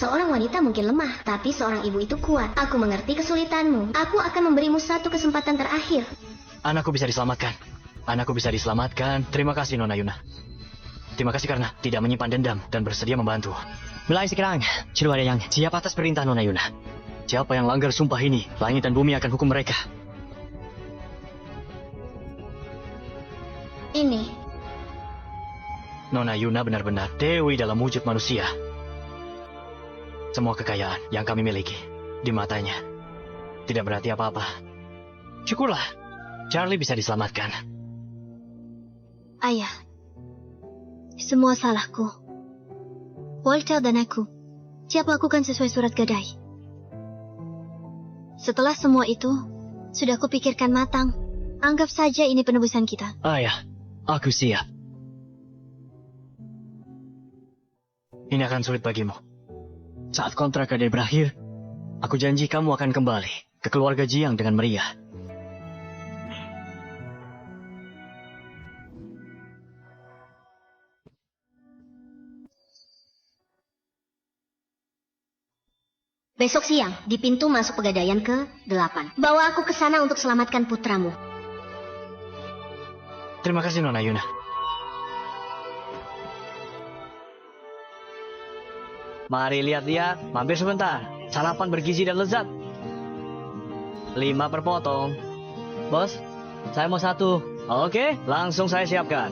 Seorang wanita mungkin lemah, tapi seorang ibu itu kuat. Aku mengerti kesulitanmu. Aku akan memberimu satu kesempatan terakhir. Anakku bisa diselamatkan. Anakku bisa diselamatkan. Terima kasih, Nona Yuna. Terima kasih karena tidak menyimpan dendam dan bersedia membantu. Mulai sekarang, Ciluada yang siap atas perintah Nona Yuna. Siapa yang langgar sumpah ini, langit dan bumi akan hukum mereka. Ini. Nona Yuna benar-benar dewi dalam wujud manusia. Semua kekayaan yang kami miliki di matanya tidak berarti apa-apa. Syukurlah. Charlie bisa diselamatkan. Ayah, semua salahku. Walter dan aku siap lakukan sesuai surat gadai. Setelah semua itu, sudah kupikirkan matang. Anggap saja ini penebusan kita. Ayah, aku siap. Ini akan sulit bagimu. Saat kontrak gadai berakhir, aku janji kamu akan kembali ke keluarga Jiang dengan meriah. Besok siang, di pintu masuk pegadaian ke-8. Bawa aku ke sana untuk selamatkan putramu. Terima kasih, Nona Yuna. Mari lihat-lihat, mampir sebentar. Sarapan bergizi dan lezat. 5 per potong. Bos, saya mau 1. Oke, langsung saya siapkan.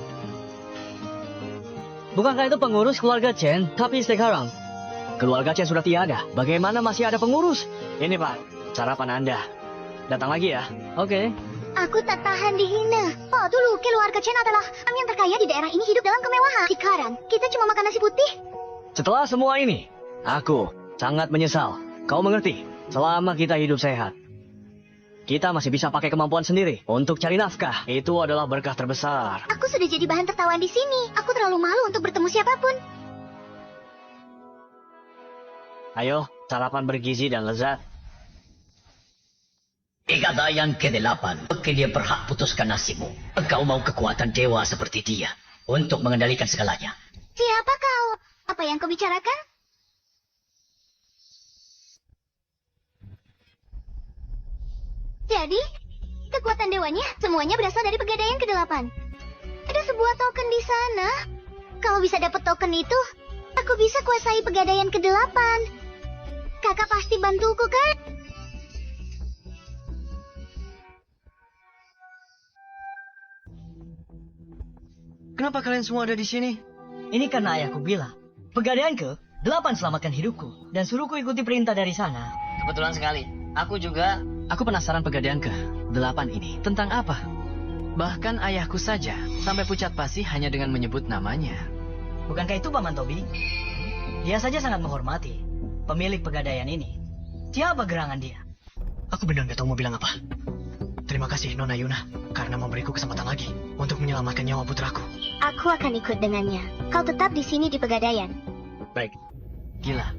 Bukankah itu pengurus keluarga Chen? Tapi sekarang keluarga Chen sudah tiada. Bagaimana masih ada pengurus? Ini Pak, sarapan Anda. Datang lagi ya. Oke. Aku tak tahan dihina. Oh, dulu keluarga Chen adalah orang yang terkaya di daerah ini, hidup dalam kemewahan. Sekarang, kita cuma makan nasi putih. Setelah semua ini, aku sangat menyesal. Kau mengerti? Selama kita hidup sehat, kita masih bisa pakai kemampuan sendiri untuk cari nafkah. Itu adalah berkah terbesar. Aku sudah jadi bahan tertawaan di sini. Aku terlalu malu untuk bertemu siapapun. Ayo, sarapan bergizi dan lezat. Pegadaian ke-8. Oke, dia berhak putuskan nasibmu. Engkau mau kekuatan dewa seperti dia untuk mengendalikan segalanya. Siapa kau? Apa yang kau bicarakan? Jadi, kekuatan dewanya semuanya berasal dari pegadaian ke-8. Ada sebuah token di sana. Kalau bisa dapat token itu, aku bisa kuasai pegadaian ke-8. Kakak pasti bantuku, kan? Kenapa kalian semua ada di sini? Ini karena ayahku bilang, pegadaian ke-8 selamatkan hidupku dan suruhku ikuti perintah dari sana. Kebetulan sekali. Aku juga. Aku penasaran pegadaian ke-8 ini tentang apa? Bahkan ayahku saja sampai pucat pasi hanya dengan menyebut namanya. Bukankah itu Paman Tobi? Dia saja sangat menghormati pemilik pegadaian ini. Siapa gerangan dia? Aku benar nggak tahu mau bilang apa. Terima kasih Nona Yuna karena memberiku kesempatan lagi untuk menyelamatkan nyawa putraku. Aku akan ikut dengannya. Kau tetap di sini di pegadaian. Baik. Gila.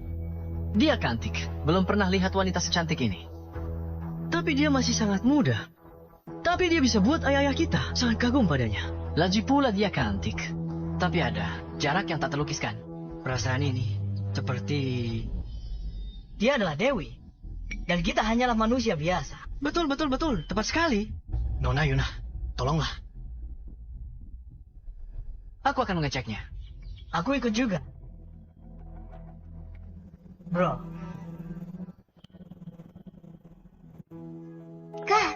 Dia cantik. Belum pernah lihat wanita secantik ini. Tapi dia masih sangat muda. Tapi dia bisa buat ayah-ayah kita sangat kagum padanya. Lagi pula dia cantik. Tapi ada jarak yang tak terlukiskan. Perasaan ini seperti... Dia adalah Dewi. Dan kita hanyalah manusia biasa. Betul. Tepat sekali. Nona Yuna, tolonglah. Aku akan mengeceknya. Aku ikut juga. Bro. Kak,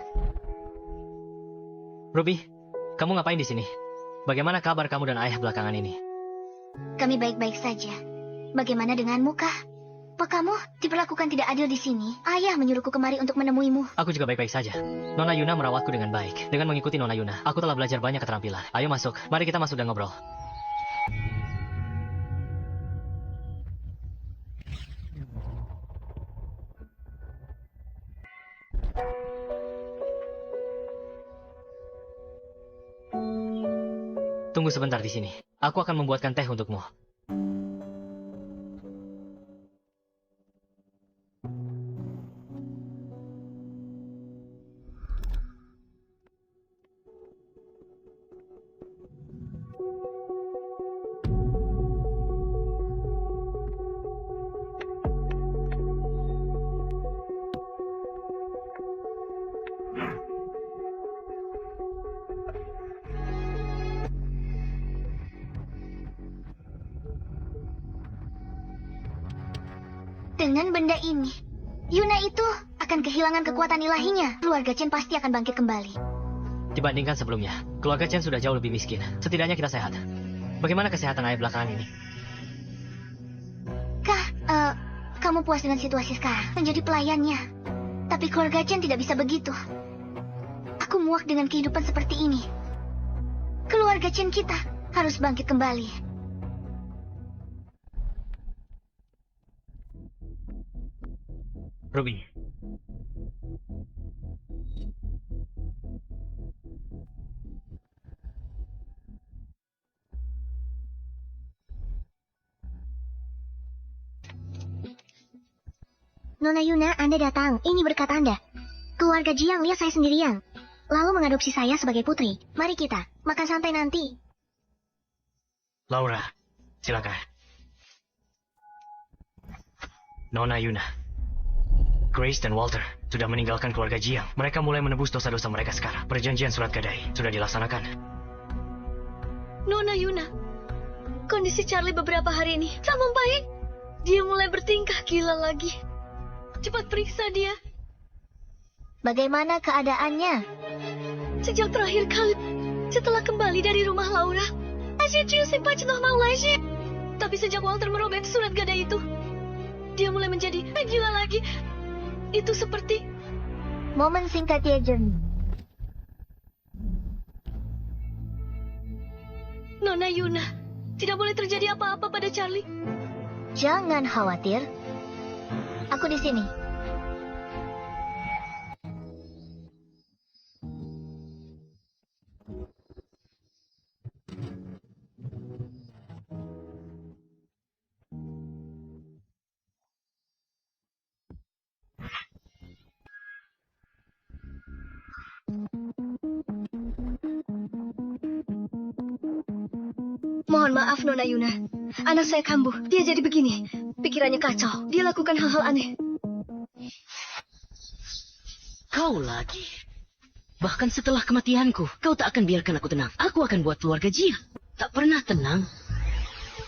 Ruby, kamu ngapain di sini? Bagaimana kabar kamu dan ayah belakangan ini? kami baik-baik saja. Bagaimana denganmu, Kak? Apa kamu diperlakukan tidak adil di sini? Ayah menyuruhku kemari untuk menemuimu. Aku juga baik-baik saja. Nona Yuna merawatku dengan baik. Dengan mengikuti Nona Yuna, aku telah belajar banyak keterampilan. Ayo masuk. Mari kita masuk dan ngobrol. Tunggu sebentar di sini. Aku akan membuatkan teh untukmu. Dengan benda ini, Yuna itu akan kehilangan kekuatan ilahinya. Keluarga Chen pasti akan bangkit kembali. Dibandingkan sebelumnya, keluarga Chen sudah jauh lebih miskin. Setidaknya kita sehat. Bagaimana kesehatan ayah belakangan ini? Kak, kamu puas dengan situasi sekarang? Menjadi pelayannya. Tapi keluarga Chen tidak bisa begitu. Aku muak dengan kehidupan seperti ini. Keluarga Chen kita harus bangkit kembali. Ruby. Nona Yuna, Anda datang. Ini berkat Anda. Keluarga Jiang lihat saya sendirian, lalu mengadopsi saya sebagai putri. Mari kita makan santai nanti. Laura, silakan. Nona Yuna, Grace dan Walter sudah meninggalkan keluarga Jiang. Mereka mulai menebus dosa-dosa mereka sekarang. Perjanjian surat gadai sudah dilaksanakan. Nona Yuna, kondisi Charlie beberapa hari ini tak membaik. Dia mulai bertingkah gila lagi. Cepat periksa dia. Bagaimana keadaannya? Sejak terakhir kali setelah kembali dari rumah Laura, tapi sejak Walter merobek surat gadai itu, dia mulai menjadi gila lagi. Itu seperti Momen singkat ya, Jen. Nona Yuna. Tidak boleh terjadi apa-apa pada Charlie. Jangan khawatir. Aku di sini. Mohon maaf, Nona Yuna. Anak saya kambuh. Dia jadi begini. Pikirannya kacau. Dia lakukan hal-hal aneh. Kau lagi. Bahkan setelah kematianku, kau tak akan biarkan aku tenang. Aku akan buat keluarga Jiang tak pernah tenang.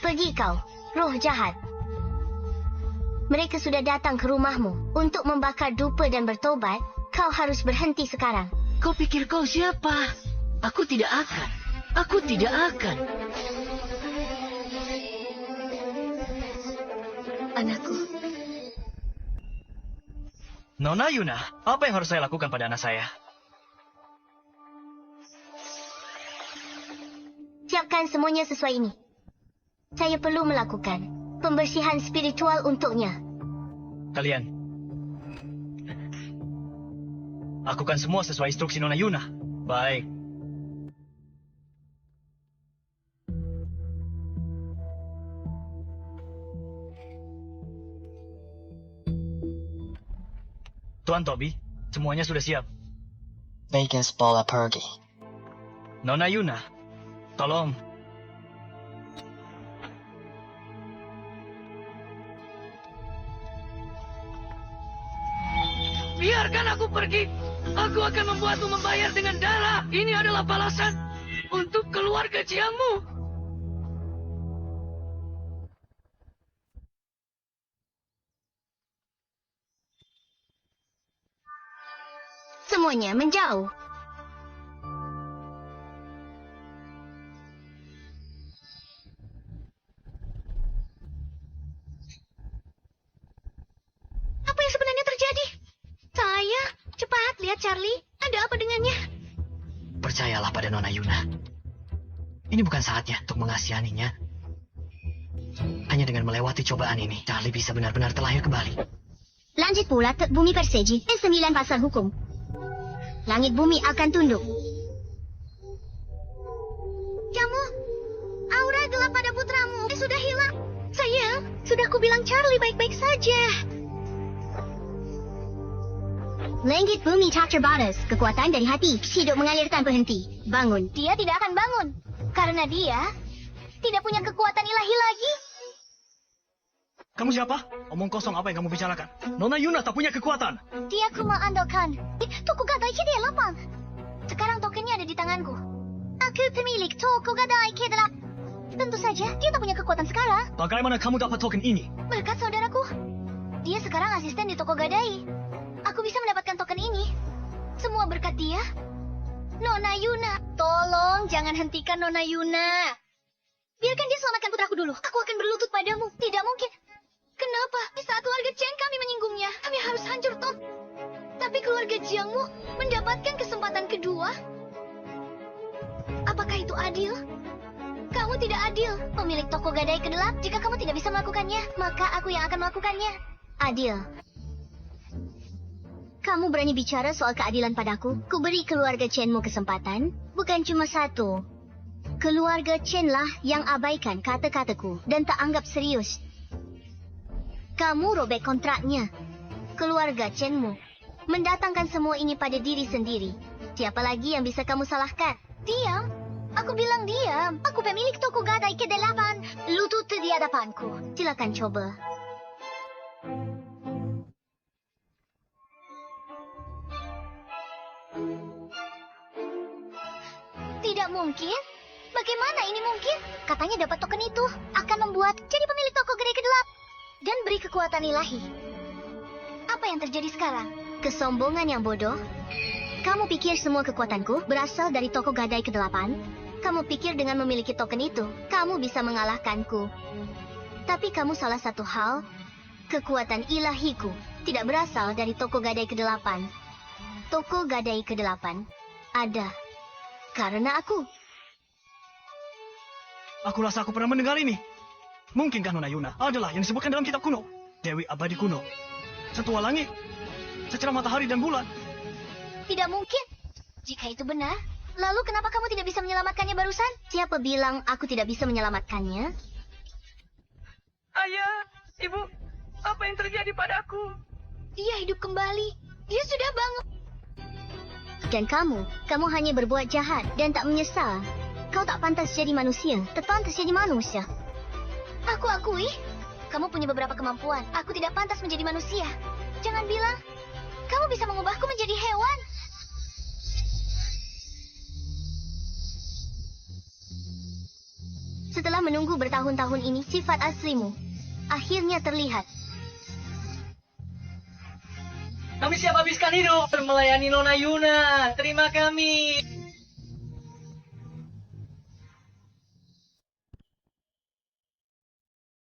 Pergi kau, roh jahat. Mereka sudah datang ke rumahmu untuk membakar dupa dan bertobat. Kau harus berhenti sekarang. Kau pikir kau siapa? Aku tidak akan. Aku tidak akan. Anakku. Nona Yuna, apa yang harus saya lakukan pada anak saya? Siapkan semuanya sesuai ini. Saya perlu melakukan pembersihan spiritual untuknya. Kalian. Lakukan semua sesuai instruksi Nona Yuna. Baik. Tuan Toby, semuanya sudah siap. Vegas bola pergi. Nona Yuna, tolong. Biarkan aku pergi. Aku akan membuatmu membayar dengan darah. Ini adalah balasan untuk keluarga Jiangmu. Semuanya menjauh. Apa yang sebenarnya terjadi? Saya, cepat lihat Charlie. Ada apa dengannya? Percayalah pada Nona Yuna. Ini bukan saatnya untuk mengasihaninya. Hanya dengan melewati cobaan ini, Charlie bisa benar-benar terlahir kembali. Lanjut pula bumi persegi. 9 pasal hukum. Langit bumi akan tunduk. Kamu, aura gelap pada putramu sudah hilang. Sayang, sudah ku bilang Charlie baik-baik saja. Langit bumi tak terbatas. Kekuatan dari hati hidup mengalir tanpa henti. Bangun. Dia tidak akan bangun. Karena dia tidak punya kekuatan ilahi lagi. Kamu siapa? Omong kosong apa yang kamu bicarakan? Nona Yuna tak punya kekuatan. Dia ku mengandalkan. Toko gadai dia lapang. Sekarang tokennya ada di tanganku. Aku pemilik toko gadai kedala. Tentu saja dia tak punya kekuatan sekarang. Bagaimana kamu dapat token ini? Berkat saudaraku. Dia sekarang asisten di toko gadai. Aku bisa mendapatkan token ini. Semua berkat dia. Nona Yuna. Tolong jangan hentikan Nona Yuna. Biarkan dia selamatkan putraku dulu. Aku akan berlutut padamu. Tidak mungkin. Kenapa? Di saat keluarga Chen kami menyinggungnya. Kami harus hancur, Tom. Tapi keluarga Jiangmu mendapatkan kesempatan kedua. Apakah itu adil? Kamu tidak adil. Pemilik toko gadai kedelap, jika kamu tidak bisa melakukannya, maka aku yang akan melakukannya. Adil. Kamu berani bicara soal keadilan padaku? Ku beri keluarga Chenmu kesempatan, bukan cuma satu. Keluarga Chen lah yang abaikan kata-kataku dan tak anggap serius. Kamu robek kontraknya. Keluarga Chenmu mendatangkan semua ini pada diri sendiri. Siapa lagi yang bisa kamu salahkan? Diam. Aku bilang diam. Aku pemilik toko gadai ke-8. Lutut di hadapanku. Silakan coba. Tidak mungkin. Bagaimana ini mungkin? Katanya dapat token itu akan membuat jadi pemilik toko gadai ke-8 dan beri kekuatan ilahi. Apa yang terjadi sekarang? Kesombongan yang bodoh. Kamu pikir semua kekuatanku berasal dari toko gadai ke-8? Kamu pikir dengan memiliki token itu, kamu bisa mengalahkanku. Tapi kamu salah satu hal, kekuatan ilahiku tidak berasal dari toko gadai ke-8. Toko gadai ke-8 ada karena aku. Aku rasa aku pernah mendengar ini. Mungkinkah Nona Yuna adalah yang disebutkan dalam kitab kuno? Dewi abadi kuno. Setua langit. Secerah matahari dan bulan. Tidak mungkin. Jika itu benar, lalu kenapa kamu tidak bisa menyelamatkannya barusan? Siapa bilang aku tidak bisa menyelamatkannya? Ayah, Ibu, apa yang terjadi padaku? Dia hidup kembali. Dia sudah bangun. Dan kamu hanya berbuat jahat dan tak menyesal. Kau tak pantas jadi manusia, tak pantas jadi manusia. Aku akui, kamu punya beberapa kemampuan. Aku tidak pantas menjadi manusia. Jangan bilang, kamu bisa mengubahku menjadi hewan. Setelah menunggu bertahun-tahun ini, sifat aslimu akhirnya terlihat. Kami siap habiskan hidup melayani Nona Yuna. Terima kami.